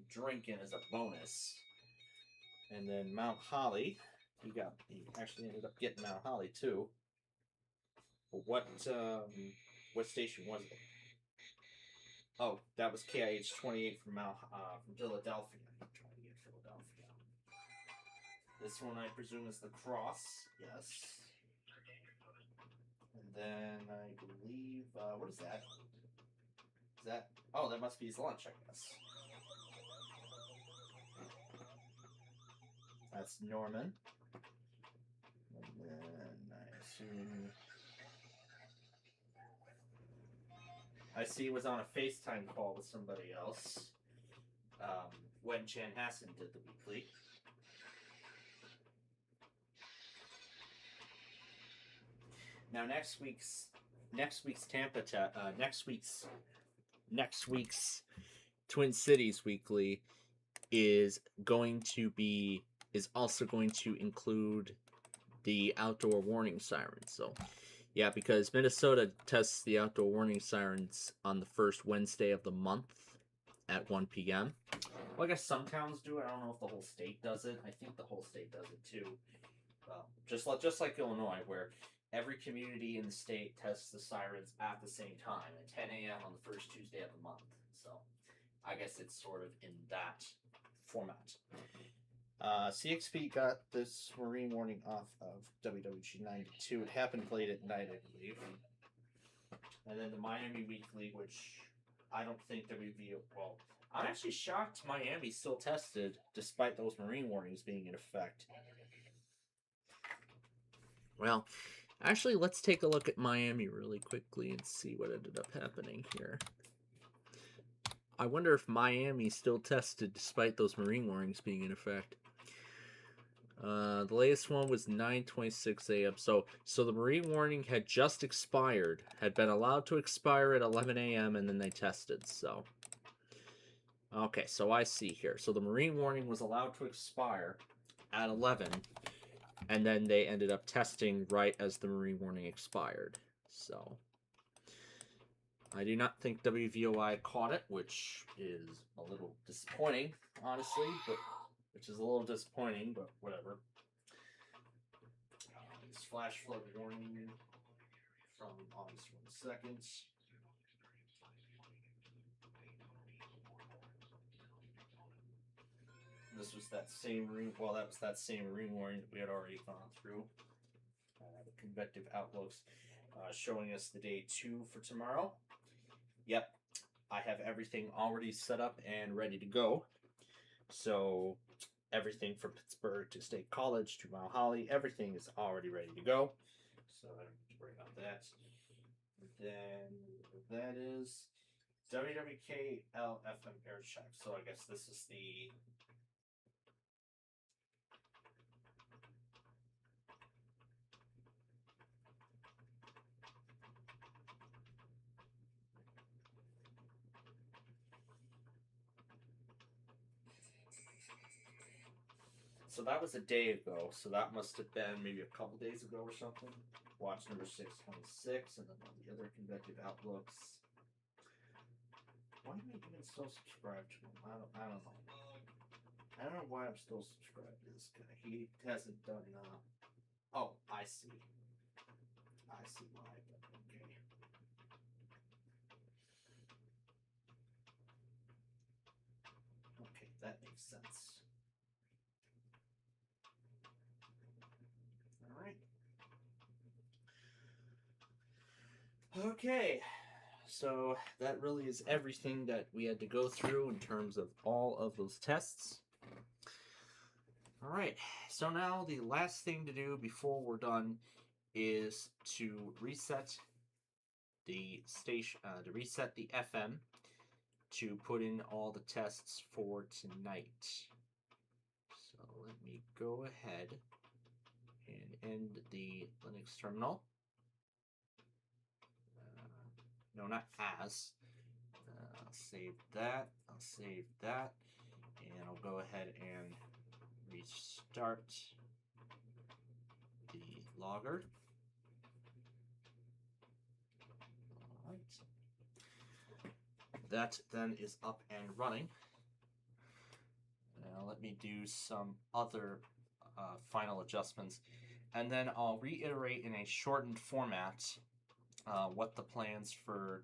drink in as a bonus. And then Mount Holly, he actually ended up getting Mount Holly too. But what station was it? Oh, that was KIH 28 from Philadelphia. I'm trying to get Philadelphia. This one I presume is the Cross, yes. And then I believe, what is that? Is that, oh, that must be his lunch, I guess. That's Norman. And then I see he was on a FaceTime call with somebody else when Chan Hassan did the weekly. Now next week's Tampa next week's Twin Cities weekly is also going to include the outdoor warning sirens. So yeah, because Minnesota tests the outdoor warning sirens on the first Wednesday of the month at 1 p.m. Well, I guess some towns do it. I don't know if the whole state does it. I think the whole state does it too. Just like Illinois, where every community in the state tests the sirens at the same time at 10 a.m. on the first Tuesday of the month. So I guess it's sort of in that format. CXP got this Marine warning off of WWG 92. It happened late at night, I believe. And then the Miami Weekly, which I don't think WV... Well, I'm actually shocked Miami still tested despite those Marine warnings being in effect. Well, actually, let's take a look at Miami really quickly and see what ended up happening here. I wonder if Miami still tested despite those Marine warnings being in effect. The latest one was 9:26 a.m. So the Marine warning had just expired, had been allowed to expire at 11 a.m. and then they tested. So Okay, so I see here. So the marine warning was allowed to expire at 11, and then they ended up testing right as the marine warning expired. So I do not think WVOI caught it, which is a little disappointing, honestly, but whatever. This flash flood warning from August 22nd. This was that same marine. Well, that was that same marine warning that we had already gone through. The convective outlooks showing us the day 2 for tomorrow. Yep, I have everything already set up and ready to go. So everything from Pittsburgh to State College to Mount Holly, everything is already ready to go. So I don't have to worry about that. Then that is WWKL-FM air check. So I guess this is the So that was a day ago, so that must have been maybe a couple days ago or something. Watch number 626, and then the other convective outlooks. Why am I even still subscribed to him? I don't know. I don't know why I'm still subscribed to this guy. He hasn't done, oh, I see. I see why, but okay. Okay, that makes sense. Okay, so that really is everything that we had to go through in terms of all of those tests. Alright, so now the last thing to do before we're done is to reset the station, to reset the FM to put in all the tests for tonight. So let me go ahead and end the Linux terminal. No, not as. I'll save that. I'll save that. And I'll go ahead and restart the logger. Alright. That then is up and running. Now let me do some other final adjustments. And then I'll reiterate in a shortened format what the plans for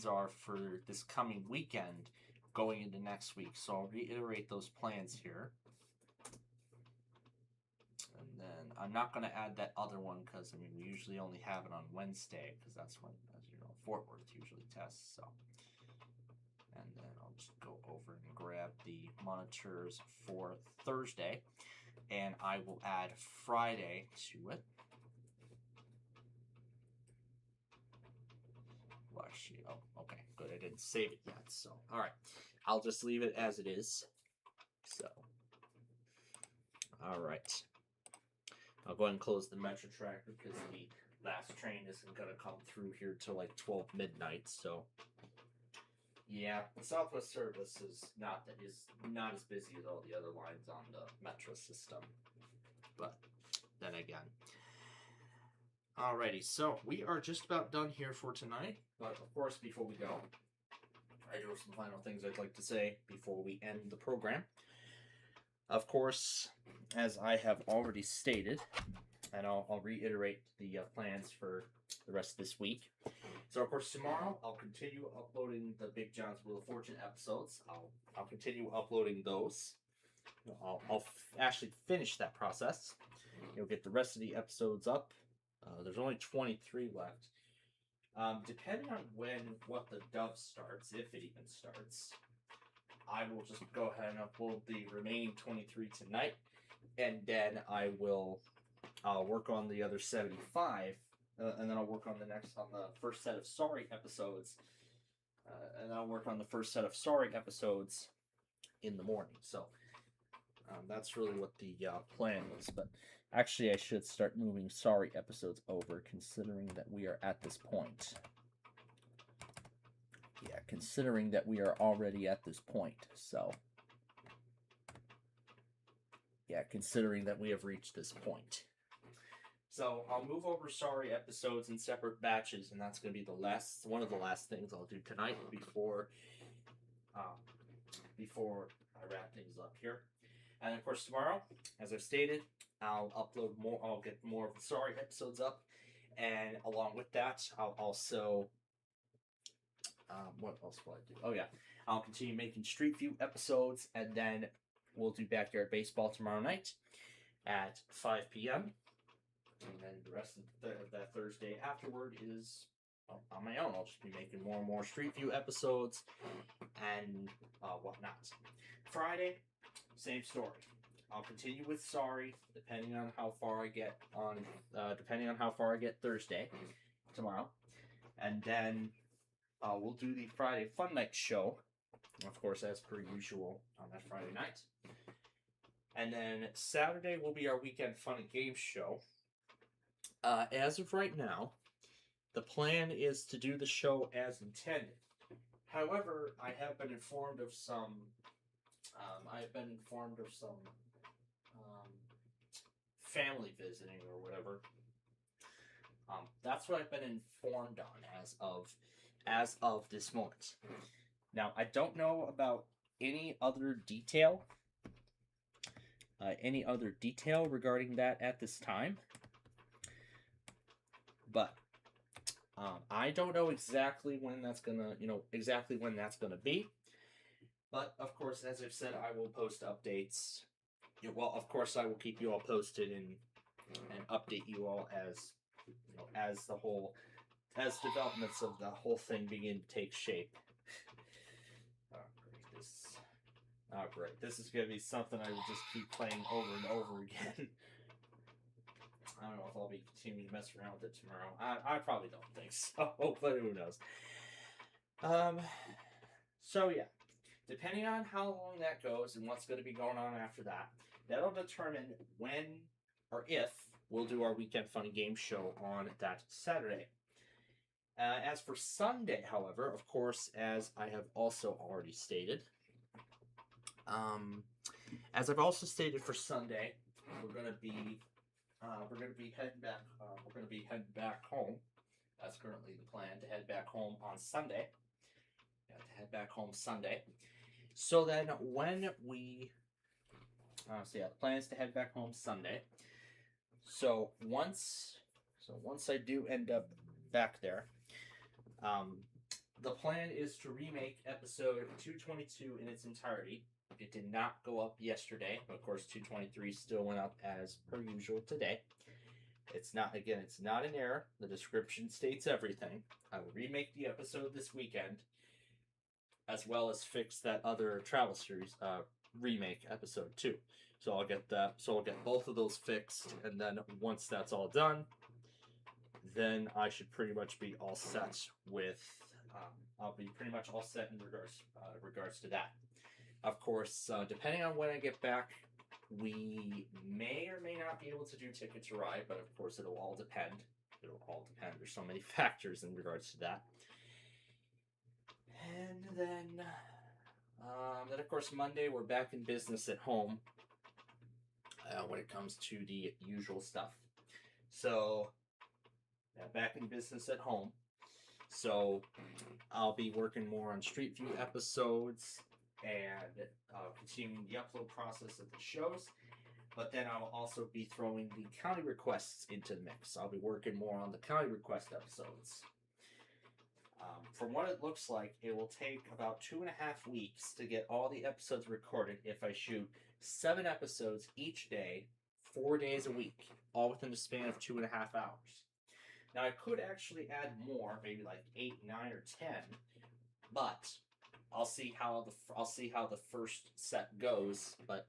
are for this coming weekend going into next week. So I'll reiterate those plans here. And then I'm not going to add that other one because I mean we usually only have it on Wednesday because that's when, as you know, Fort Worth usually tests. So, and then I'll just go over and grab the monitors for Thursday, and I will add Friday to it. Well, actually, oh, okay, good. I didn't save it yet, so all right. I'll just leave it as it is. So, all right. I'll go ahead and close the Metro tracker because the last train isn't going to come through here till like 12 midnight. So, yeah, the Southwest service is not as busy as all the other lines on the Metro system. But then again. Alrighty, so we are just about done here for tonight. But of course, before we go, I do have some final things I'd like to say before we end the program. Of course, as I have already stated, and I'll reiterate the plans for the rest of this week. So, of course, tomorrow I'll continue uploading the Big John's Wheel of Fortune episodes. I'll continue uploading those. I'll actually finish that process. You'll get the rest of the episodes up. There's only 23 left. Depending on what the dove starts, if it even starts, I will just go ahead and upload the remaining 23 tonight, and then I'll work on the other 75, and then I'll work on the first set of Sorry episodes, and I'll work on the first set of Sorry episodes in the morning. So that's really what the plan is. But actually, I should start moving Sorry episodes over, considering that we are at this point. considering that we are already at this point. So, yeah, considering that we have reached this point. So I'll move over Sorry episodes in separate batches, and that's going to be one of the last things I'll do tonight before I wrap things up here. And of course tomorrow, as I've stated, I'll upload more. I'll get more of the Sorry episodes up, and along with that, I'll also what else will I do? Oh yeah, I'll continue making Street View episodes, and then we'll do Backyard Baseball tomorrow night at 5 p.m. And then the rest of that Thursday afterward is on my own. I'll just be making more and more Street View episodes and whatnot. Friday, same story. I'll continue with Sorry, depending on how far I get Thursday tomorrow, and then we'll do the Friday Fun Night show, of course, as per usual on that Friday night. And then Saturday will be our weekend fun and games show. As of right now, the plan is to do the show as intended. However, I have been informed of some family visiting or whatever. That's what I've been informed on as of this moment. Now, I don't know about any other detail regarding that at this time. But I don't know exactly when that's gonna be. But of course, as I've said, I will post updates. Well, of course, I will keep you all posted and update you all as developments of the whole thing begin to take shape. Oh great! This is gonna be something I will just keep playing over and over again. I don't know if I'll be continuing to mess around with it tomorrow. I probably don't think so, but who knows. So yeah, depending on how long that goes and what's going to be going on after that, that'll determine when or if we'll do our weekend fun and game show on that Saturday. As for Sunday, however, of course, as I have also already stated, as I've also stated for Sunday, we're going to be heading back. We're going to be heading back home. That's currently the plan, to head back home on Sunday. So then, when we, the plan is to head back home Sunday. So once I do end up back there, the plan is to remake episode 222 in its entirety. It did not go up yesterday, but of course 223 still went up as per usual today. It's not an error. The description states everything. I will remake the episode this weekend, as well as fix that other travel series remake episode too. So I'll get both of those fixed, and then once that's all done, then I should pretty much be all set with. I'll be pretty much all set in regards to that. Of course, depending on when I get back, we may or may not be able to do Ticket to Ride, but of course it'll all depend. There's so many factors in regards to that. And then of course Monday we're back in business at home when it comes to the usual stuff. So back in business at home. So I'll be working more on Street View episodes and continuing the upload process of the shows. But then I'll also be throwing the county requests into the mix. I'll be working more on the county request episodes. From what it looks like, it will take about 2.5 weeks to get all the episodes recorded if I shoot 7 episodes each day, 4 days a week, all within the span of 2.5 hours. Now, I could actually add more, maybe like 8, 9, or 10, but I'll see how the first set goes. But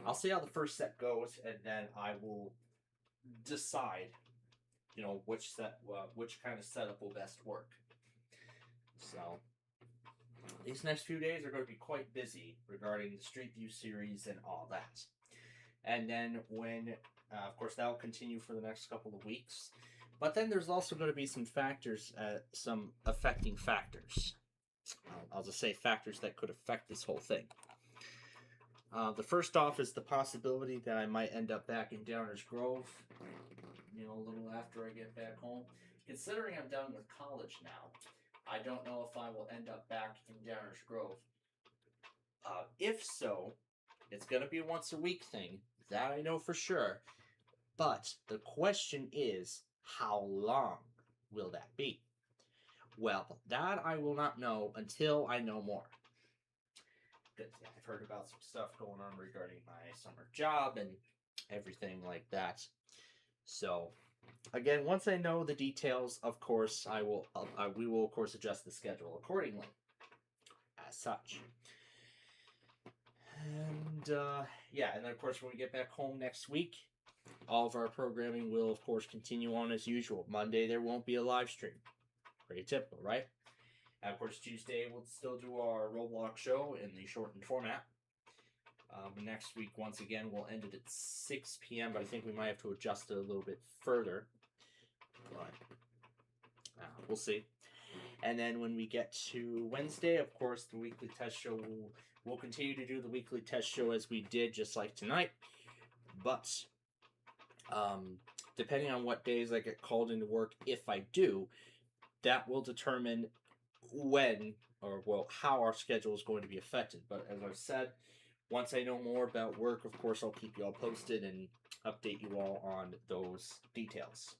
I'll see how the first set goes, and then I will decide, which kind of setup will best work. So these next few days are going to be quite busy regarding the Street View series and all that. And then of course, that will continue for the next couple of weeks. But then there's also going to be some factors, some affecting factors. I'll just say factors that could affect this whole thing. The first off is the possibility that I might end up back in Downers Grove, a little after I get back home. Considering I'm done with college now, I don't know if I will end up back in Downers Grove. If so, it's going to be a once a week thing. That I know for sure. But the question is, how long will that be? Well, that I will not know until I know more. Because I've heard about some stuff going on regarding my summer job and everything like that. So, again, once I know the details, of course, we will of course adjust the schedule accordingly. As such. And and then of course when we get back home next week, all of our programming will of course continue on as usual. Monday there won't be a live stream. Pretty typical, right? And of course Tuesday we'll still do our Roblox show in the shortened format. Next week once again we'll end it at 6 p.m. but I think we might have to adjust it a little bit further. But we'll see. And then when we get to Wednesday, of course, the weekly test show we'll continue to do the weekly test show as we did, just like tonight. But depending on what days I get called into work, if I do, that will determine how our schedule is going to be affected. But as I've said, once I know more about work, of course, I'll keep you all posted and update you all on those details.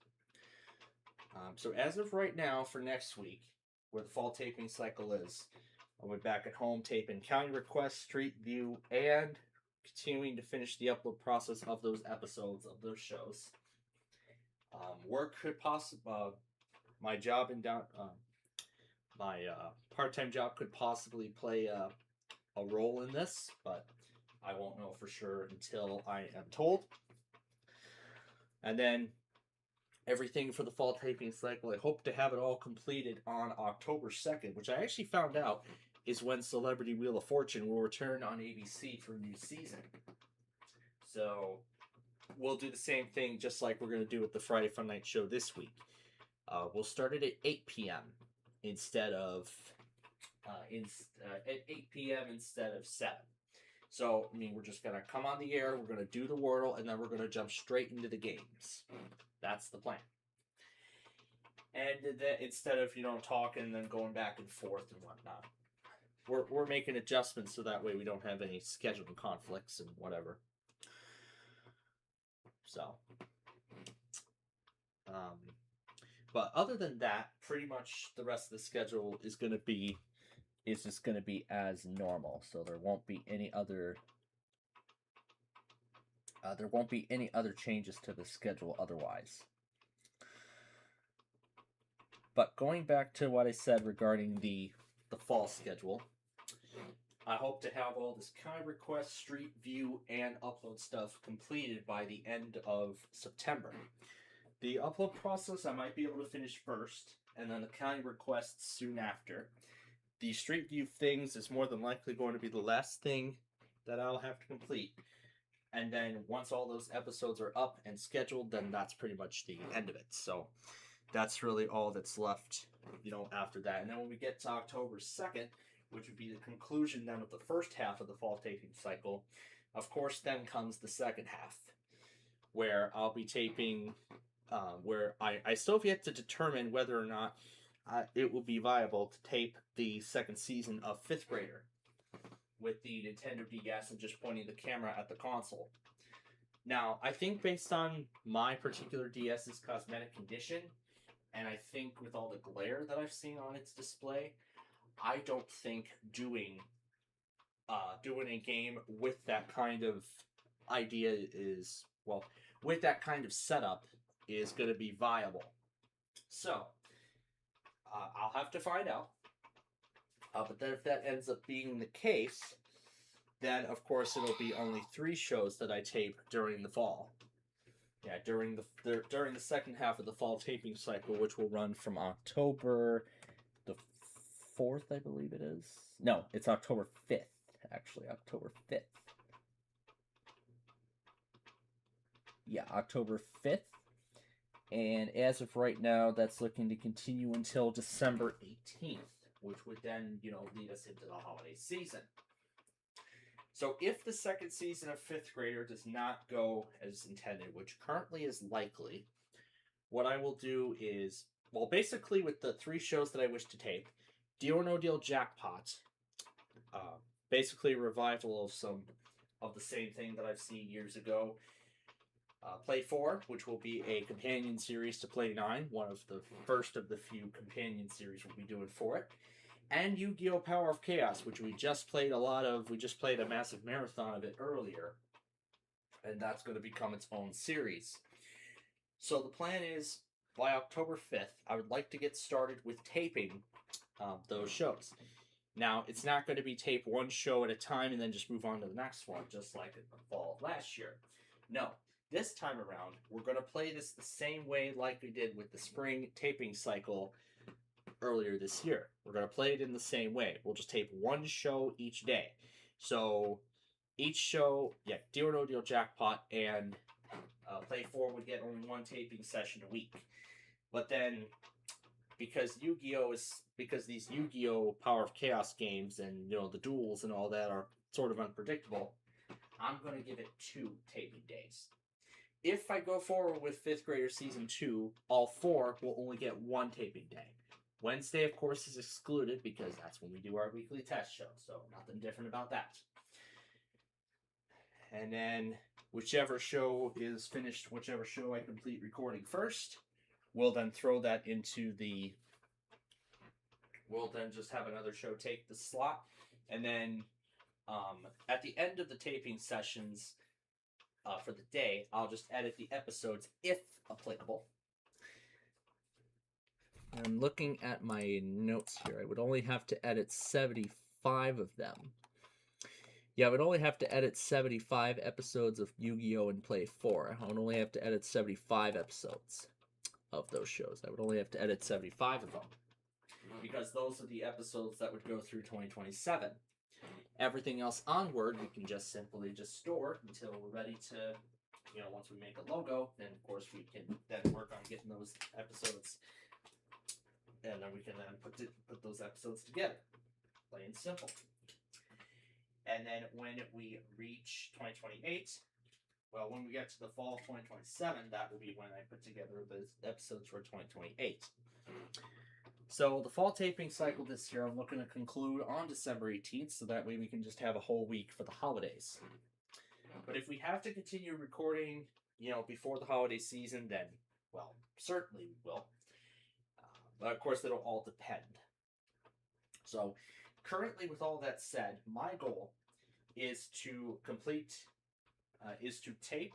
So as of right now, for next week, where the fall taping cycle is, I'll be back at home taping County Request, Street View, and continuing to finish the upload process of those episodes of those shows. Work could possibly, my job in my part-time job could possibly play a role in this, but I won't know for sure until I am told. And then everything for the fall taping cycle, I hope to have it all completed on October 2nd, which I actually found out is when Celebrity Wheel of Fortune will return on ABC for a new season. So we'll do the same thing just like we're going to do with the Friday Fun Night show this week. We'll start it at 8 p.m. instead of at 8 p.m. instead of 7. So, we're just going to come on the air, we're going to do the Wordle, and then we're going to jump straight into the games. That's the plan. And then instead of, talking and then going back and forth and whatnot, we're making adjustments so that way we don't have any scheduling conflicts and whatever. So, but other than that, pretty much the rest of the schedule is just going to be as normal. So there won't be any other changes to the schedule otherwise. But going back to what I said regarding the fall schedule, I hope to have all this County Request, Street View, and upload stuff completed by the end of September. The upload process I might be able to finish first, and then the County Requests soon after. The Street View things is more than likely going to be the last thing that I'll have to complete. And then once all those episodes are up and scheduled, then that's pretty much the end of it. So that's really all that's left, after that. And then when we get to October 2nd, which would be the conclusion then of the first half of the fall taping cycle, of course then comes the second half, where I'll be taping, where I still have yet to determine whether or not it will be viable to tape the second season of 5th Grader with the Nintendo DS and just pointing the camera at the console. Now, I think based on my particular DS's cosmetic condition, and I think with all the glare that I've seen on its display, I don't think doing a game with that kind of idea with that kind of setup is going to be viable. So, I'll have to find out. But then if that ends up being the case, then of course it'll be only 3 shows that I tape during the fall. Yeah, during the second half of the fall taping cycle, which will run from October the 4th, I believe it is. No, it's October 5th, actually. October 5th. Yeah, October 5th. And as of right now, that's looking to continue until December 18th. which would then, lead us into the holiday season. So if the second season of 5th Grader does not go as intended, which currently is likely, what I will do is, well, basically with the 3 shows that I wish to tape, Deal or No Deal Jackpot, basically a revival of some of the same thing that I've seen years ago. Play 4, which will be a companion series to Play 9, one of the first of the few companion series we'll be doing for it. And Yu-Gi-Oh! Power of Chaos, which we just played we just played a massive marathon of it earlier. And that's going to become its own series. So the plan is, by October 5th, I would like to get started with taping those shows. Now, it's not going to be tape one show at a time and then just move on to the next one, just like in the fall of last year. No, this time around, we're going to play this the same way like we did with the spring taping cycle earlier this year. We're going to play it in the same way. We'll just tape one show each day. So each show, Deal or No Deal Jackpot and Play 4 would get only one taping session a week. But then, because these Yu-Gi-Oh! Power of Chaos games and, the duels and all that are sort of unpredictable, I'm going to give it 2 taping days. If I go forward with 5th Grader Season 2, all 4 will only get 1 taping day. Wednesday, of course, is excluded because that's when we do our weekly test show, so nothing different about that. And then whichever show is finished, whichever show I complete recording first, we'll then throw that into the... We'll then just have another show take the slot, and then at the end of the taping sessions for the day, I'll just edit the episodes if applicable. I'm looking at my notes here. I would only have to edit 75 of them. Yeah, I would only have to edit 75 episodes of Yu-Gi-Oh! And Play 4. I would only have to edit 75 episodes of those shows. I would only have to edit 75 of them. Because those are the episodes that would go through 2027. Everything else onward, we can just simply store until we're ready to, once we make a logo, then of course we can then work on getting those episodes, and then we can then put those episodes together. Plain and simple. And then when we reach 2028, well, when we get to the fall of 2027, that will be when I put together the episodes for 2028. So the fall taping cycle this year, I'm looking to conclude on December 18th, so that way we can just have a whole week for the holidays. But if we have to continue recording, before the holiday season, then, well, certainly we will. But of course, it'll all depend. So currently, with all that said, my goal is to tape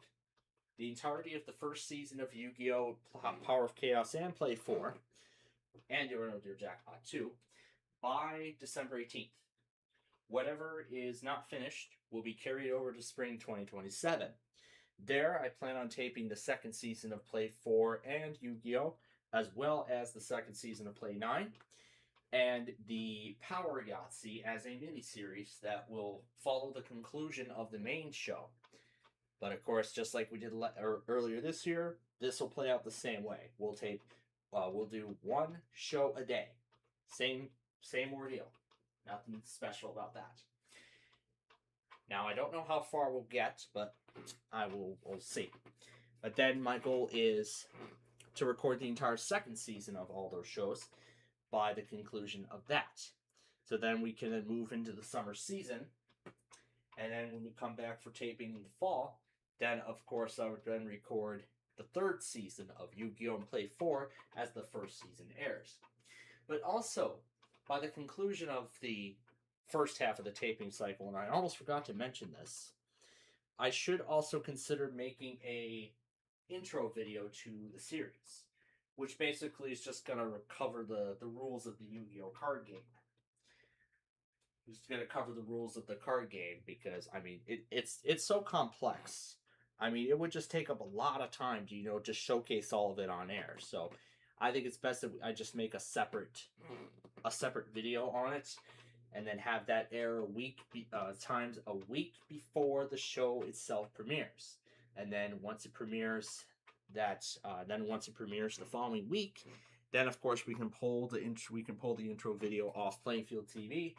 the entirety of the first season of Yu-Gi-Oh! Power of Chaos and Play 4, and Deal or No Deal Jackpot 2, by December 18th. Whatever is not finished will be carried over to spring 2027. There, I plan on taping the second season of Play 4 and Yu-Gi-Oh!, as well as the second season of Play 9, and the Power Yahtzee as a miniseries that will follow the conclusion of the main show. But of course, just like we did earlier this year, this will play out the same way. We'll do one show a day. Same ordeal. Nothing special about that. Now, I don't know how far we'll get, but we'll see. But then my goal is to record the entire second season of all those shows by the conclusion of that. So then we can then move into the summer season. And then when we come back for taping in the fall, then of course I would then record the third season of Yu-Gi-Oh! And Play 4 as the first season airs. But also, by the conclusion of the first half of the taping cycle, and I almost forgot to mention this, I should also consider making a intro video to the series, which basically is just going to cover the rules of the Yu-Gi-Oh! Card game. Just going to cover the rules of the card game because, I mean, it's so complex. I mean, it would just take up a lot of time to, just showcase all of it on air. So I think it's best that I just make a separate video on it, and then have that air a week before the show itself premieres. And then once it premieres the following week, Then, of course, we can pull the intro video off Playingfield TV,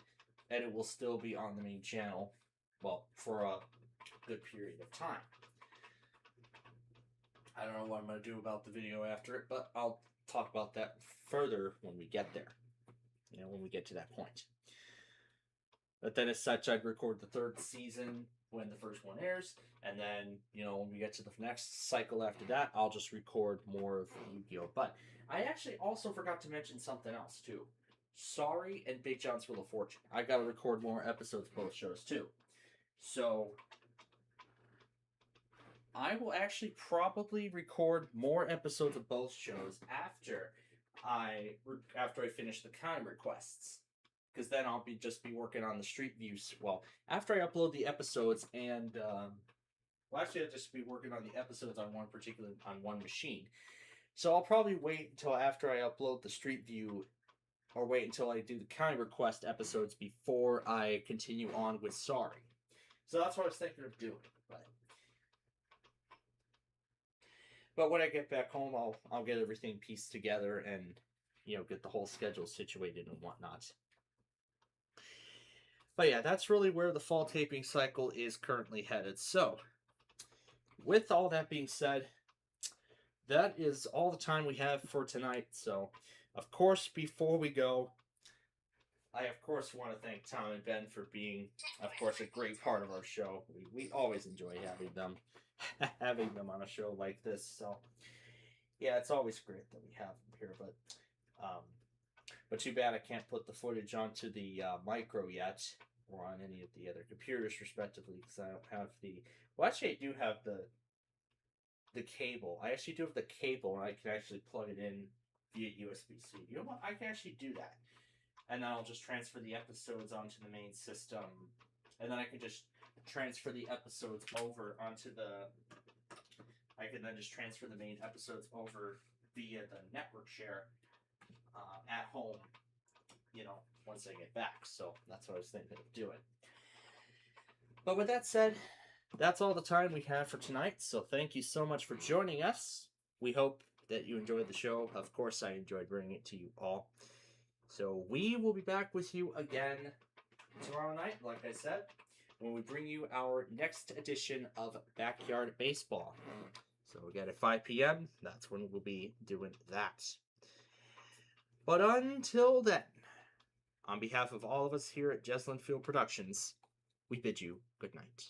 and it will still be on the main channel, well, for a good period of time. I don't know what I'm going to do about the video after it, but I'll talk about that further when we get there. When we get to that point. But then as such, I'd record the third season when the first one airs, and then, when we get to the next cycle after that, I'll just record more of Yu-Gi-Oh! But I actually also forgot to mention something else, too. Sorry and Big John's Wheel of Fortune. I got to record more episodes of both shows, too. So I will actually probably record more episodes of both shows after I finish the kind requests, because then I'll just be working on the Street Views. Well, after I upload the episodes, and I'll just be working on the episodes on one machine. So I'll probably wait until after I upload the Street View, or wait until I do the kind request episodes before I continue on with Sorry. So that's what I was thinking of doing. But when I get back home, I'll get everything pieced together and, get the whole schedule situated and whatnot. But yeah, that's really where the fall taping cycle is currently headed. So, with all that being said, that is all the time we have for tonight. So, of course, before we go, I, of course, want to thank Tom and Ben for being, of course, a great part of our show. We always enjoy having them on a show like this. So yeah, it's always great that we have them here, but too bad I can't put the footage onto the micro yet, or on any of the other computers respectively, because I don't have actually I do have the cable. I actually do have the cable, and I can actually plug it in via USB-C. You know what, I can actually do that, and then I'll just transfer the episodes onto the main system, and then I can just transfer the episodes over onto I can then just transfer the main episodes over via the network share at home, once I get back. So that's what I was thinking of doing. But with that said, that's all the time we have for tonight. So thank you so much for joining us. We hope that you enjoyed the show. Of course, I enjoyed bringing it to you all. So we will be back with you again tomorrow night, like I said, when we bring you our next edition of Backyard Baseball. So again, at 5 p.m., that's when we'll be doing that. But until then, on behalf of all of us here at Jesslyn Field Productions, we bid you good night.